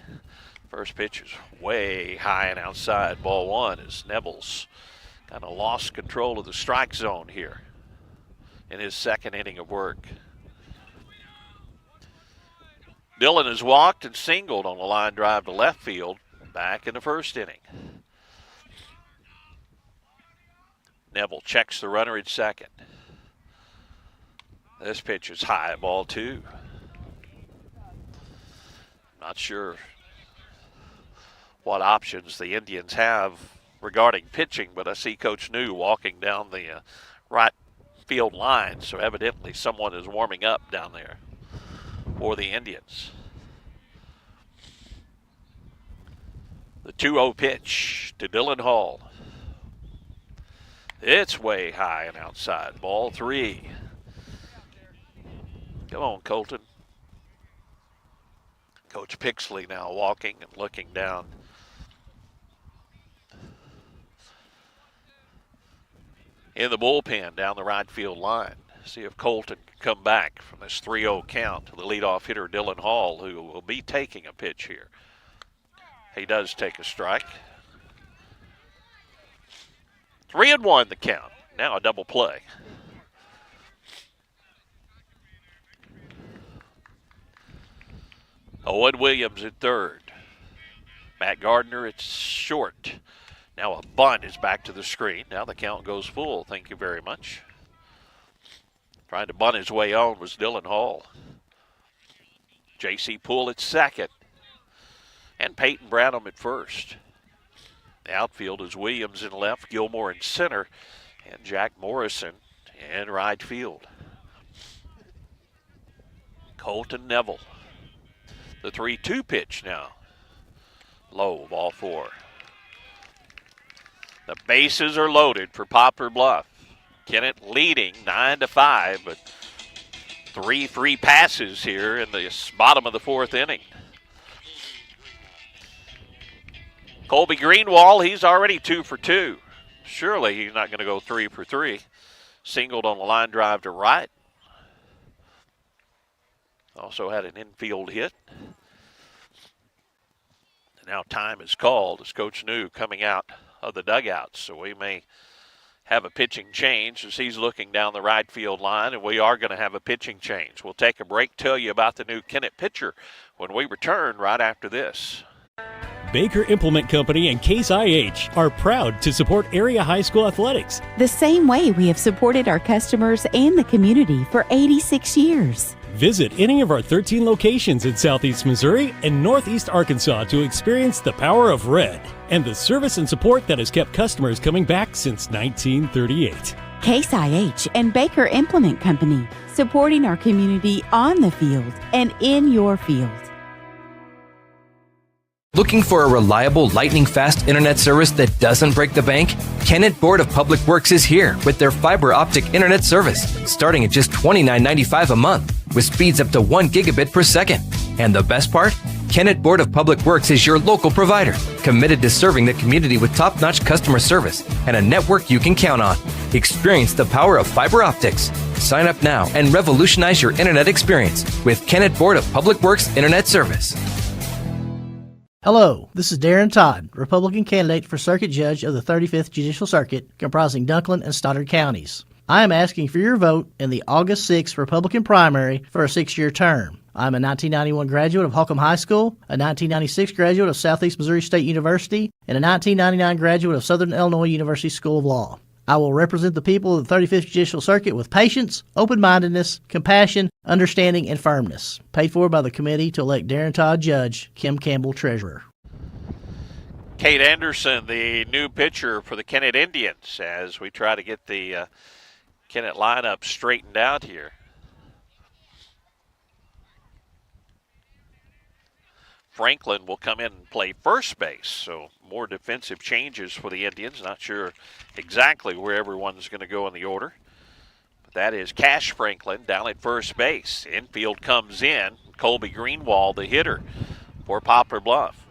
First pitch is way high and outside. Ball one as Neville's kind of lost control of the strike zone here in his second inning of work. Dillon has walked and singled on a line drive to left field back in the first inning. Neville checks the runner at second. This pitch is high, ball two. Not sure what options the Indians have regarding pitching, but I see Coach New walking down the right field line, so evidently someone is warming up down there for the Indians. The 2-0 pitch to Dylan Hall. It's way high and outside. Ball three. Come on, Colton. Coach Pixley now walking and looking down. In the bullpen down the right field line. See if Colton can come back from this 3-0 count to the leadoff hitter Dylan Hall, who will be taking a pitch here. He does take a strike. 3-1 the count. Now a double play. Owen Williams at third. Matt Gardner at short. Now a bunt is back to the screen. Now the count goes full. Thank you very much. Trying to bunt his way on was Dylan Hall. J.C. Poole at second. And Peyton Branham at first. The outfield is Williams in left, Gilmore in center, and Jack Morrison in right field. Colton Neville. The 3-2 pitch now. Low, ball four. The bases are loaded for Poplar Bluff. Kennett leading 9-5, but 3 passes here in the bottom of the fourth inning. Colby Greenwald, he's already 2 for 2. Surely he's not going to go 3 for 3. Singled on the line drive to right. Also had an infield hit. Now time is called as Coach New coming out of the dugout. So we may have a pitching change as he's looking down the right field line, and we are going to have a pitching change. We'll take a break, tell you about the new Kennett pitcher when we return right after this. Baker Implement Company and Case IH are proud to support area high school athletics. The same way we have supported our customers and the community for 86 years. Visit any of our 13 locations in Southeast Missouri and Northeast Arkansas to experience the power of red and the service and support that has kept customers coming back since 1938. Case IH and Baker Implement Company, supporting our community on the field and in your field. Looking for a reliable, lightning-fast internet service that doesn't break the bank? Kennett Board of Public Works is here with their fiber optic internet service, starting at just $29.95 a month, with speeds up to 1 gigabit per second. And the best part? Kennett Board of Public Works is your local provider, committed to serving the community with top-notch customer service and a network you can count on. Experience the power of fiber optics. Sign up now and revolutionize your internet experience with Kennett Board of Public Works Internet Service. Hello, this is Darren Todd, Republican candidate for Circuit Judge of the 35th Judicial Circuit, comprising Dunklin and Stoddard counties. I am asking for your vote in the August 6th Republican primary for a 6-year term. I'm a 1991 graduate of Holcomb High School, a 1996 graduate of Southeast Missouri State University, and a 1999 graduate of Southern Illinois University School of Law. I will represent the people of the 35th Judicial Circuit with patience, open-mindedness, compassion, understanding, and firmness. Paid for by the committee to elect Darren Todd Judge, Kim Campbell Treasurer. Kate Anderson, the new pitcher for the Kennett Indians, as we try to get the Kennett lineup straightened out here. Franklin will come in and play first base, so more defensive changes for the Indians. Not sure exactly where everyone's going to go in the order. That is Cash Franklin down at first base. Infield comes in. Colby Greenwald, the hitter for Poplar Bluff.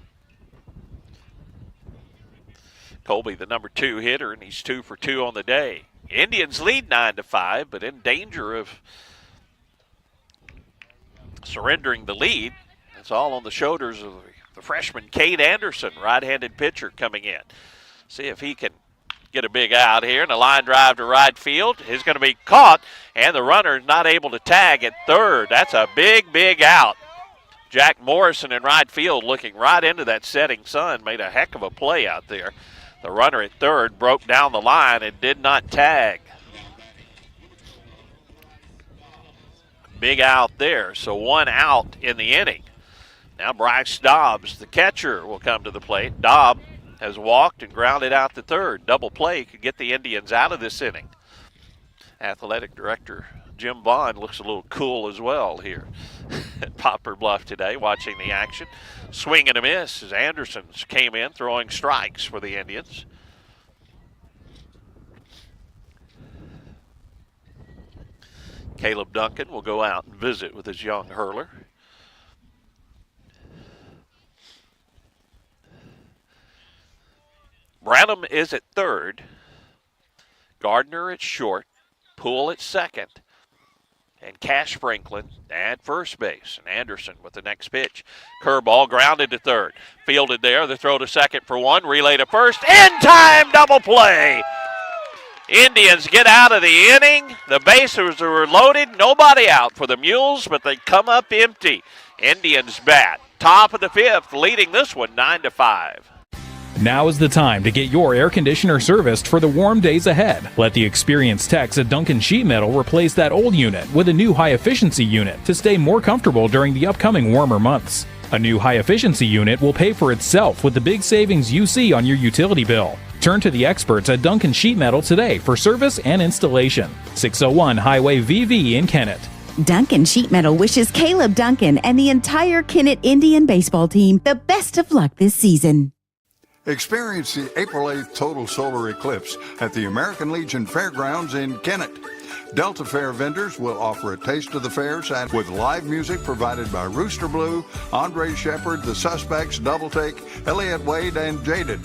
Colby, the number 2 hitter, and he's 2 for 2 on the day. Indians lead 9-5, but in danger of surrendering the lead. It's all on the shoulders of the freshman Cade Anderson, right-handed pitcher coming in. See if he can get a big out here, and a line drive to right field is going to be caught, and the runner is not able to tag at third. That's a big, big out. Jack Morrison in right field looking right into that setting sun, made a heck of a play out there. The runner at third broke down the line and did not tag. Big out there, so 1 out in the inning. Now Bryce Dobbs, the catcher, will come to the plate. Dobb has walked and grounded out to third. Double play could get the Indians out of this inning. Athletic director Jim Bond looks a little cool as well here at Poplar Bluff today, watching the action. Swing and a miss as Anderson came in throwing strikes for the Indians. Caleb Duncan will go out and visit with his young hurler. Branham is at third. Gardner at short. Poole at second. And Cash Franklin at first base. And Anderson with the next pitch. Curveball grounded to third. Fielded there. The throw to second for 1. Relay to first. In time, double play. Indians get out of the inning. The bases were loaded. Nobody out for the Mules, but they come up empty. Indians bat. Top of the 5th, leading this one 9-5. Now is the time to get your air conditioner serviced for the warm days ahead. Let the experienced techs at Duncan Sheet Metal replace that old unit with a new high-efficiency unit to stay more comfortable during the upcoming warmer months. A new high-efficiency unit will pay for itself with the big savings you see on your utility bill. Turn to the experts at Duncan Sheet Metal today for service and installation. 601 Highway VV in Kennett. Duncan Sheet Metal wishes Caleb Duncan and the entire Kennett Indian baseball team the best of luck this season. Experience the April 8th total solar eclipse at the American Legion Fairgrounds in Kennett. Delta Fair vendors will offer a taste of the fairs and with live music provided by Rooster Blue, Andre Shepard, The Suspects, Double Take, Elliott Wade, and Jaded.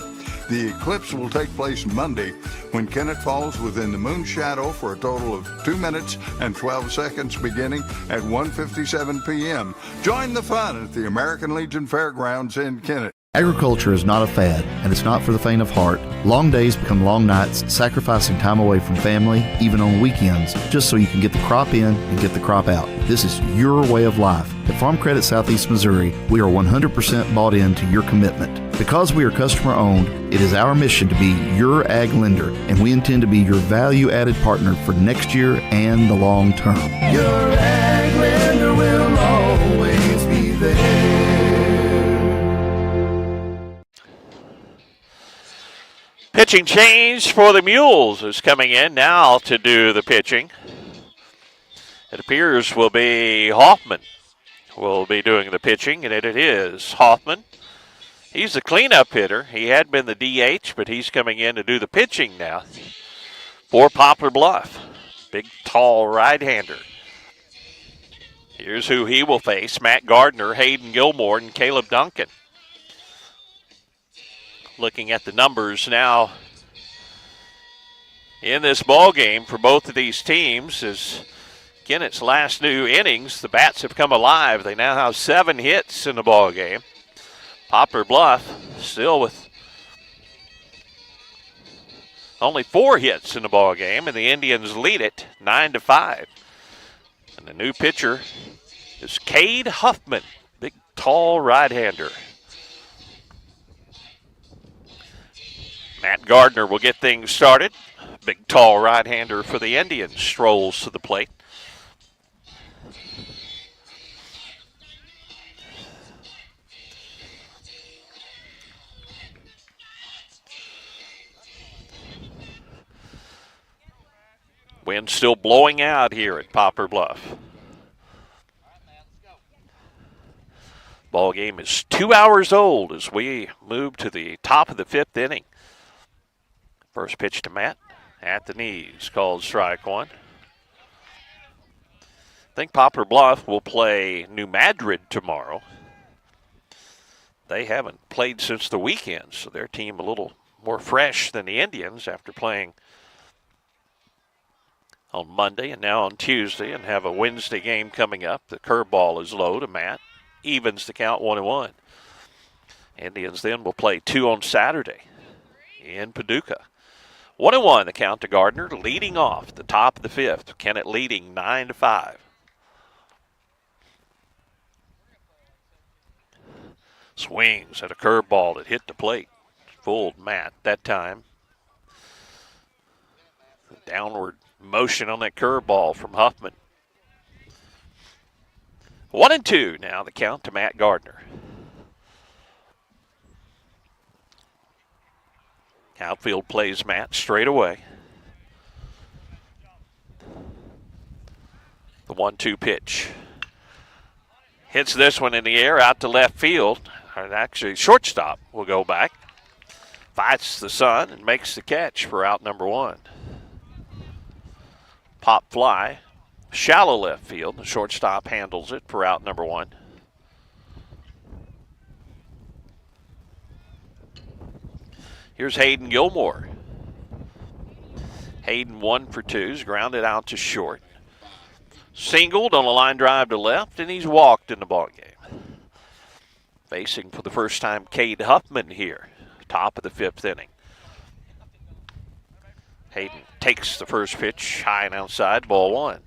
The eclipse will take place Monday when Kennett falls within the moon's shadow for a total of 2 minutes and 12 seconds beginning at 1:57 p.m. Join the fun at the American Legion Fairgrounds in Kennett. Agriculture is not a fad, and it's not for the faint of heart. Long days become long nights, sacrificing time away from family, even on weekends, just so you can get the crop in and get the crop out. This is your way of life. At Farm Credit Southeast Missouri, we are 100% bought into your commitment. Because we are customer-owned, it is our mission to be your ag lender, and we intend to be your value-added partner for next year and the long term. Your ag lender will always be there. Pitching change for the Mules is coming in now to do the pitching. It appears will be Hoffman will be doing the pitching, and it is Hoffman. He's the cleanup hitter. He had been the DH, but he's coming in to do the pitching now for Poplar Bluff. Big, tall right-hander. Here's who he will face: Matt Gardner, Hayden Gilmore, and Caleb Duncan. Looking at the numbers now in this ball game for both of these teams is Kennett's last new innings. The bats have come alive. They now have 7 hits in the ball game. Poplar Bluff still with only 4 hits in the ball game, and the Indians lead it 9-5. And the new pitcher is Cade Huffman, big, tall right-hander. Matt Gardner will get things started. Big, tall right-hander for the Indians strolls to the plate. Wind still blowing out here at Poplar Bluff. Ball game is 2 hours old as we move to the top of the 5th inning. First pitch to Matt at the knees, called strike 1. I think Poplar Bluff will play New Madrid tomorrow. They haven't played since the weekend, so their team a little more fresh than the Indians after playing on Monday and now on Tuesday and have a Wednesday game coming up. The curveball is low to Matt. Evens the count 1-1. Indians then will play 2 on Saturday in Paducah. 1-1 the count to Gardner, leading off the top of the 5th. Kennett leading 9-5. Swings at a curveball that hit the plate. Fooled Matt that time. The downward motion on that curveball from Huffman. 1-2 now the count to Matt Gardner. Outfield plays Matt straight away. The 1-2 pitch. Hits this one in the air out to left field. Or actually, shortstop will go back. Fights the sun and makes the catch for out number 1. Pop fly. Shallow left field. The shortstop handles it for out number 1. Here's Hayden Gilmore. Hayden 1 for 2's grounded out to short. Singled on a line drive to left, and he's walked in the ballgame. Facing for the first time Cade Huffman here, top of the 5th inning. Hayden takes the first pitch high and outside, ball 1.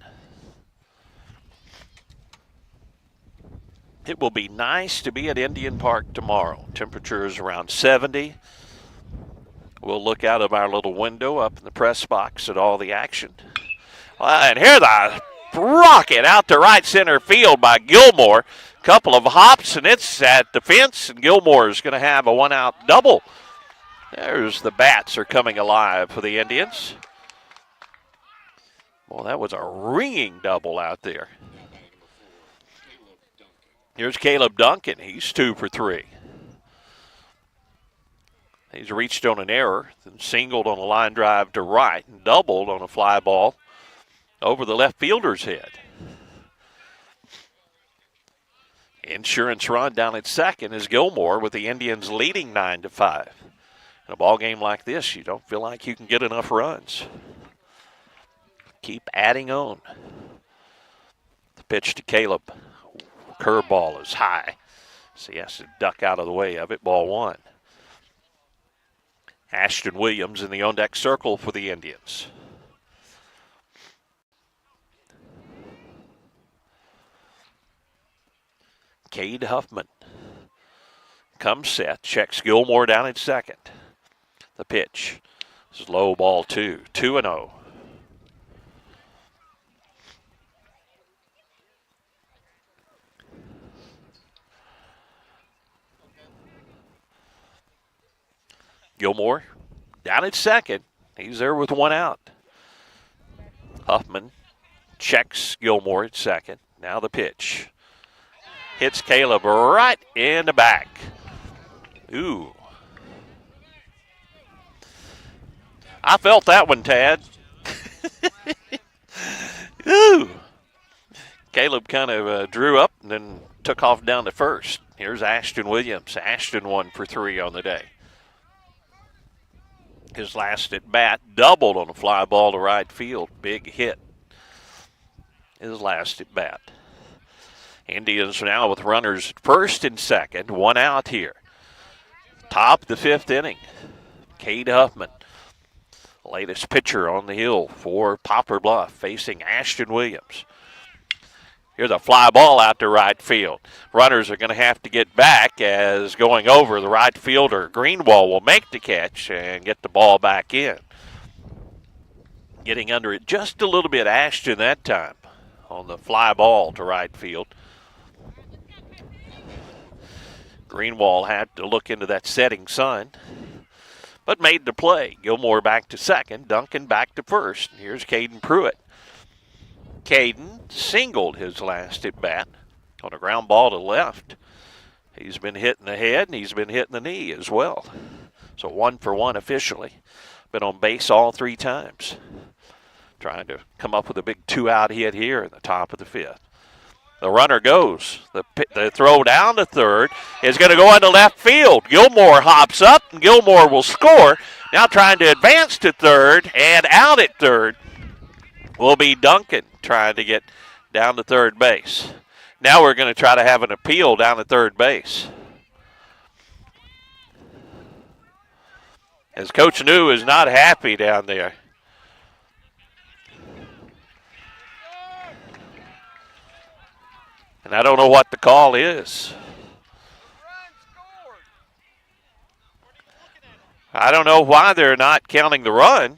It will be nice to be at Indian Park tomorrow. Temperature is around 70. We'll look out of our little window up in the press box at all the action. And here the rocket out to right center field by Gilmore. Couple of hops, and it's at the fence, and Gilmore is going to have a 1-out double. There's the bats are coming alive for the Indians. Well, that was a ringing double out there. Here's Caleb Duncan. He's 2 for 3. He's reached on an error, then singled on a line drive to right, and doubled on a fly ball over the left fielder's head. Insurance run down at second is Gilmore with the Indians leading 9-5. In a ball game like this, you don't feel like you can get enough runs. Keep adding on. The pitch to Caleb. Curveball is high, so he has to duck out of the way of it. Ball 1. Ashton Williams in the on-deck circle for the Indians. Cade Huffman comes set, checks Gilmore down at second. The pitch is low, ball 2, 2-0. Gilmore down at second. He's there with 1 out. Huffman checks Gilmore at second. Now the pitch. Hits Caleb right in the back. Ooh. I felt that one, Tad. Ooh. Caleb kind of drew up and then took off down to first. Here's Ashton Williams. Ashton 1 for 3 on the day. His last at bat doubled on a fly ball to right field. Big hit. His last at bat. Indians now with runners at first and second. 1 out here. Top of the 5th inning. Cade Huffman, latest pitcher on the hill for Poplar Bluff, facing Ashton Williams. Here's a fly ball out to right field. Runners are going to have to get back as going over the right fielder. Greenwald will make the catch and get the ball back in. Getting under it just a little bit, Ashton that time on the fly ball to right field. Greenwald had to look into that setting sun, but made the play. Gilmore back to second, Duncan back to first. Here's Caden Pruitt. Caden singled his last at bat on a ground ball to left. He's been hitting the head and he's been hitting the knee as well. So 1 for 1 officially. Been on base all 3 times. trying to come up with a big 2-out hit here in the top of the 5th. The runner goes. The throw down to third is going to go into left field. Gilmore hops up, and Gilmore will score. Now trying to advance to third, and out at third will be Duncan trying to get down to third base. Now we're going to try to have an appeal down to third base. As Coach New is not happy down there. And I don't know what the call is. I don't know why they're not counting the run.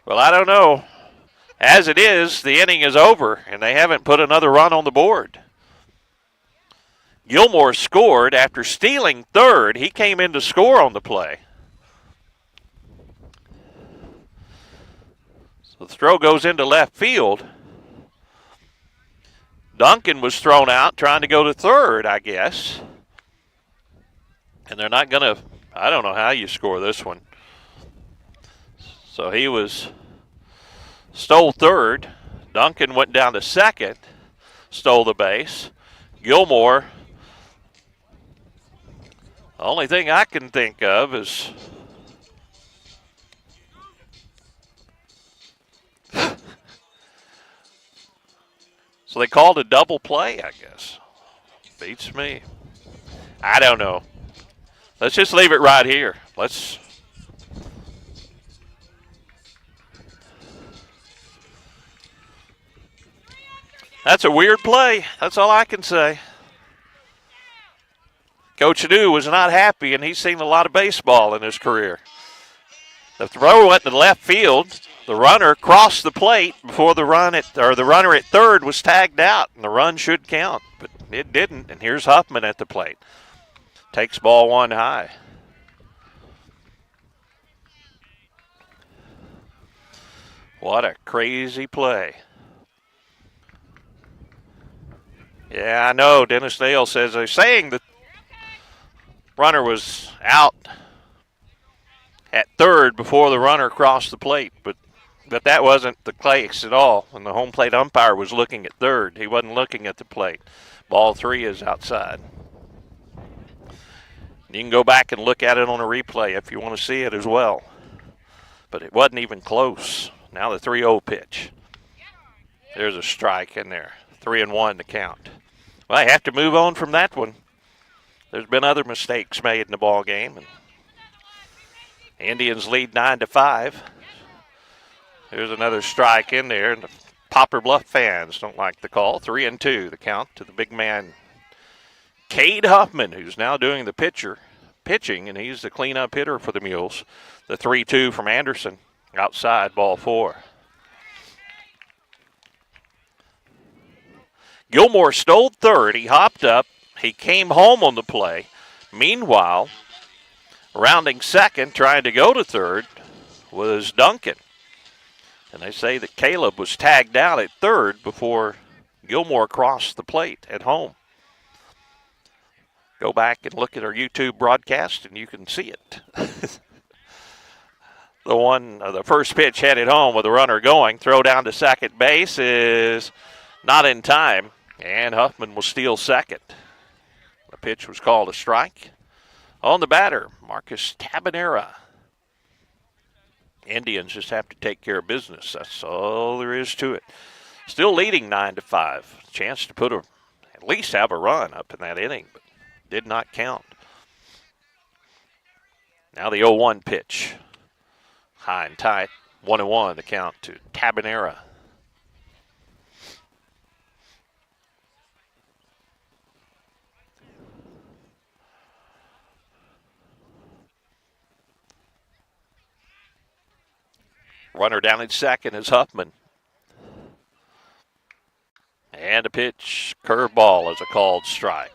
Well, I don't know. As it is, the inning is over, and they haven't put another run on the board. Gilmore scored after stealing third. He came in to score on the play. So the throw goes into left field. Duncan was thrown out trying to go to third, I guess. And they're not going to, I don't know how you score this one. So he stole third. Duncan went down to second, stole the base. Gilmore, the only thing I can think of is so they called a double play, I guess. Beats me. I don't know. Let's just leave it right here. That's a weird play. That's all I can say. Coach Adu was not happy, and he's seen a lot of baseball in his career. The throw went to left field. The runner crossed the plate before the runner at third was tagged out, and the run should count, but it didn't. And here's Huffman at the plate. Takes ball one high. What a crazy play. Yeah, I know. Dennis Dale says they're saying the runner was out at third before the runner crossed the plate, but that wasn't the case at all. When the home plate umpire was looking at third, he wasn't looking at the plate. Ball 3 is outside. You can go back and look at it on a replay if you want to see it as well. But it wasn't even close. Now the 3-0 pitch. There's a strike in there. 3-1 to count. Well, I have to move on from that one. There's been other mistakes made in the ball game, and Indians lead 9-5. There's another strike in there, and the Poplar Bluff fans don't like the call. 3-2 the count to the big man Cade Huffman, who's now doing the pitching, and he's the cleanup hitter for the Mules. The 3-2 from Anderson, outside, ball 4. Gilmore stole third. He hopped up. He came home on the play. Meanwhile, rounding second, trying to go to third, was Duncan. And they say that Caleb was tagged out at third before Gilmore crossed the plate at home. Go back and look at our YouTube broadcast, and you can see it. The first pitch headed home with the runner going. Throw down to second base is not in time, and Huffman will steal second. The pitch was called a strike. On the batter, Marcus Tabanera. Indians just have to take care of business. That's all there is to it. Still leading 9-5. Chance to at least have a run up in that inning, but did not count. Now the 0-1 pitch. High and tight. 1-1 the count to Tabanera. Runner down at second is Huffman. And a pitch, curveball is a called strike.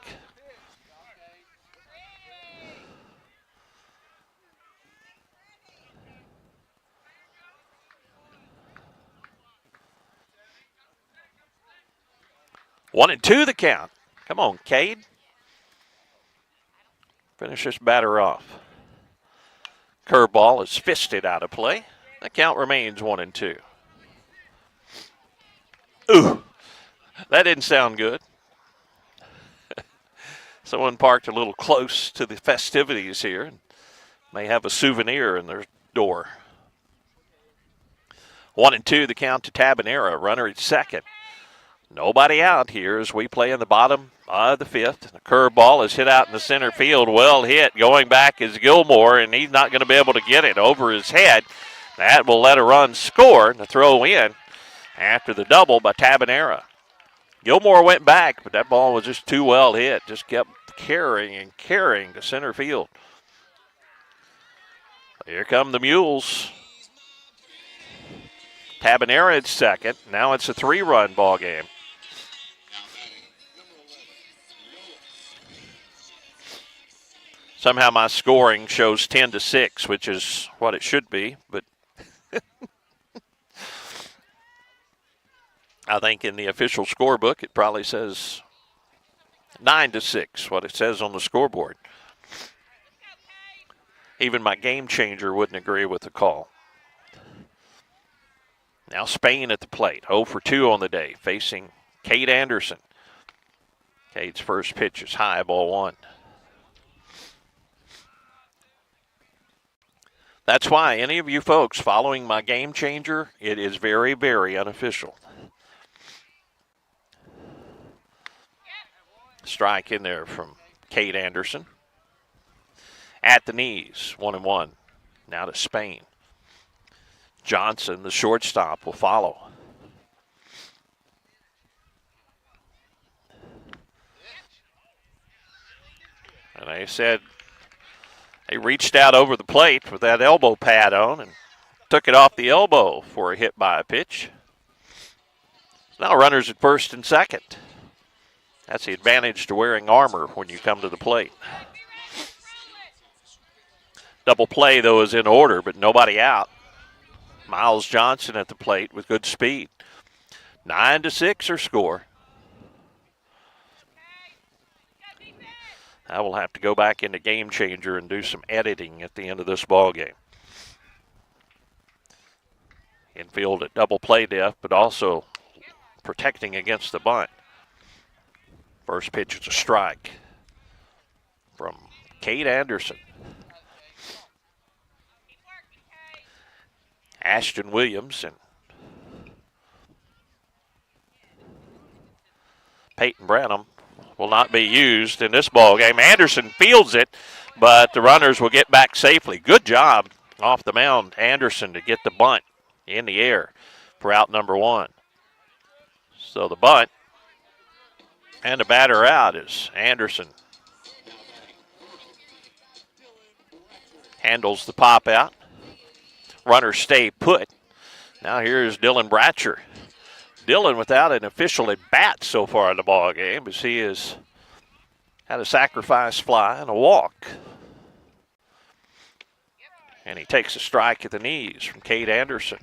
One and two the count. Come on, Cade. Finish this batter off. Curveball is fisted out of play. The count remains 1-2. Ooh, that didn't sound good. Someone parked a little close to the festivities here and may have a souvenir in their door. 1-2, the count to Tabanera. Runner at second. Nobody out here as we play in the bottom of the fifth. The curveball is hit out in the center field. Well hit. Going back is Gilmore, and he's not going to be able to get it over his head. That will let a run score and a throw in after the double by Tabanera. Gilmore went back, but that ball was just too well hit. Just kept carrying to center field. Here come the Mules. Tabanera at second. Now it's a 3-run ball game. Somehow my scoring shows 10-6, which is what it should be, but I think in the official scorebook it probably says 9-6, what it says on the scoreboard. Even my game changer wouldn't agree with the call. Now Spain at the plate, 0 for 2 on the day, facing Cade Anderson. Cade's first pitch is high, ball 1. That's why any of you folks following my game changer, it is very, very unofficial. Strike in there from Cade Anderson. At the knees, 1-1. Now to Spain. Johnson, the shortstop, will follow. And they said he reached out over the plate with that elbow pad on and took it off the elbow for a hit by a pitch. Now runners at first and second. That's the advantage to wearing armor when you come to the plate. Double play, though, is in order, but nobody out. Miles Johnson at the plate with good speed. 9-6 our score. I will have to go back into Game Changer and do some editing at the end of this ball game. Infield at double play depth, but also protecting against the bunt. First pitch is a strike from Cade Anderson. Ashton Williams and Peyton Branham will not be used in this ball game. Anderson fields it, but the runners will get back safely. Good job off the mound, Anderson, to get the bunt in the air for out number 1. So the bunt and the batter out is Anderson. Handles the pop out. Runners stay put. Now here's Dylan Bratcher. Dylan without an official at bat so far in the ball game, as he has had a sacrifice fly and a walk. And he takes a strike at the knees from Cade Anderson.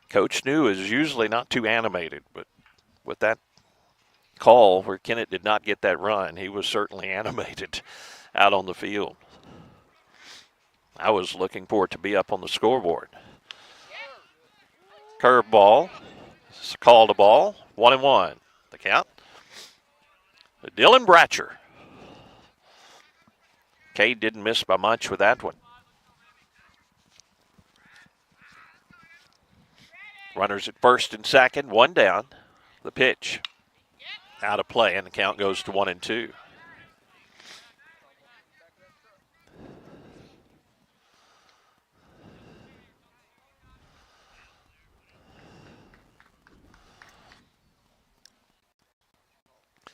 Coach New is usually not too animated, but with that call where Kennett did not get that run, he was certainly animated out on the field. I was looking for it to be up on the scoreboard. Curveball. It's called a ball. 1-1. The count. Dylan Bratcher. Cade didn't miss by much with that one. Runners at first and second, 1 down. The pitch out of play, and the count goes to 1-2.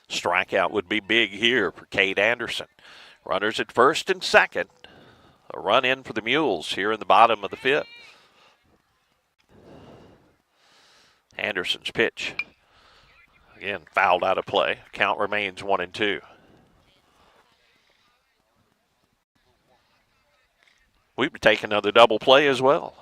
Strikeout would be big here for Cade Anderson. Runners at first and second. A run in for the Mules here in the bottom of the 5th. Anderson's pitch. Again, fouled out of play. Count remains 1-2. We would take another double play as well.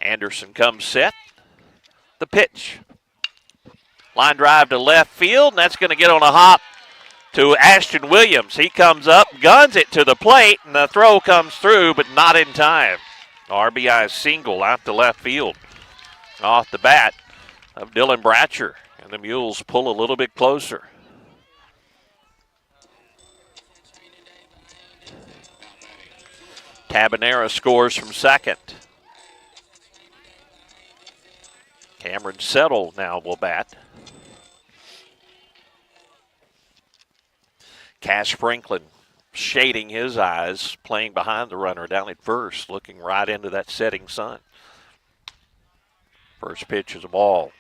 Anderson comes set. The pitch. Line drive to left field, and that's going to get on a hop to Ashton Williams. He comes up, guns it to the plate, and the throw comes through, but not in time. RBI single out to left field. Off the bat of Dylan Bratcher, and the Mules pull a little bit closer. Tabanera scores from second. Cameron Settle now will bat. Cash Franklin shading his eyes, playing behind the runner down at first, looking right into that setting sun. First pitch is a ball.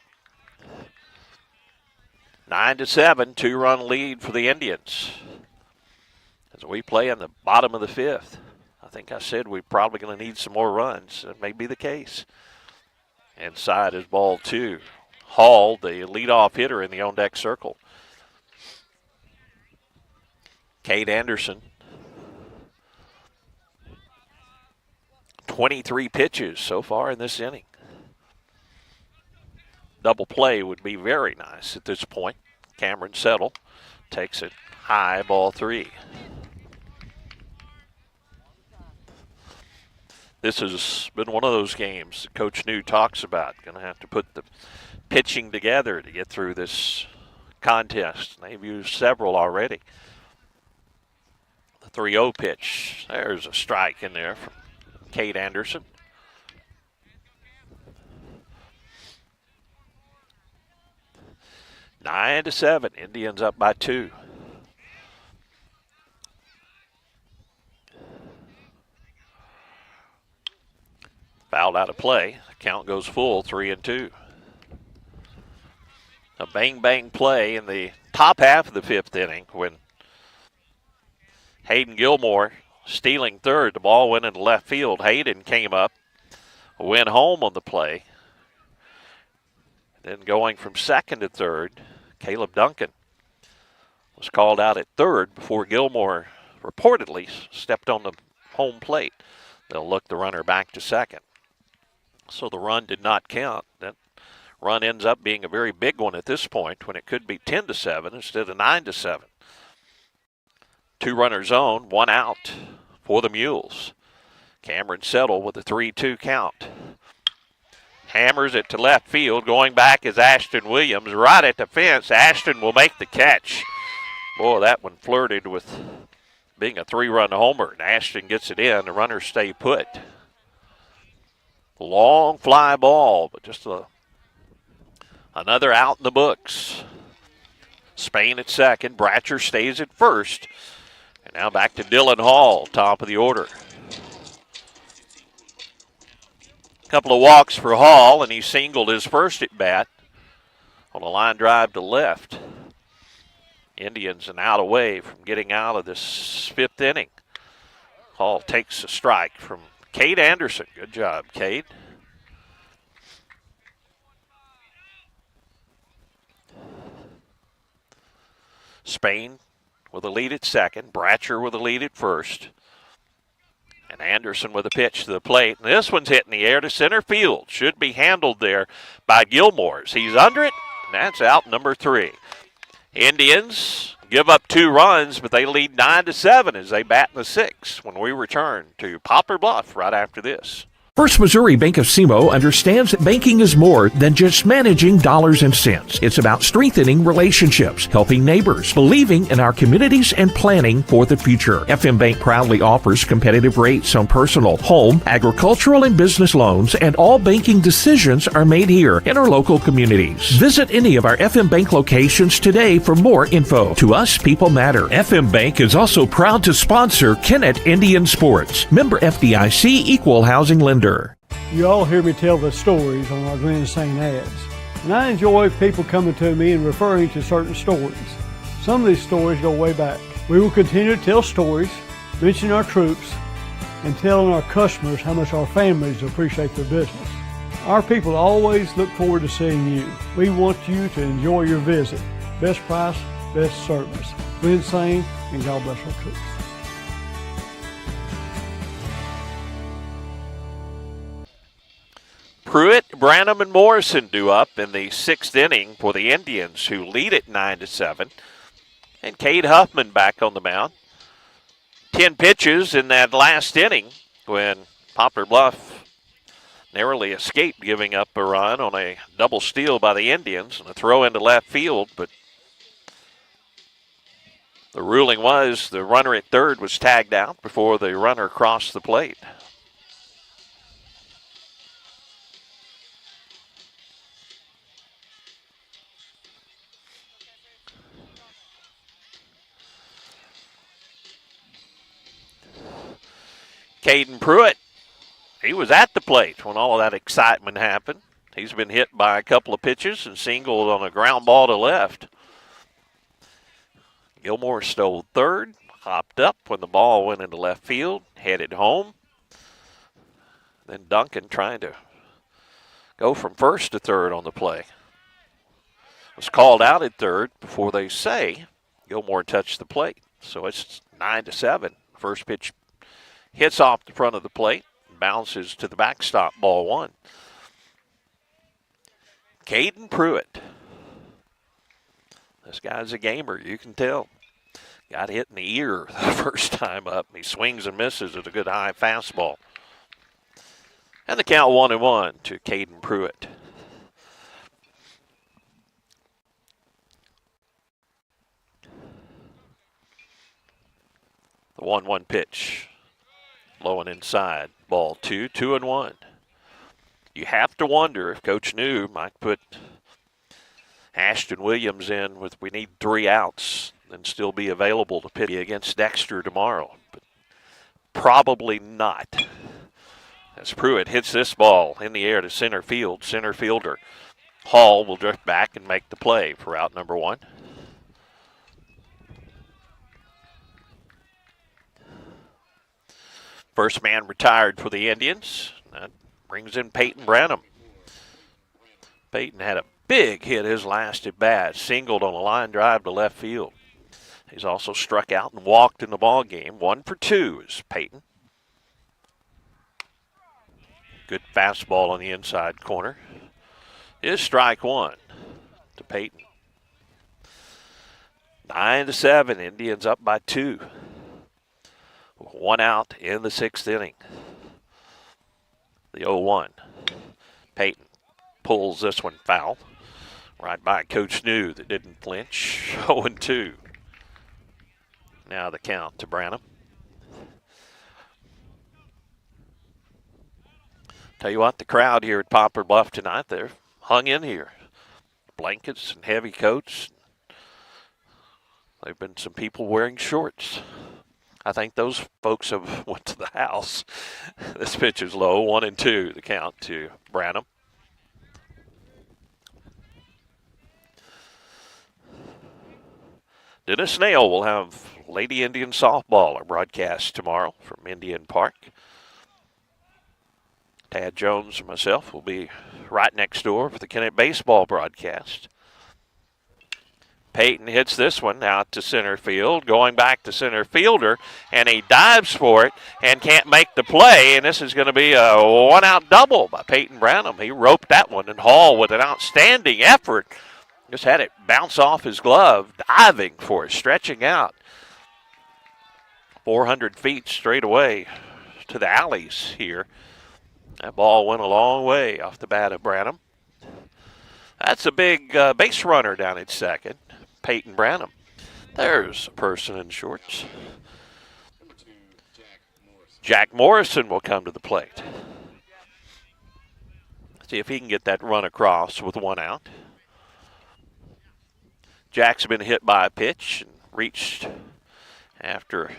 9-7, 2-run lead for the Indians. As we play in the bottom of the fifth. I think I said we're probably going to need some more runs. That may be the case. Inside is ball 2. Hall, the leadoff hitter in the on-deck circle. Cade Anderson. 23 pitches so far in this inning. Double play would be very nice at this point. Cameron Settle takes it high, ball 3. This has been one of those games that Coach New talks about. Going to have to put the pitching together to get through this contest. They've used several already. The 3-0 pitch. There's a strike in there from Cade Anderson. 9-7, Indians up by 2. Fouled out of play. The count goes full, 3-2. A bang-bang play in the top half of the fifth inning when Hayden Gilmore stealing third. The ball went into left field. Hayden came up, went home on the play. Then going from second to third, Caleb Duncan was called out at third before Gilmore reportedly stepped on the home plate. They'll look the runner back to second. So the run did not count. That run ends up being a very big one at this point when it could be 10-7 instead of 9-7. 2 runners on, 1 out for the Mules. Cameron Settle with a 3-2 count. Hammers it to left field. Going back is Ashton Williams right at the fence. Ashton will make the catch. Boy, that one flirted with being a 3-run homer. And Ashton gets it in. The runners stay put. Long fly ball, but just another out in the books. Spain at second. Bratcher stays at first. And now back to Dylan Hall, top of the order. Couple of walks for Hall, and he singled his first at bat on a line drive to left. Indians an out away from getting out of this fifth inning. Hall takes a strike from Cade Anderson. Good job, Cade. Spain with a lead at second. Bratcher with a lead at first. And Anderson with a pitch to the plate. And this one's hitting the air to center field. Should be handled there by Gilmore's. He's under it, and that's out number 3. Indians give up 2 runs, but they lead 9-7 as they bat in the 6th when we return to Poplar Bluff right after this. First Missouri Bank of SEMO understands that banking is more than just managing dollars and cents. It's about strengthening relationships, helping neighbors, believing in our communities, and planning for the future. FM Bank proudly offers competitive rates on personal, home, agricultural, and business loans, and all banking decisions are made here in our local communities. Visit any of our FM Bank locations today for more info. To us, people matter. FM Bank is also proud to sponsor Kennett Indian Sports. Member FDIC, equal housing lender. You all hear me tell the stories on our Glen St. ads, and I enjoy people coming to me and referring to certain stories. Some of these stories go way back. We will continue to tell stories, mention our troops, and telling our customers how much our families appreciate their business. Our people always look forward to seeing you. We want you to enjoy your visit. Best price, best service. Glen St. and God bless our troops. Pruitt, Branham, and Morrison due up in the 6th inning for the Indians, who lead it 9-7. And Cade Huffman back on the mound. 10 pitches in that last inning when Poplar Bluff narrowly escaped giving up a run on a double steal by the Indians and a throw into left field, but the ruling was the runner at third was tagged out before the runner crossed the plate. Caden Pruitt, he was at the plate when all of that excitement happened. He's been hit by a couple of pitches and singled on a ground ball to left. Gilmore stole third, hopped up when the ball went into left field, headed home. Then Duncan trying to go from first to third on the play. Was called out at third before they say Gilmore touched the plate. So it's 9-7. First pitch hits off the front of the plate, bounces to the backstop, ball one. Caden Pruitt. This guy's a gamer, you can tell. Got hit in the ear the first time up. He swings and misses at a good high fastball. And the count 1-1 to Caden Pruitt. The 1-1 pitch. Low and inside. Ball 2, 2-1. You have to wonder if Coach New might put Ashton Williams in with we need 3 outs and still be available to pitch against Dexter tomorrow. But probably not. As Pruitt hits this ball in the air to center field, center fielder Hall will drift back and make the play for out number 1. First man retired for the Indians. That brings in Peyton Branham. Peyton had a big hit his last at bat, singled on a line drive to left field. He's also struck out and walked in the ball game. 1 for 2 is Peyton. Good fastball on the inside corner. Is strike 1 to Peyton. 9-7, Indians up by 2. 1 out in the 6th inning. The 0-1. Peyton pulls this one foul. Right by Coach New that didn't flinch. 0-2. Now the count to Branham. Tell you what, the crowd here at Poplar Bluff tonight, they're hung in here. Blankets and heavy coats. There have been some people wearing shorts. I think those folks have went to the house. This pitch is low, 1-2, the count to Branham. Dennis Nail will have Lady Indian softball, our broadcast tomorrow from Indian Park. Tad Jones and myself will be right next door for the Kennett baseball broadcast. Peyton hits this one out to center field, going back to center fielder, and he dives for it and can't make the play, and this is going to be a 1-out double by Peyton Branham. He roped that one, and Hall, with an outstanding effort, just had it bounce off his glove, diving for it, stretching out. 400 feet straight away to the alleys here. That ball went a long way off the bat of Branham. That's a big base runner down at second, Peyton Branham. There's a person in shorts. Jack Morrison will come to the plate. See if he can get that run across with 1 out. Jack's been hit by a pitch and reached after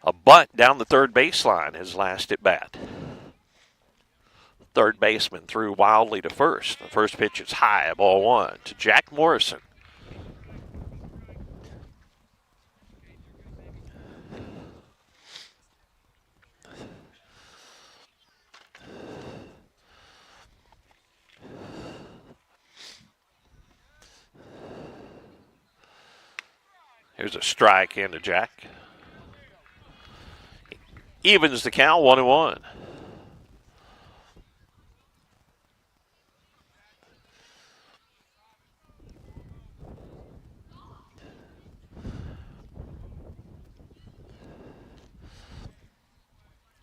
a bunt down the third baseline his last at bat. Third baseman threw wildly to first. The first pitch is high, ball 1 to Jack Morrison. Here's a strike into Jack. Evens the count, 1-1.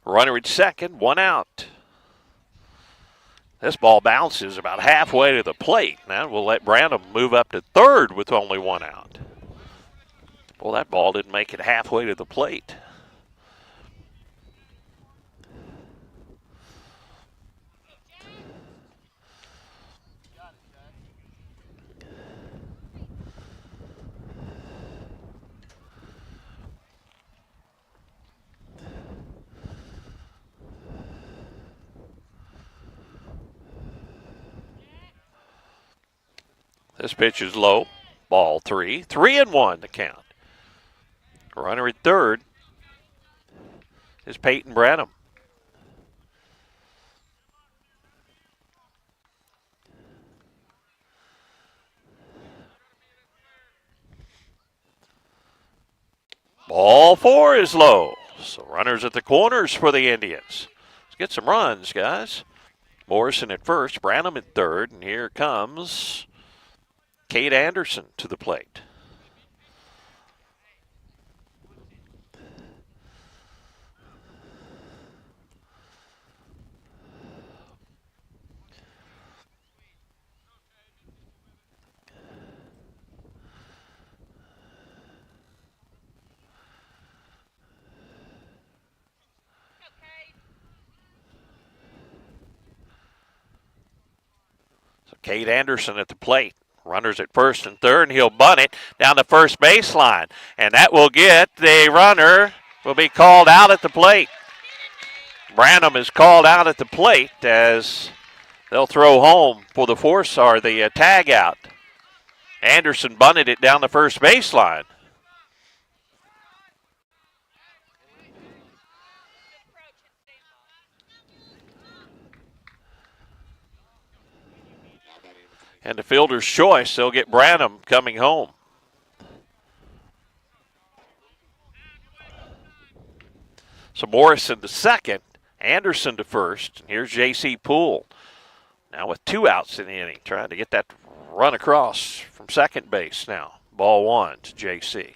Runner at second, one out. This ball bounces about halfway to the plate. Now we'll let Branham move up to third with only one out. Well, that ball didn't make it halfway to the plate. This pitch is low. Ball 3. 3-1 the count. Runner at third is Peyton Branham. Ball 4 is low. So runners at the corners for the Indians. Let's get some runs, guys. Morrison at first, Branham at third, and here comes Kate Anderson to the plate. So Kate Anderson at the plate. Runners at first and third, and he'll bunt it down the first baseline. And that will get the runner, will be called out at the plate. Branham is called out at the plate as they'll throw home for the force or the tag out. Anderson bunted it down the first baseline. And the fielder's choice, they'll get Branham coming home. So Morrison to second, Anderson to first, and here's J.C. Poole. Now with 2 outs in the inning, trying to get that run across from second base now. Ball 1 to J.C.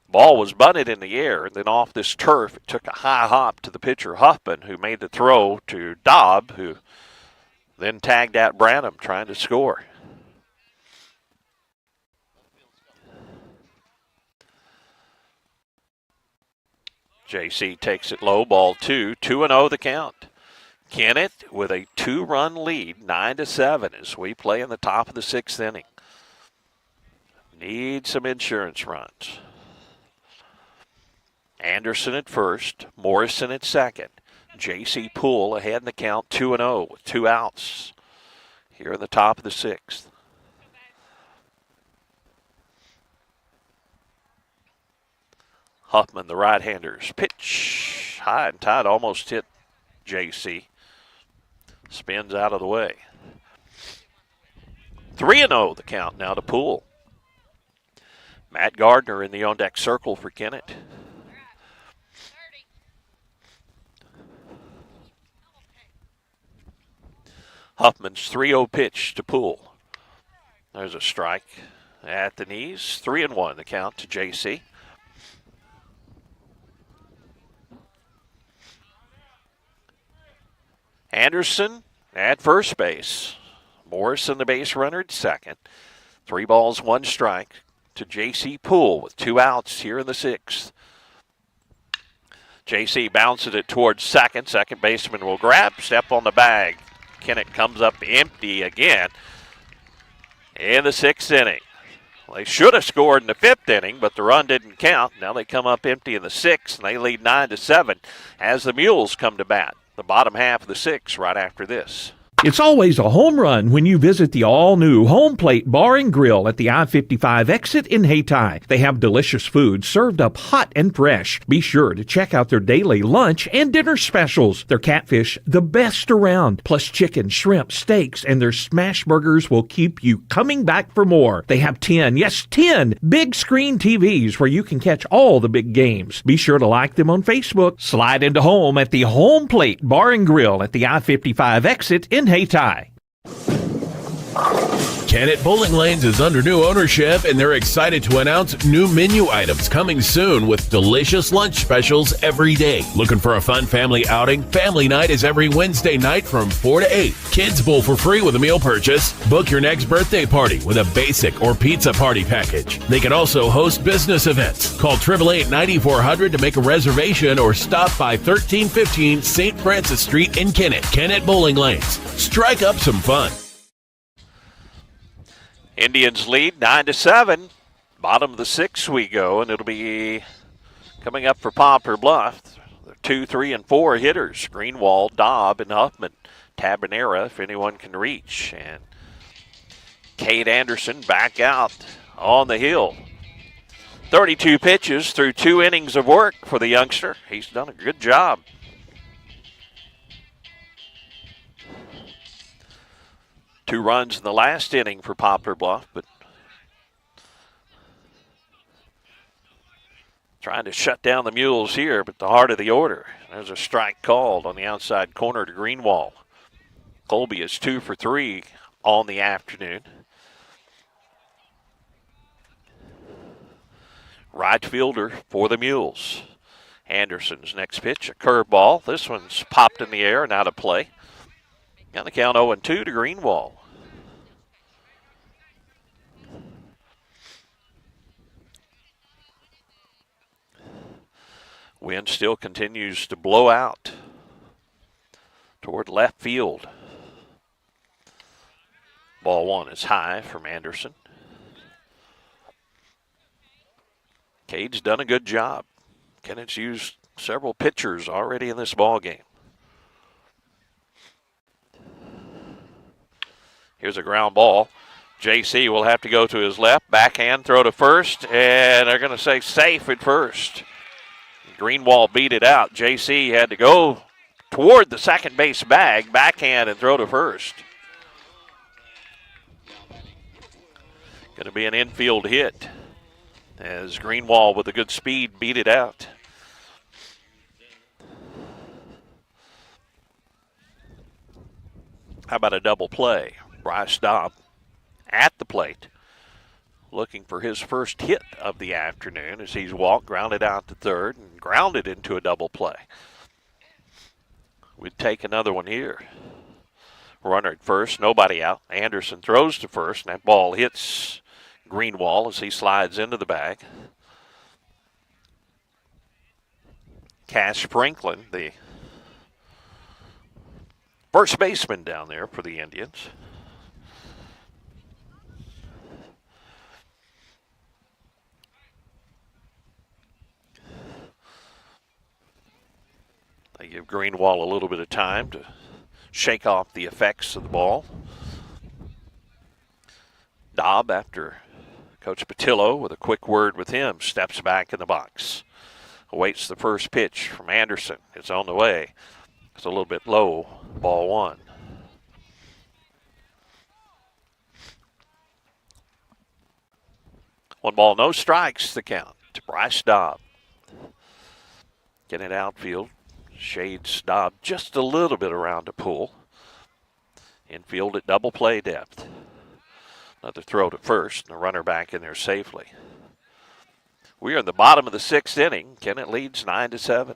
Ball was bunted in the air, and then off this turf, it took a high hop to the pitcher Huffman, who made the throw to Dobb, who then tagged out Branham trying to score. J.C. takes it low, ball 2, 2-0 the count. Kennett with a 2-run lead, 9-7 as we play in the top of the 6th inning. Need some insurance runs. Anderson at first, Morrison at second. J.C. Poole ahead in the count, 2-0 with 2 outs here in the top of the 6th. Huffman, the right-handers, pitch high and tight, almost hit J.C. Spins out of the way. 3-0 the count now to Poole. Matt Gardner in the on-deck circle for Kennett. Huffman's 3-0 pitch to Poole. There's a strike at the knees. 3-1 the count to J.C. Anderson at first base. Morrison, the base runner, at second. 3 balls, 1 strike to J.C. Poole with 2 outs here in the 6th. J.C. bounces it towards second. Second baseman will grab, step on the bag. Kennett comes up empty again in the 6th inning. They should have scored in the 5th inning, but the run didn't count. Now they come up empty in the 6th, and they lead 9-7 as the Mules come to bat. The bottom half of the 6th right after this. It's always a home run when you visit the all-new Home Plate Bar and Grill at the I-55 exit in Hayti. They have delicious food served up hot and fresh. Be sure to check out their daily lunch and dinner specials. Their catfish, the best around, plus chicken, shrimp, steaks, and their smash burgers will keep you coming back for more. They have 10 big screen TVs where you can catch all the big games. Be sure to like them on Facebook. Slide into home at the Home Plate Bar and Grill at the I-55 exit in Hayti. Kennett Bowling Lanes is under new ownership, and they're excited to announce new menu items coming soon with delicious lunch specials every day. Looking for a fun family outing? Family night is every Wednesday night from 4 to 8. Kids bowl for free with a meal purchase. Book your next birthday party with a basic or pizza party package. They can also host business events. Call 888-9400 to make a reservation or stop by 1315 St. Francis Street in Kennett. Kennett Bowling Lanes. Strike up some fun. Indians lead 9-7. Bottom of the 6th we go, and it'll be coming up for Poplar Bluff. The 2, 3, and 4 hitters, Greenwald, Dobb, and Huffman. Tabanera, if anyone can reach. And Cade Anderson back out on the hill. 32 pitches through 2 innings of work for the youngster. He's done a good job. Two runs in the last inning for Poplar Bluff, but trying to shut down the Mules here, but the heart of the order. There's a strike called on the outside corner to Greenwald. Colby is 2 for 3 on the afternoon. Right fielder for the Mules. Anderson's next pitch, a curveball. This one's popped in the air and out of play. Got the count 0-2 to Greenwald. Wind still continues to blow out toward left field. Ball 1 is high from Anderson. Cade's done a good job. Kennett's used several pitchers already in this ball game. Here's a ground ball. JC will have to go to his left. Backhand throw to first, and they're going to say safe at first. Greenwald beat it out. JC had to go toward the second base bag, backhand, and throw to first. Going to be an infield hit as Greenwald with a good speed beat it out. How about a double play? Bryce Dobb at the plate, looking for his first hit of the afternoon as he's walked, grounded out to third, and grounded into a double play. We'd take another one here. Runner at first, nobody out. Anderson throws to first, and that ball hits Greenwald as he slides into the bag. Cash Franklin, the first baseman down there for the Indians. They give Greenwald a little bit of time to shake off the effects of the ball. Dobb, after Coach Patillo with a quick word with him, steps back in the box. Awaits the first pitch from Anderson. It's on the way. It's a little bit low. Ball 1. One ball, no strikes, the count to Bryce Dobb. Get it outfield. Shades Dobb just a little bit around the pool. Infield at double play depth. Another throw to first, and the runner back in there safely. We are in the bottom of the 6th inning. Kennett leads 9-7.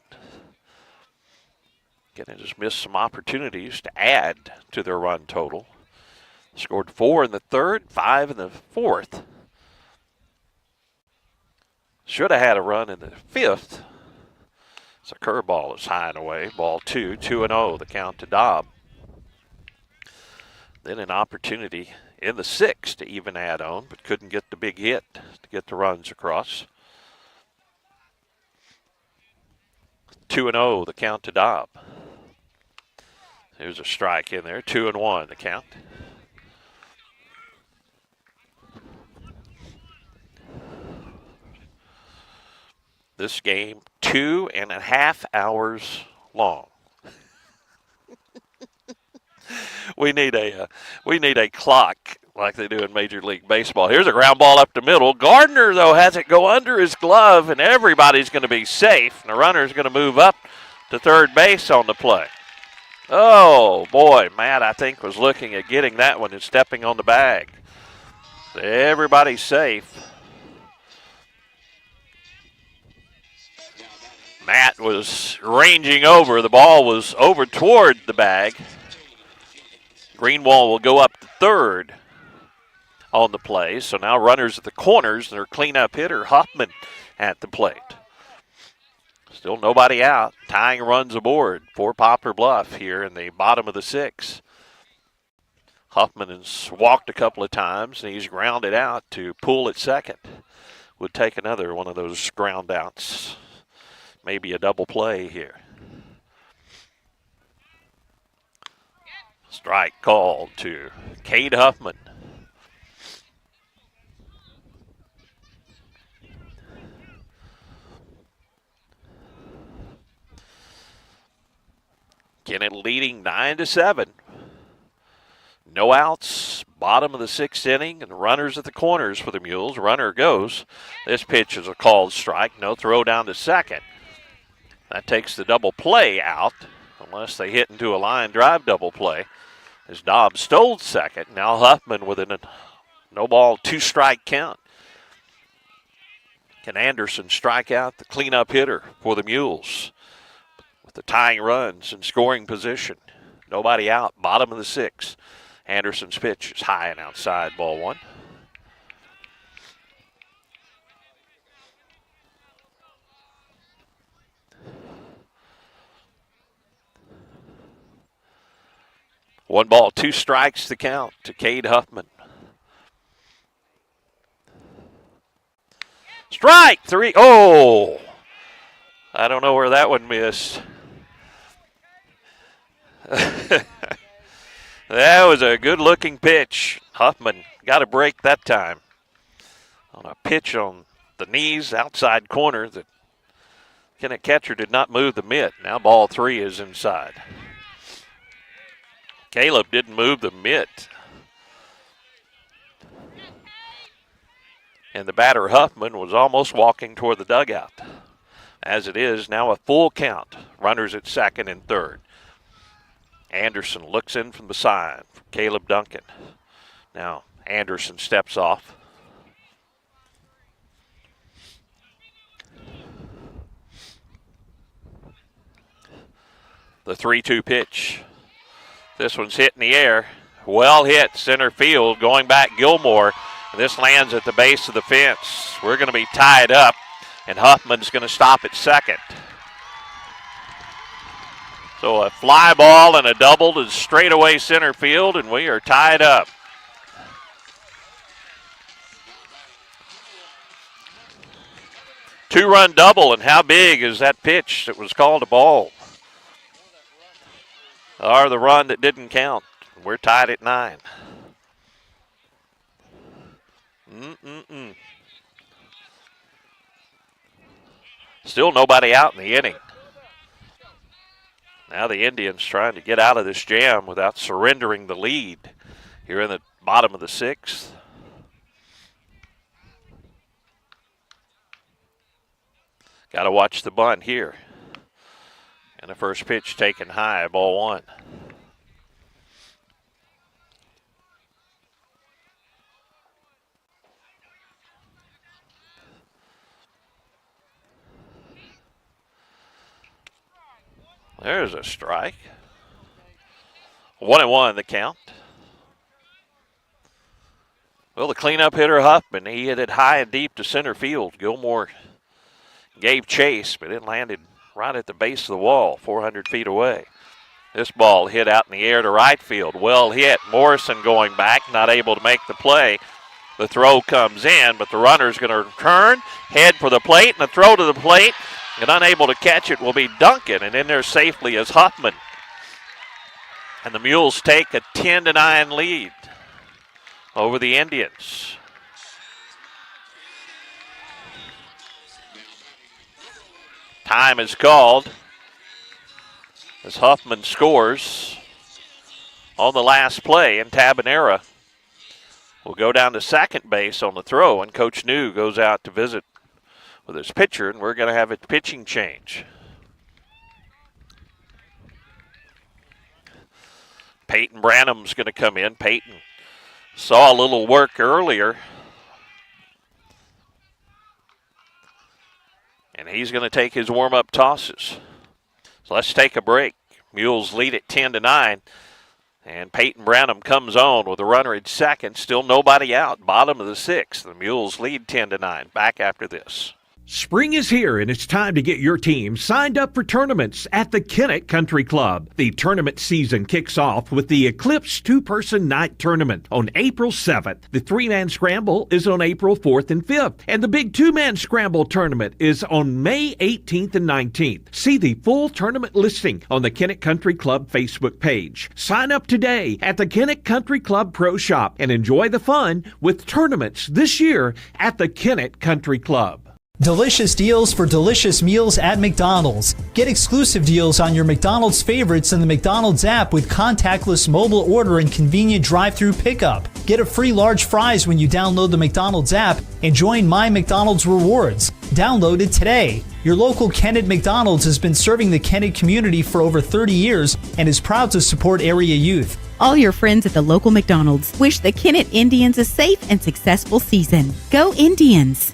Kennett has missed some opportunities to add to their run total. Scored 4 in the 3rd, 5 in the 4th. Should have had a run in the 5th. It's a curveball is high and away. Ball 2, 2-0, the count to Dobb. Then an opportunity in the 6th to even add on, but couldn't get the big hit to get the runs across. 2-0, the count to Dobb. There's a strike in there. 2-1, the count. This game, 2.5 hours long. We need a clock like they do in Major League Baseball. Here's a ground ball up the middle. Gardner, though, has it go under his glove, and everybody's going to be safe. And the runner's going to move up to third base on the play. Oh, boy, Matt, I think, was looking at getting that one and stepping on the bag. Everybody's safe. Matt was ranging over. The ball was over toward the bag. Greenwald will go up to third on the play. So now runners at the corners. Their cleanup hitter, Huffman, at the plate. Still nobody out. Tying runs aboard for Poplar Bluff here in the bottom of the 6th. Huffman has walked a couple of times, and he's grounded out to Poole at second. Would take another one of those ground outs. Maybe a double play here. Strike called to Cade Huffman. Kennett leading 9-7. No outs, bottom of the 6th inning, and runners at the corners for the Mules. Runner goes. This pitch is a called strike. No throw down to second. That takes the double play out, unless they hit into a line drive double play. As Dobbs stole second. Now Huffman with a no ball, 2-strike count. Can Anderson strike out the cleanup hitter for the Mules? With the tying runs in scoring position. Nobody out, bottom of the 6th. Anderson's pitch is high and outside, ball 1. One ball, 2 strikes to count to Cade Huffman. Strike 3. Oh! I don't know where that one missed. That was a good-looking pitch. Huffman got a break that time on a pitch on the knees, outside corner. The Kennett catcher did not move the mitt. Now ball 3 is inside. Caleb didn't move the mitt. And the batter, Huffman, was almost walking toward the dugout. As it is, now a full count. Runners at second and third. Anderson looks in from the side for Caleb Duncan. Now Anderson steps off. The 3-2 pitch. This one's hit in the air. Well hit, center field, going back Gilmore. And this lands at the base of the fence. We're going to be tied up, and Huffman's going to stop at second. So a fly ball and a double to straightaway center field, and we are tied up. Two-run double, and how big is that pitch that was called a ball? Or the run that didn't count. We're tied at 9. Still nobody out in the inning. Now the Indians trying to get out of this jam without surrendering the lead here in the bottom of the 6th. Got to watch the bunt here. And the first pitch taken high, ball 1. There's a strike. 1-1 the count. Well, the cleanup hitter Huffman, he hit it high and deep to center field. Gilmore gave chase, but it landed right at the base of the wall, 400 feet away. This ball hit out in the air to right field. Well hit. Morrison going back, not able to make the play. The throw comes in, but the runner's going to turn, head for the plate, and the throw to the plate. And unable to catch it will be Duncan, and in there safely is Huffman. And the Mules take a 10-9 lead over the Indians. Time is called as Huffman scores on the last play, and Tabanera will go down to second base on the throw, and Coach New goes out to visit with his pitcher, and we're going to have a pitching change. Peyton Branham's going to come in. Peyton Saw a little work earlier. And he's going to take his warm-up tosses. So let's take a break. Mules lead at 10-9. And Peyton Branham comes on with a runner at second. Still nobody out. Bottom of the sixth. The Mules lead 10-9. Back after this. Spring is here, and it's time to get your team signed up for tournaments at the Kennett Country Club. The tournament season kicks off with the Eclipse two-person night tournament on April 7th. The three-man scramble is on April 4th and 5th, and the big two-man scramble tournament is on May 18th and 19th. See the full tournament listing on the Kennett Country Club Facebook page. Sign up today at the Kennett Country Club Pro Shop and enjoy the fun with tournaments this year at the Kennett Country Club. Delicious deals for delicious meals at McDonald's. Get exclusive deals on your McDonald's favorites in the McDonald's app with contactless mobile order and convenient drive-through pickup. Get a free large fries when you download the McDonald's app and join My McDonald's Rewards. Download it today. Your local Kennett McDonald's has been serving the Kennett community for over 30 years and is proud to support area youth. All your friends at the local McDonald's wish the Kennett Indians a safe and successful season. Go Indians!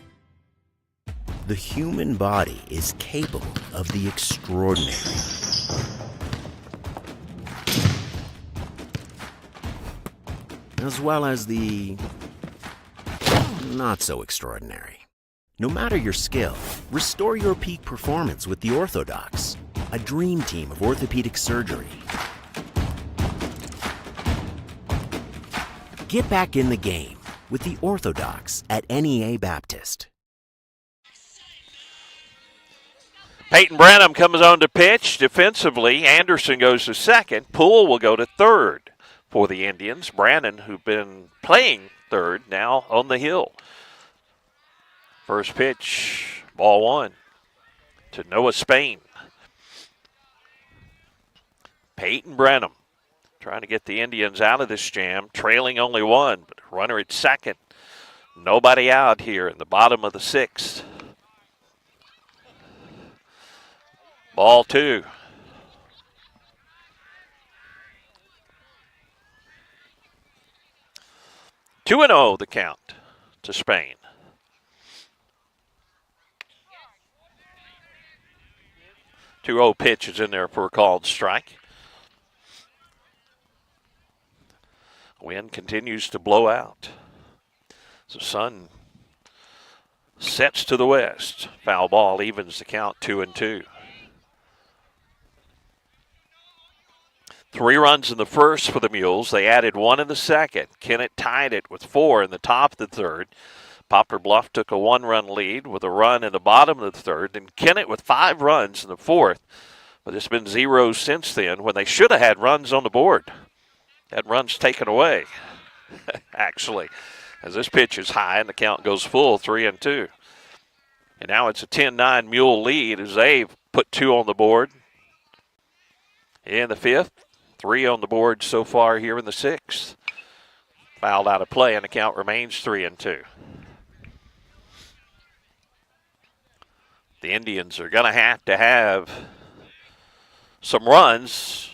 The human body is capable of the extraordinary. As well as the not so extraordinary. No matter your skill, restore your peak performance with the Orthodox, a dream team of orthopedic surgery. Get back in the game with the Orthodox at NEA Baptist. Peyton Branham comes on to pitch defensively. Anderson goes to second. Poole will go to third for the Indians. Brannon, who've been playing third, now on the hill. First pitch, ball one to Noah Spain. Peyton Branham trying to get the Indians out of this jam, trailing only one, but runner at second. Nobody out here in the bottom of the sixth. Ball two. 2-0 the count to Spain. Two 2-0 pitch is in there for a called strike. Wind continues to blow out. The sun sets to the west. Foul ball evens the count 2-2. 3 runs in the first for the Mules. They added 1 in the second. Kennett tied it with 4 in the top of the third. Poplar Bluff took a 1-run lead with a run in the bottom of the third. And Kennett with 5 runs in the fourth. But it's been 0 since then when they should have had runs on the board. Had runs taken away, actually, as this pitch is high and the count goes full, 3-2. And now it's a 10-9 Mule lead as they've put 2 on the board in the fifth. 3 on the board so far here in the sixth. Fouled out of play, and the count remains 3-2. The Indians are going to have some runs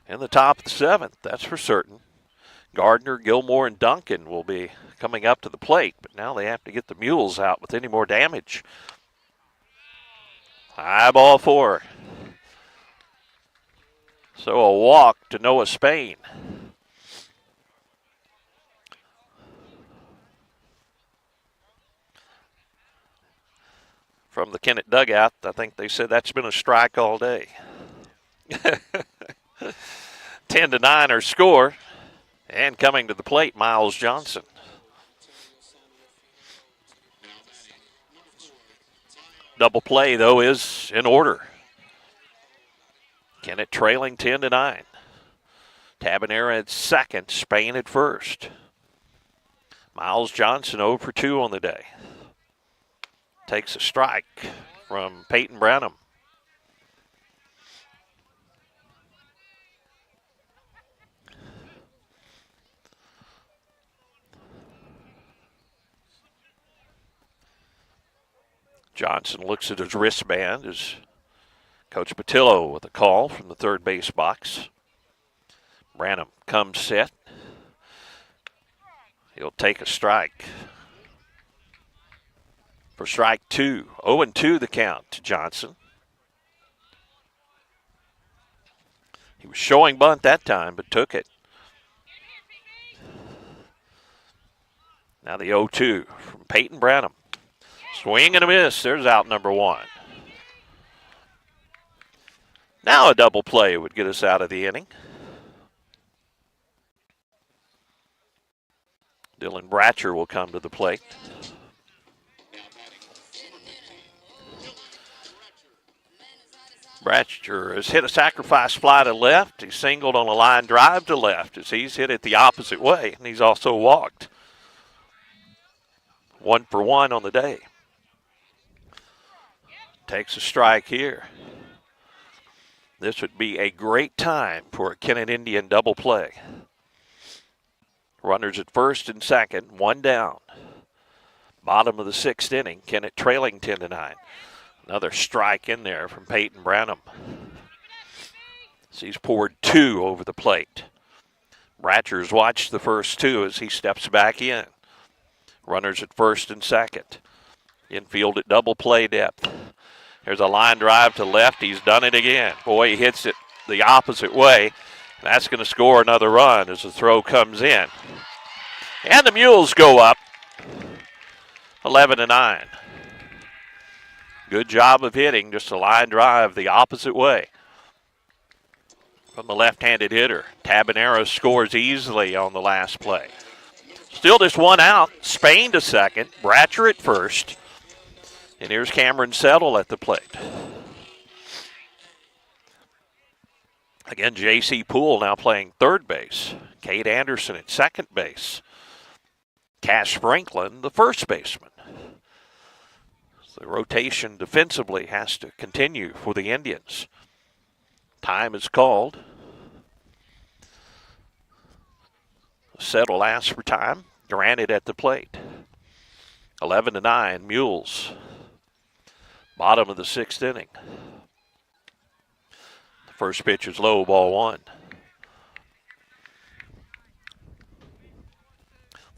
in the top of the seventh, that's for certain. Gardner, Gilmore, and Duncan will be coming up to the plate, but now they have to get the Mules out with any more damage. High ball 4. So a walk to Noah Spain. From the Kennett dugout, I think they said that's been a strike all day. 10-9 our score. And coming to the plate, Miles Johnson. Double play, though, is in order. Kennett trailing 10-9. Tabanera at second, Spain at first. Miles Johnson 0 for 2 on the day. Takes a strike from Peyton Branham. Johnson looks at his wristband as Coach Patillo with a call from the third base box. Branham comes set. He'll take a strike. For strike 2. 0-2 the count to Johnson. He was showing bunt that time, but took it. Now the 0-2 from Peyton Branham. Swing and a miss. There's out number 1. Now a double play would get us out of the inning. Dylan Bratcher will come to the plate. Bratcher has hit a sacrifice fly to left. He singled on a line drive to left as he's hit it the opposite way, and he's also walked. 1 for 1 on the day. Takes a strike here. This would be a great time for a Kennett Indian double play. Runners at first and second, 1 down. Bottom of the 6th inning, Kennett trailing 10-9. Another strike in there from Peyton Branham. He's poured 2 over the plate. Bratcher's watched the first 2 as he steps back in. Runners at first and second. Infield at double play depth. There's a line drive to left. He's done it again. Boy, he hits it the opposite way. That's going to score another run as the throw comes in. And the Mules go up 11-9. Good job of hitting, just a line drive the opposite way. From the left-handed hitter, Tabanero scores easily on the last play. Still just 1 out. Spain to second, Bratcher at first. And here's Cameron Settle at the plate. Again, J.C. Poole now playing third base. Cade Anderson at second base. Cash Franklin, the first baseman. The rotation defensively has to continue for the Indians. Time is called. Settle asks for time. Granted at the plate. 11-9, Mules. Bottom of the 6th inning. The first pitch is low, ball 1.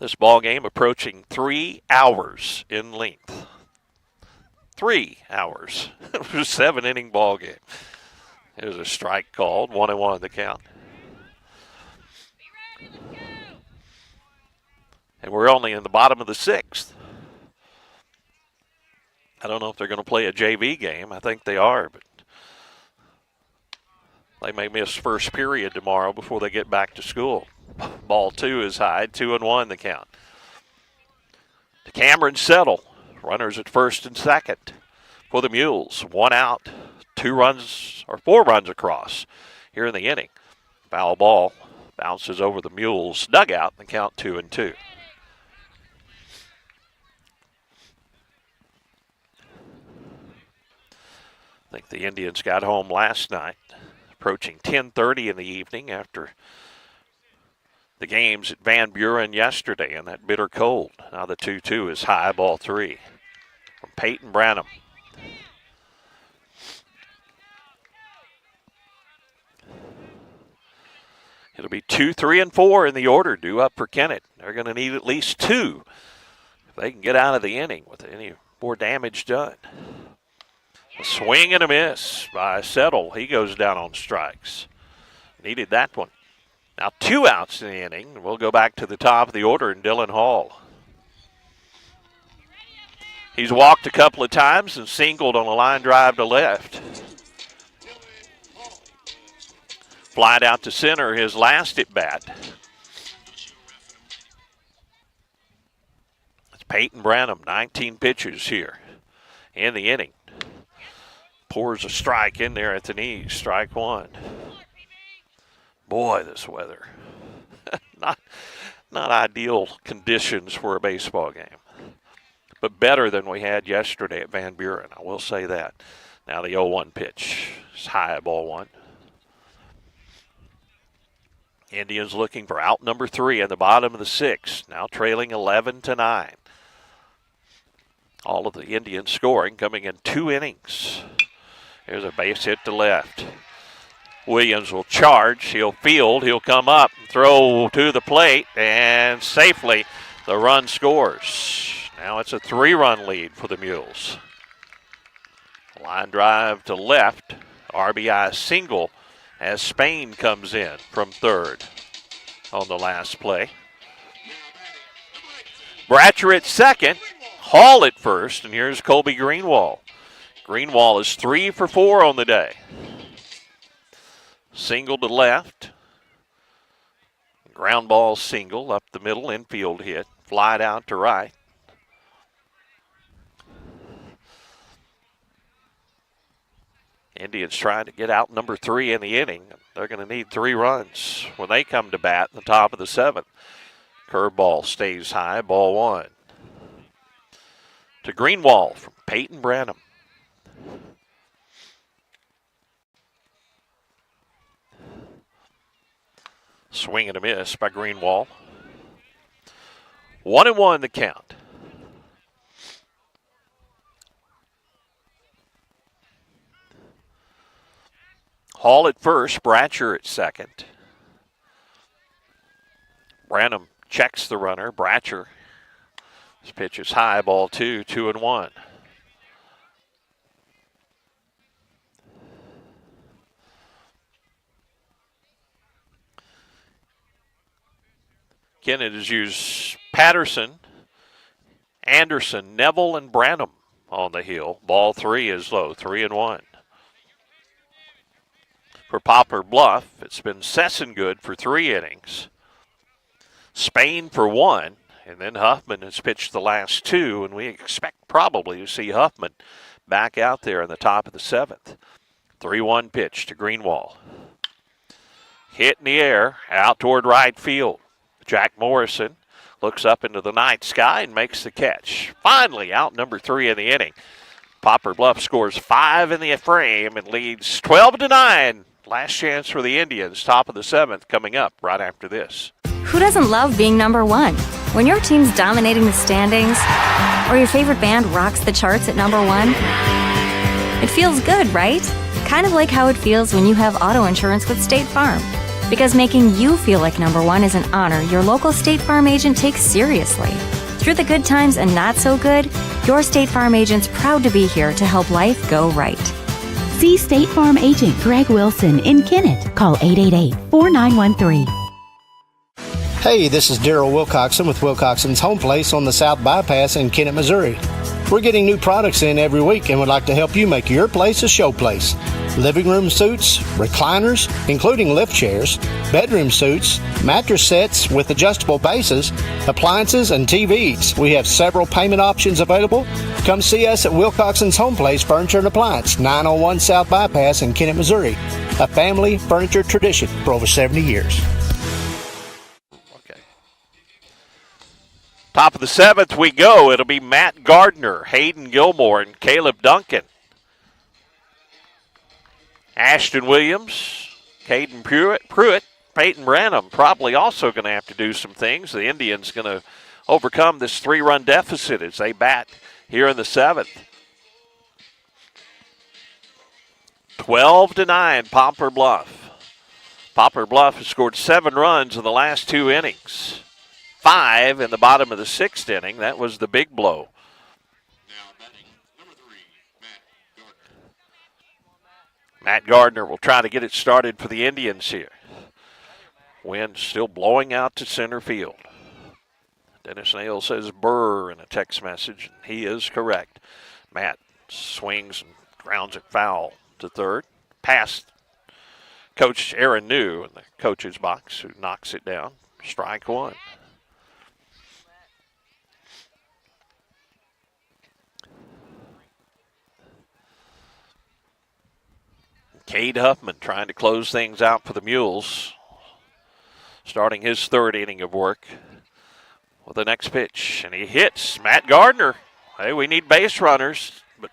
This ball game approaching 3 hours in length. 3 hours. It was a 7-inning ball game. There's a strike called, 1-1 the count. And we're only in the bottom of the 6th. I don't know if they're going to play a JV game. I think they are, but they may miss first period tomorrow before they get back to school. Ball 2 is high, 2-1 the count. To Cameron Settle. Runners at first and second for the Mules. 1 out, 4 runs across here in the inning. Foul ball bounces over the Mules dugout and count 2-2. I think the Indians got home last night, approaching 10:30 in the evening after the games at Van Buren yesterday in that bitter cold. Now the 2-2 is high, ball 3 from Peyton Branham. It'll be 2, 3, and 4 in the order due up for Kennett. They're going to need at least 2 if they can get out of the inning with any more damage done. A swing and a miss by Settle. He goes down on strikes. Needed that one. Now 2 outs in the inning. We'll go back to the top of the order in Dylan Hall. He's walked a couple of times and singled on a line drive to left. Flied out to center his last at bat. It's Peyton Branham, 19 pitches here in the inning. Pours a strike in there at the knees, strike 1. Boy, this weather. not ideal conditions for a baseball game, but better than we had yesterday at Van Buren, I will say that. Now the 0-1 pitch is high, ball 1. Indians looking for out number 3 in the bottom of the 6th, now trailing 11-9. All of the Indians scoring coming in 2 innings. There's a base hit to left. Williams will charge. He'll field. He'll come up and throw to the plate and safely The run scores. Now it's a 3-run lead for the Mules. Line drive to left. RBI single as Spain comes in from third on the last play. Bratcher at second. Hall at first. And here's Colby Greenwald. Greenwald is 3 for 4 on the day. Single to left. Ground ball single up the middle. Infield hit. Flied out to right. Indians trying to get out number 3 in the inning. They're going to need 3 runs when they come to bat in the top of the 7th. Curveball stays high, ball 1. To Greenwald from Peyton Branham. Swing and a miss by Greenwald. 1-1 the count. Hall at first, Bratcher at second. Branham checks the runner. Bratcher. This pitch is high, ball 2, 2-1. Kennett has used Patterson, Anderson, Neville, and Branham on the hill. Ball 3 is low, 3-1. For Poplar Bluff, it's been Sesson-Good for 3 innings. Spain for 1, and then Huffman has pitched the last 2, and we expect probably to see Huffman back out there in the top of the 7th. 3-1 pitch to Greenwald. Hit in the air, out toward right field. Jack Morrison looks up into the night sky and makes the catch. Finally, out number 3 in the inning. Poplar Bluff scores 5 in the frame and leads 12-9. Last chance for the Indians, top of the 7th, coming up right after this. Who doesn't love being number 1? When your team's dominating the standings, or your favorite band rocks the charts at number 1, it feels good, right? Kind of like how it feels when you have auto insurance with State Farm. Because making you feel like number 1 is an honor your local State Farm agent takes seriously. Through the good times and not so good, your State Farm agent's proud to be here to help life go right. See State Farm agent Greg Wilson in Kennett. Call 888-4913. Hey, this is Daryl Wilcoxon with Wilcoxon's Home Place on the South Bypass in Kennett, Missouri. We're getting new products in every week and would like to help you make your place a show place. Living room suites, recliners, including lift chairs, bedroom suites, mattress sets with adjustable bases, appliances, and TVs. We have several payment options available. Come see us at Wilcoxon's Home Place Furniture and Appliance, 901 South Bypass in Kennett, Missouri. A family furniture tradition for over 70 years. Top of the 7th we go. It'll be Matt Gardner, Hayden Gilmore, and Caleb Duncan. Ashton Williams, Caden Pruitt, Peyton Branham probably also going to have to do some things. The Indians going to overcome this 3-run deficit as they bat here in the 7th. 12-9, Poplar Bluff. Poplar Bluff has scored 7 runs in the last 2 innings. 5 in the bottom of the 6th inning. That was the big blow. Matt Gardner will try to get it started for the Indians here. Wind still blowing out to center field. Dennis Nail says burr in a text message, and he is correct. Matt swings and grounds it foul to third. Past Coach Aaron New in the coach's box, who knocks it down. Strike 1. Cade Huffman trying to close things out for the Mules. Starting his 3rd inning of work with the next pitch. And he hits Matt Gardner. Hey, we need base runners. But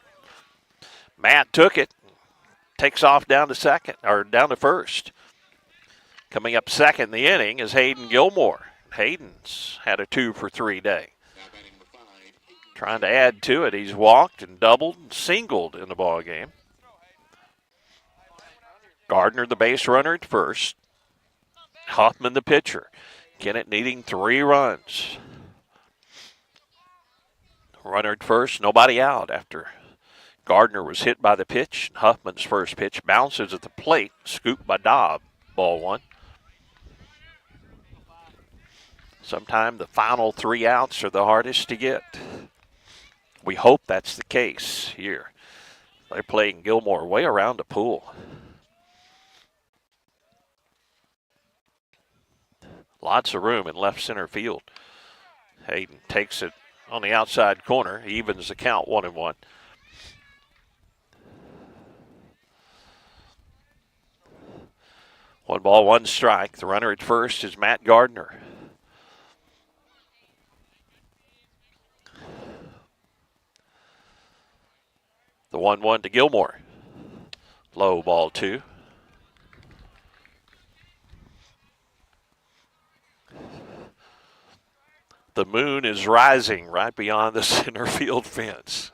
Matt took it. Takes off down to second, or down to first. Coming up second in the inning is Hayden Gilmore. Hayden's had a 2 for 3 day. Trying to add to it. He's walked and doubled and singled in the ball game. Gardner, the base runner at first. Huffman, the pitcher. Kennett needing 3 runs. Runner at first, nobody out after Gardner was hit by the pitch. Huffman's first pitch bounces at the plate, scooped by Dobb. Ball one. Sometimes the final 3 outs are the hardest to get. We hope that's the case here. They're playing Gilmore way around the pool. Lots of room in left center field. Hayden takes it on the outside corner, evens the count 1-1. One ball, one strike. The runner at first is Matt Gardner. The 1-1 to Gilmore. Low, ball 2. The moon is rising right beyond the center field fence.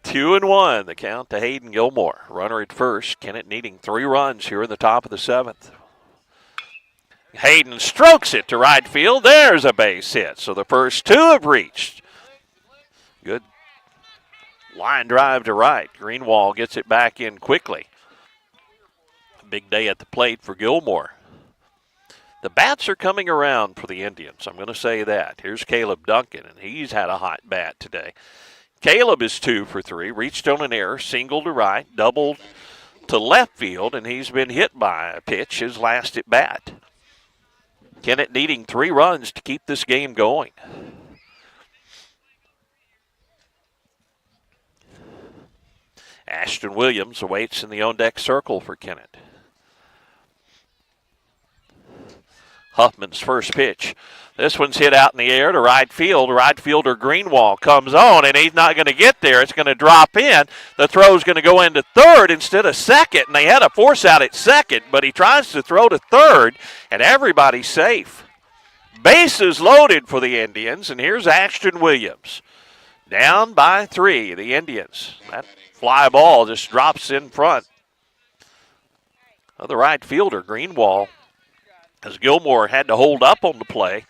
2-1, the count to Hayden Gilmore. Runner at first. Kennett needing 3 runs here in the top of the 7th. Hayden strokes it to right field. There's a base hit. So the first 2 have reached. Good line drive to right. Greenwald gets it back in quickly. A big day at the plate for Gilmore. The bats are coming around for the Indians. I'm going to say that. Here's Caleb Duncan, and he's had a hot bat today. Caleb is 2 for 3, reached on an error, single to right, doubled to left field, and he's been hit by a pitch his last at bat. Kennett needing 3 runs to keep this game going. Ashton Williams awaits in the on-deck circle for Kennett. Huffman's first pitch. This one's hit out in the air to right field. Right fielder Greenwald comes on, and he's not going to get there. It's going to drop in. The throw's going to go into third instead of second, and they had a force out at second, but he tries to throw to third, and everybody's safe. Bases loaded for the Indians, and here's Ashton Williams. Down by 3, the Indians. That fly ball just drops in front of the right fielder, Greenwald. As Gilmore had to hold up on the play,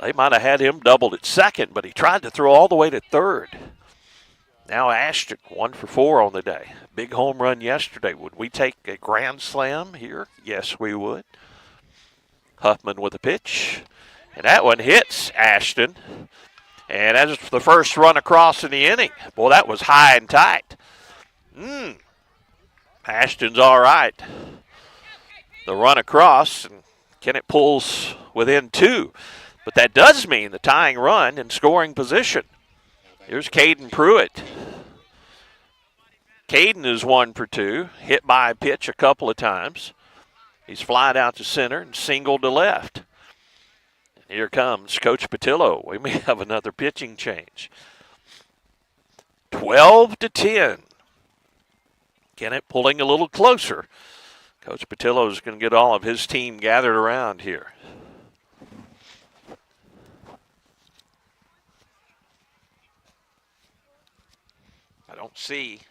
they might have had him doubled at second, but he tried to throw all the way to third. Now Ashton, 1 for 4 on the day. Big home run yesterday. Would we take a grand slam here? Yes, we would. Huffman with a pitch, and that one hits Ashton. And that's the first run across in the inning. Boy, that was high and tight. Ashton's all right. The run across, and Kennett pulls within 2. But that does mean the tying run in scoring position. Here's Caden Pruitt. Caden is 1 for 2, hit by a pitch a couple of times. He's flied out to center and singled to left. And here comes Coach Patillo. We may have another pitching change. 12-10. Kennett pulling a little closer. Coach Patillo is going to get all of his team gathered around here. I don't see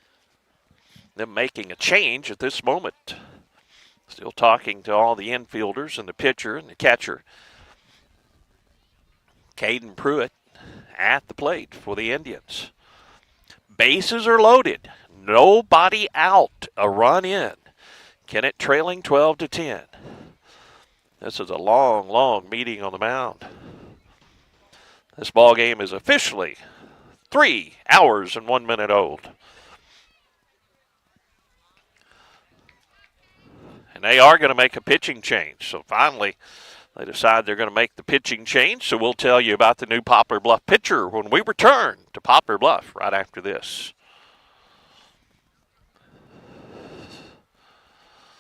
them making a change at this moment. Still talking to all the infielders and the pitcher and the catcher. Caden Pruitt at the plate for the Indians. Bases are loaded. Nobody out. A run in. Kennett trailing 12-10. This is a long, long meeting on the mound. This ball game is officially 3 hours and 1 minute old. And they are going to make a pitching change. So finally, they decide they're going to make the pitching change. So we'll tell you about the new Poplar Bluff pitcher when we return to Poplar Bluff right after this.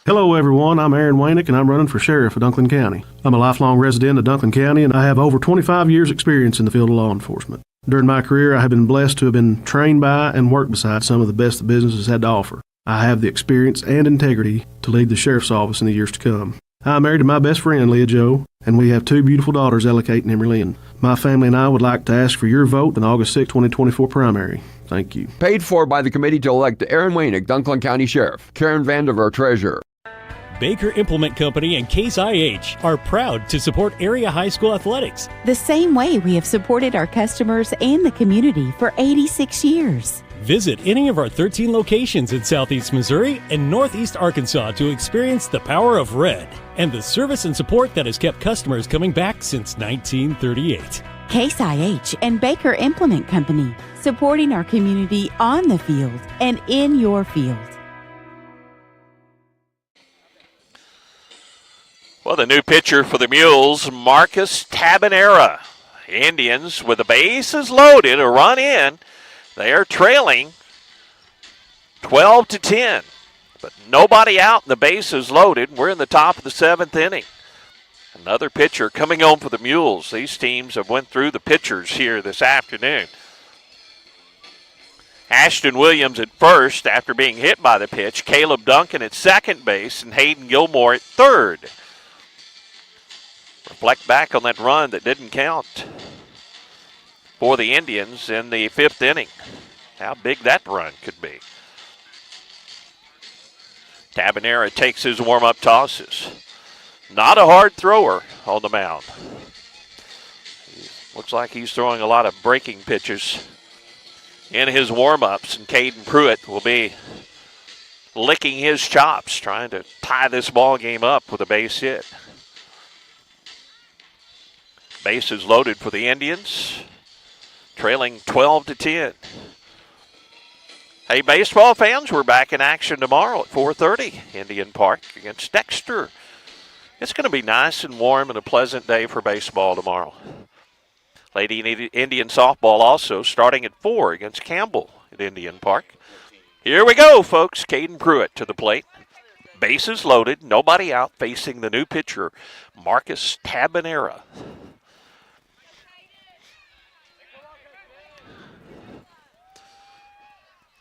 Hello, everyone. I'm Aaron Waynick, and I'm running for sheriff of Dunklin County. I'm a lifelong resident of Dunklin County, and I have over 25 years' experience in the field of law enforcement. During my career, I have been blessed to have been trained by and worked beside some of the best the business has had to offer. I have the experience and integrity to lead the sheriff's office in the years to come. I'm married to my best friend, Leah Jo, and we have 2 beautiful daughters, Ella Kate and Emery Lynn. My family and I would like to ask for your vote in the August 6, 2024 primary. Thank you. Paid for by the committee to elect Aaron Waynick, Dunklin County Sheriff. Karen Vandiver, Treasurer. Baker Implement Company and Case IH are proud to support area high school athletics. The same way we have supported our customers and the community for 86 years. Visit any of our 13 locations in Southeast Missouri and Northeast Arkansas to experience the power of red and the service and support that has kept customers coming back since 1938. Case IH and Baker Implement Company, supporting our community on the field and in your field. Well, the new pitcher for the Mules, Marcus Tabanera. Indians with the bases loaded, a run in. They are trailing 12-10, but nobody out and the bases loaded. We're in the top of the 7th inning. Another pitcher coming home for the Mules. These teams have went through the pitchers here this afternoon. Ashton Williams at first after being hit by the pitch. Caleb Duncan at second base and Hayden Gilmore at third. Reflect back on that run that didn't count for the Indians in the 5th inning. How big that run could be. Tabanera takes his warm-up tosses. Not a hard thrower on the mound. Looks like he's throwing a lot of breaking pitches in his warm-ups, and Caden Pruitt will be licking his chops, trying to tie this ball game up with a base hit. Bases loaded for the Indians, trailing 12-10. Hey, baseball fans, we're back in action tomorrow at 4:30, Indian Park against Dexter. It's going to be nice and warm and a pleasant day for baseball tomorrow. Lady Indian softball also starting at 4 against Campbell at Indian Park. Here we go, folks. Caden Pruitt to the plate. Bases loaded, nobody out, facing the new pitcher, Marcus Tabanera.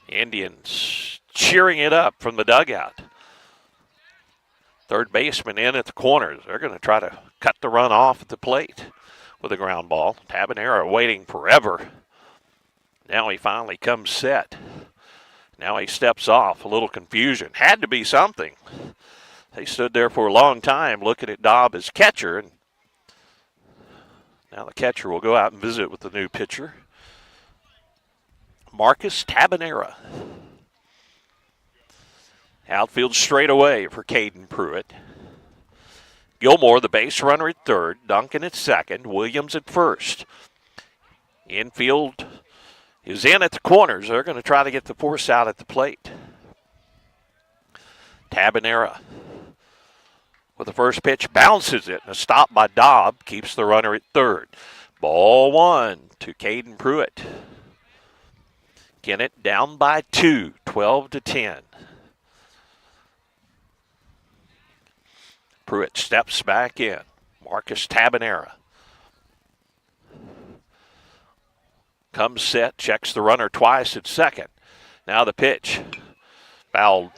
Indians cheering it up from the dugout. Third baseman in at the corners. They're going to try to cut the run off at the plate with a ground ball. Tabanera waiting forever. Now he finally comes set. Now he steps off. A little confusion. Had to be something. They stood there for a long time looking at Dobb as catcher. And now the catcher will go out and visit with the new pitcher, Marcus Tabanera. Outfield straight away for Caden Pruitt. Gilmore, the base runner, at third. Duncan at second. Williams at first. Infield is in at the corners. They're going to try to get the force out at the plate. Tabanera with the first pitch, bounces it. And a stop by Dobb keeps the runner at third. Ball 1 to Caden Pruitt. Kennett down by 2, 12-10. Pruitt steps back in. Marcus Tabanera comes set, checks the runner twice at second. Now the pitch. Fouled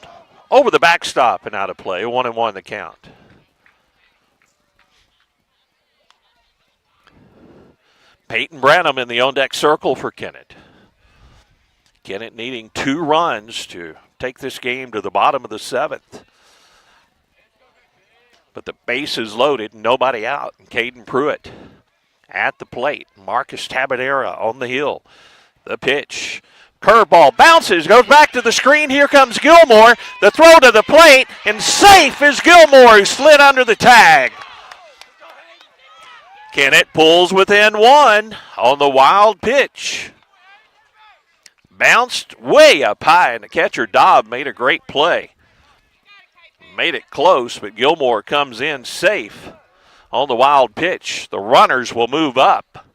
over the backstop and out of play. 1-1 the count. Peyton Branham in the on-deck circle for Kennett. Kennett needing 2 runs to take this game to the bottom of the 7th. But the base is loaded, nobody out. And Caden Pruitt at the plate. Marcus Tabanera on the hill. The pitch. Curveball bounces, goes back to the screen. Here comes Gilmore. The throw to the plate, and safe is Gilmore, who slid under the tag. Kennett pulls within 1 on the wild pitch. Bounced way up high, and the catcher, Dobb, made a great play. Made it close, but Gilmore comes in safe on the wild pitch. The runners will move up.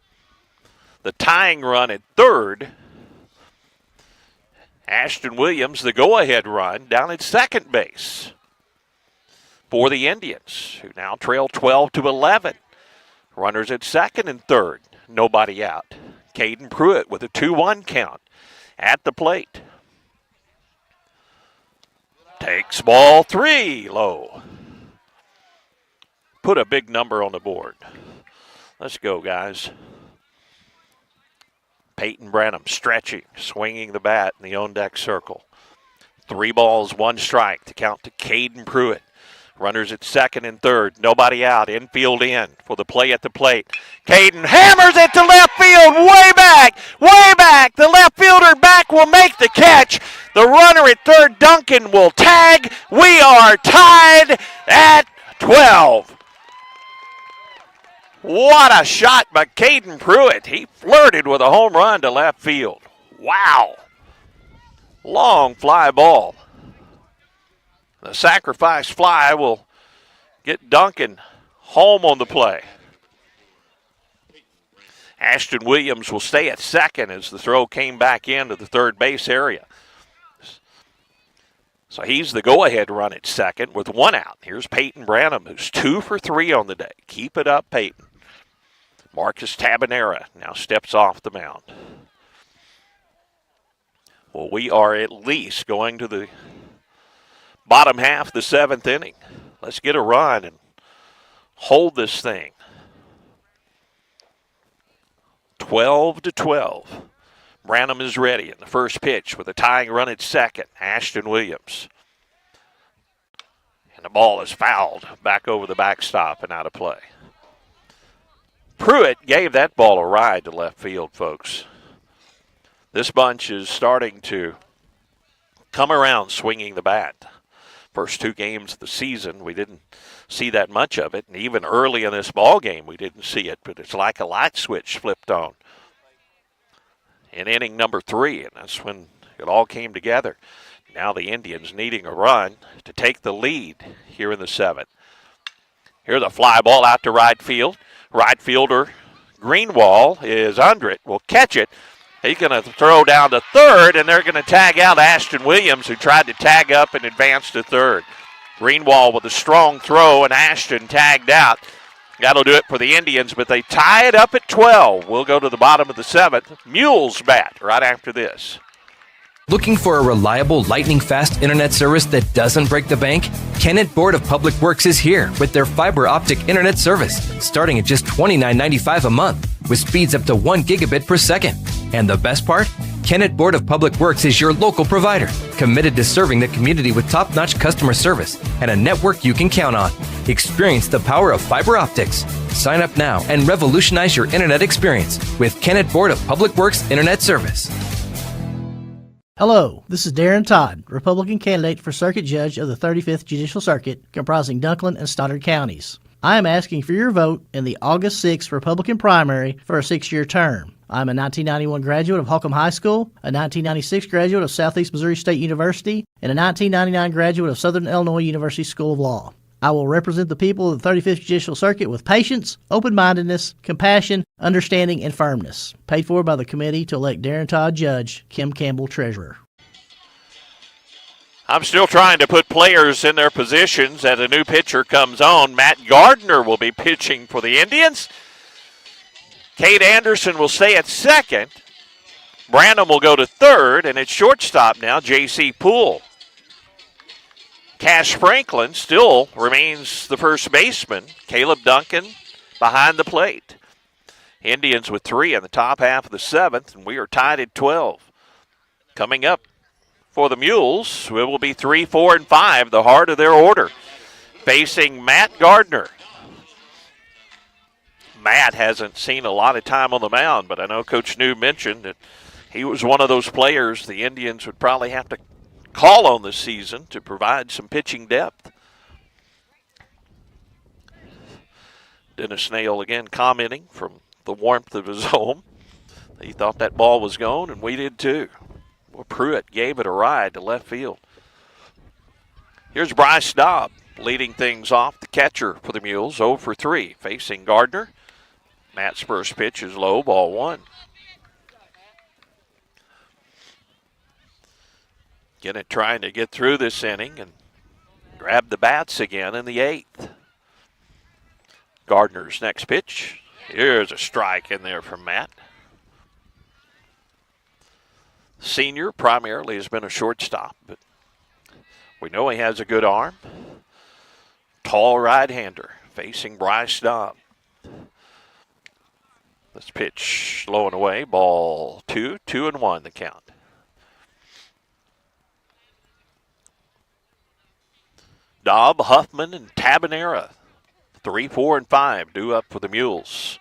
The tying run at third. Ashton Williams, the go-ahead run, down at second base for the Indians, who now trail 12-11. Runners at second and third. Nobody out. Caden Pruitt with a 2-1 count at the plate. Takes ball 3 low. Put a big number on the board. Let's go, guys. Peyton Branham stretching, swinging the bat in the on-deck circle. 3 balls, 1 strike to count to Caden Pruitt. Runners at second and third. Nobody out. Infield in for the play at the plate. Caden hammers it to left field. Way back. Way back. The left fielder back will make the catch. The runner at third, Duncan, will tag. We are tied at 12. What a shot by Caden Pruitt. He flirted with a home run to left field. Wow. Long fly ball. The sacrifice fly will get Duncan home on the play. Ashton Williams will stay at second as the throw came back into the third base area. So he's the go-ahead run at second with one out. Here's Peyton Branham, who's 2 for 3 on the day. Keep it up, Peyton. Marcus Tabanera now steps off the mound. Well, we are at least going to the bottom half of the 7th inning. Let's get a run and hold this thing. 12-12. Branham is ready in the first pitch with a tying run at second. Ashton Williams. And the ball is fouled back over the backstop and out of play. Pruitt gave that ball a ride to left field, folks. This bunch is starting to come around swinging the bat. First 2 games of the season, we didn't see that much of it. And even early in this ball game, we didn't see it. But it's like a light switch flipped on in inning number 3. And that's when it all came together. Now the Indians needing a run to take the lead here in the 7th. Here's a fly ball out to right field. Right fielder Greenwall is under it. Will catch it. He's going to throw down to third, and they're going to tag out Ashton Williams, who tried to tag up and advance to third. Greenwall with a strong throw, and Ashton tagged out. That'll do it for the Indians, but they tie it up at 12. We'll go to the bottom of the 7th. Mules bat right after this. Looking for a reliable, lightning-fast internet service that doesn't break the bank? Kennett Board of Public Works is here with their fiber optic internet service, starting at just $29.95 a month, with speeds up to 1 gigabit per second. And the best part? Kennett Board of Public Works is your local provider, committed to serving the community with top-notch customer service and a network you can count on. Experience the power of fiber optics. Sign up now and revolutionize your internet experience with Kennett Board of Public Works Internet Service. Hello, this is Darren Todd, Republican candidate for Circuit Judge of the 35th Judicial Circuit, comprising Dunklin and Stoddard counties. I am asking for your vote in the August 6th Republican primary for a 6-year term. I'm a 1991 graduate of Holcomb High School, a 1996 graduate of Southeast Missouri State University, and a 1999 graduate of Southern Illinois University School of Law. I will represent the people of the 35th Judicial Circuit with patience, open-mindedness, compassion, understanding, and firmness. Paid for by the committee to elect Darren Todd Judge, Kim Campbell Treasurer. I'm still trying to put players in their positions as a new pitcher comes on. Matt Gardner will be pitching for the Indians. Kate Anderson will stay at second. Branham will go to third, and at shortstop now, J.C. Poole. Cash Franklin still remains the first baseman. Caleb Duncan behind the plate. Indians with 3 in the top half of the 7th, and we are tied at 12. Coming up for the Mules, it will be 3, 4, and 5, the heart of their order, facing Matt Gardner. Matt hasn't seen a lot of time on the mound, but I know Coach New mentioned that he was one of those players the Indians would probably have to call on this season to provide some pitching depth. Dennis Nail again commenting from the warmth of his home. He thought that ball was gone, and we did too. Well, Pruitt gave it a ride to left field. Here's Bryce Dobb leading things off, the catcher for the Mules, 0 for 3, facing Gardner. Matt's first pitch is low, ball 1. Kennett trying to get through this inning and grab the bats again in the 8th. Gardner's next pitch. Here's a strike in there from Matt. Senior primarily has been a shortstop, but we know he has a good arm. Tall right-hander facing Bryce Dobb. This pitch low and away, ball 2, 2-1 the count. Dobb, Huffman, and Tabanera. 3, 4, and 5 due up for the Mules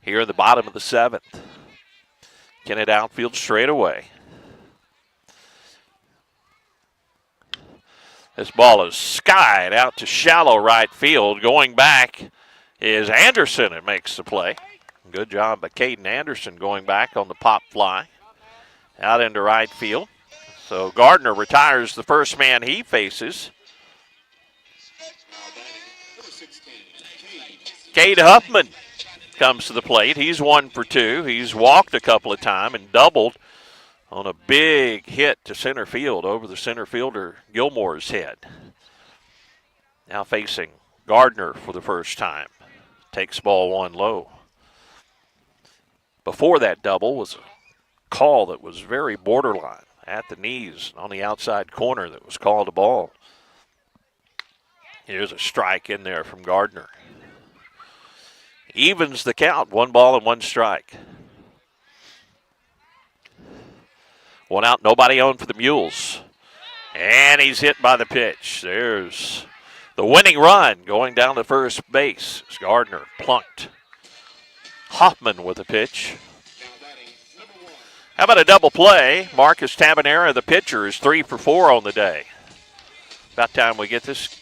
here in the bottom of the 7th. Kennett outfield straight away. This ball is skied out to shallow right field. Going back is Anderson and makes the play. Good job by Caden Anderson going back on the pop fly out into right field. So Gardner retires the first man he faces. Cade Huffman comes to the plate. He's 1 for 2. He's walked a couple of times and doubled on a big hit to center field over the center fielder Gilmore's head. Now facing Gardner for the first time. Takes ball 1 low. Before that double was a call that was very borderline at the knees on the outside corner that was called a ball. Here's a strike in there from Gardner. Evens the count, 1 ball and 1 strike. 1 out, nobody on for the Mules. And he's hit by the pitch. There's the winning run going down to first base. As Gardner plunked Hoffman with a pitch. How about a double play? Marcus Tabanera, the pitcher, is 3 for 4 on the day. About time we get this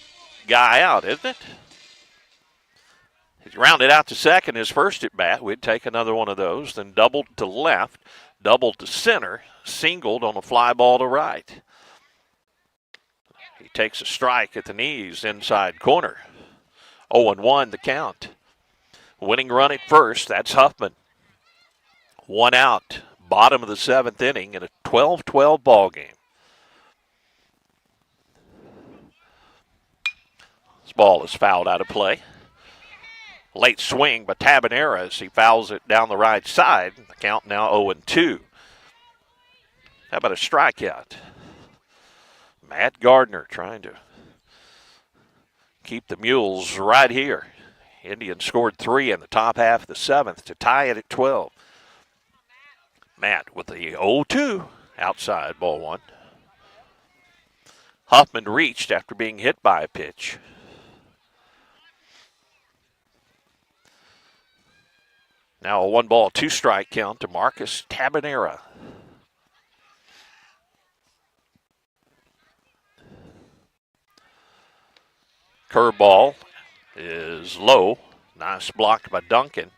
guy out, isn't it? He's rounded out to second his first at bat. We'd take another one of those. Then doubled to left, doubled to center, singled on a fly ball to right. He takes a strike at the knees, inside corner. 0-1 the count. Winning run at first, that's Huffman. 1 out, bottom of the 7th inning in a 12-12 ball game. This ball is fouled out of play. Late swing by Tabanera as he fouls it down the right side. The count now 0-2. How about a strikeout? Matt Gardner trying to keep the Mules right here. Indians scored 3 in the top half of the 7th to tie it at 12. Matt with the 0-2 outside, ball 1. Huffman reached after being hit by a pitch. Now a 1 ball, 2 strike count to Marcus Tabanera. Curveball is low. Nice blocked by Duncan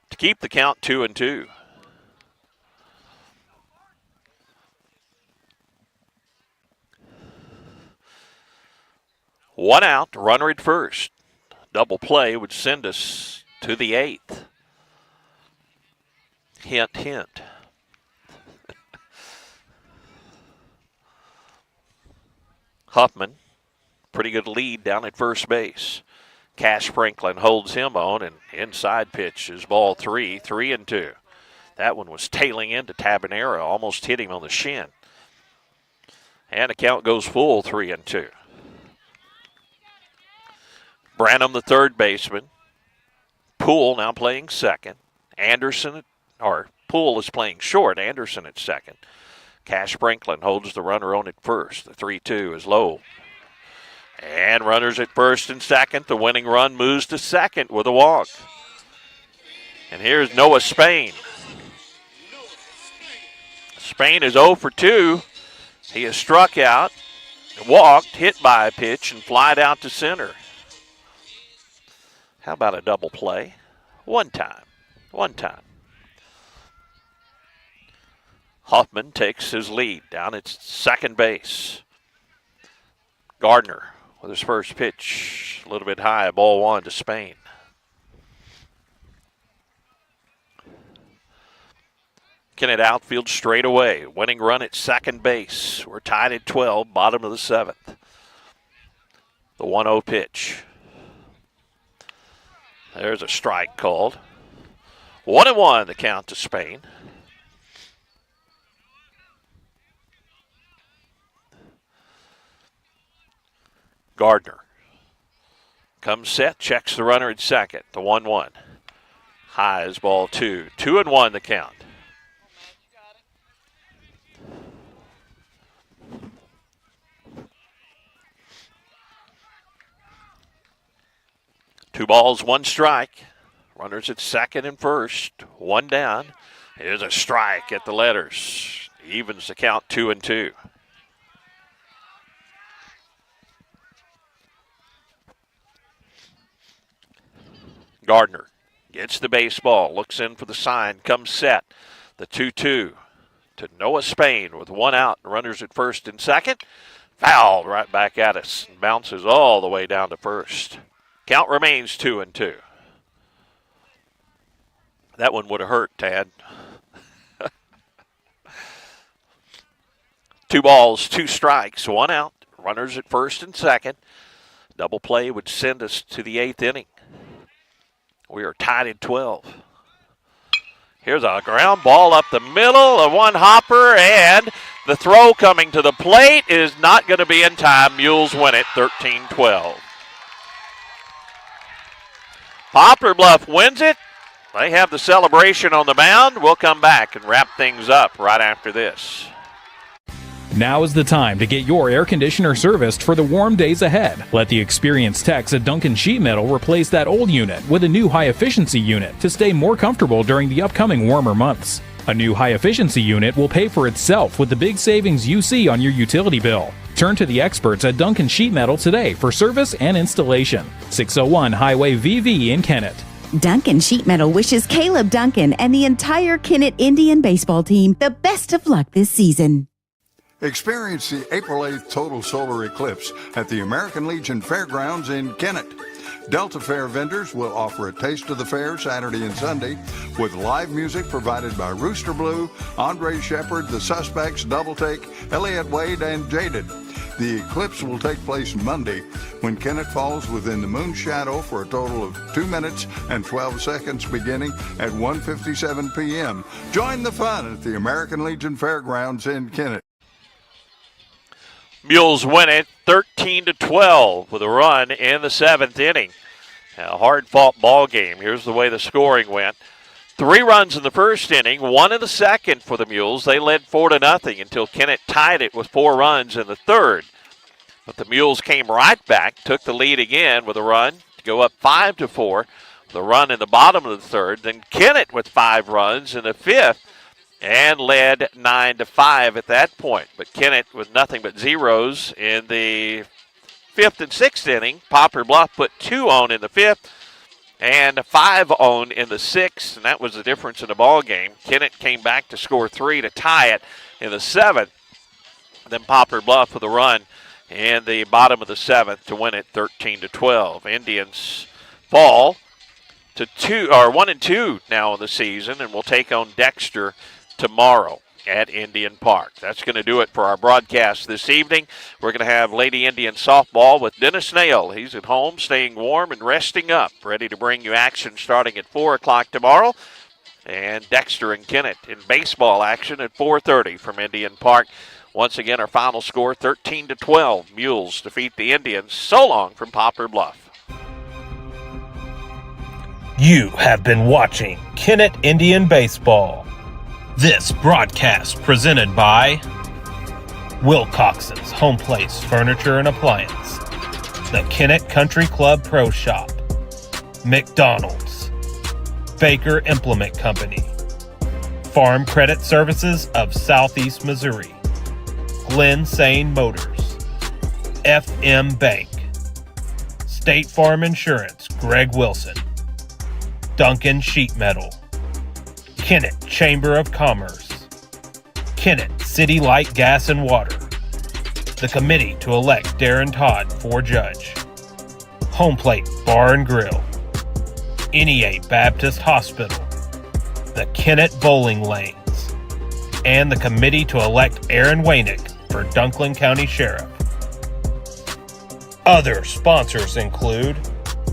to keep the count 2-2. One out, runner at first. Double play would send us to the 8th. Hint, hint. Huffman, pretty good lead down at first base. Cash Franklin holds him on, and inside pitch is ball 3, 3-2. That one was tailing into Tabanera, almost hit him on the shin. And the count goes full, 3-2. Branham, the third baseman. Poole now playing second. Poole is playing short. Anderson at second. Cash Franklin holds the runner on at first. The 3-2 is low. And runners at first and second. The winning run moves to second with a walk. And here's Noah Spain. Spain is 0 for 2. He has struck out, walked, hit by a pitch, and flied out to center. How about a double play? One time. Hoffman takes his lead down at second base. Gardner with his first pitch, a little bit high, ball 1 to Spain. Kennett outfield straight away. Winning run at second base. We're tied at 12, bottom of the 7th. The 1-0 pitch. There's a strike called. 1-1 the count to Spain. Gardner comes set, checks the runner at second. The 1-1. High is ball 2. 2-1 the count. 2 balls, 1 strike. Runners at second and first. 1 down. Here's a strike at the letters. Evens the count 2-2. Gardner gets the baseball, looks in for the sign, comes set. The 2-2 to Noah Spain with 1 out. Runners at first and second. Fouled right back at us. Bounces all the way down to first. Count remains 2-2. That one would have hurt, Tad. 2 balls, 2 strikes, 1 out. Runners at first and second. Double play would send us to the 8th inning. We are tied at 12. Here's a ground ball up the middle, a 1 hopper, and the throw coming to the plate is not going to be in time. Mules win it 13-12. Poplar Bluff wins it. They have the celebration on the mound. We'll come back and wrap things up right after this. Now is the time to get your air conditioner serviced for the warm days ahead. Let the experienced techs at Duncan Sheet Metal replace that old unit with a new high-efficiency unit to stay more comfortable during the upcoming warmer months. A new high-efficiency unit will pay for itself with the big savings you see on your utility bill. Turn to the experts at Duncan Sheet Metal today for service and installation. 601 Highway VV in Kennett. Duncan Sheet Metal wishes Caleb Duncan and the entire Kennett Indian baseball team the best of luck this season. Experience the April 8th total solar eclipse at the American Legion Fairgrounds in Kennett. Delta Fair vendors will offer a taste of the fair Saturday and Sunday with live music provided by Rooster Blue, Andre Shepard, The Suspects, Double Take, Elliott Wade, and Jaded. The eclipse will take place Monday when Kennett falls within the moon shadow for a total of 2 minutes and 12 seconds beginning at 1:57 p.m. Join the fun at the American Legion Fairgrounds in Kennett. Mules win it 13-12 with a run in the 7th inning. A hard-fought ball game. Here's the way the scoring went. 3 runs in the first inning, 1 in the second for the Mules. They led 4-0 until Kennett tied it with 4 runs in the third. But the Mules came right back, took the lead again with a run to go up 5-4. The run in the bottom of the third. Then Kennett with 5 runs in the fifth, and led 9-5 at that point. But Kennett with nothing but zeros in the 5th and 6th inning. Poplar Bluff put 2 on in the 5th and 5 on in the 6th, and that was the difference in the ball game. Kennett came back to score 3 to tie it in the 7th. Then Poplar Bluff with a run in the bottom of the 7th to win it 13-12. Indians fall to 1-2 now in the season, and will take on Dexter tomorrow at Indian Park. That's going to do it for our broadcast this evening. We're going to have Lady Indian softball with Dennis Nail. He's at home, staying warm and resting up, ready to bring you action starting at 4 o'clock tomorrow. And Dexter and Kennett in baseball action at 4:30 from Indian Park. Once again, our final score, 13-12. Mules defeat the Indians. So long from Poplar Bluff. You have been watching Kennett Indian Baseball. This broadcast presented by Wilcoxon's Home Place Furniture and Appliance, the Kennett Country Club Pro Shop, McDonald's, Baker Implement Company, Farm Credit Services of Southeast Missouri, Glen Sane Motors, FM Bank, State Farm Insurance, Greg Wilson, Duncan Sheet Metal, Kennett Chamber of Commerce, Kennett City Light Gas and Water, the committee to elect Darren Todd for judge, Home Plate Bar and Grill, NEA Baptist Hospital, the Kennett Bowling Lanes, and the committee to elect Aaron Waynick for Dunklin County Sheriff. Other sponsors include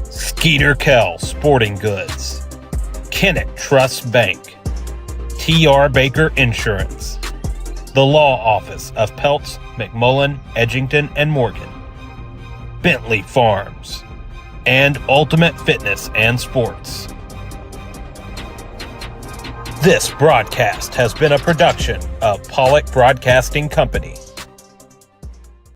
Skeeter Kell Sporting Goods, Kennett Trust Bank, T.R. Baker Insurance, the Law Office of Peltz, McMullen, Edgington, and Morgan, Bentley Farms, and Ultimate Fitness and Sports. This broadcast has been a production of Pollock Broadcasting Company.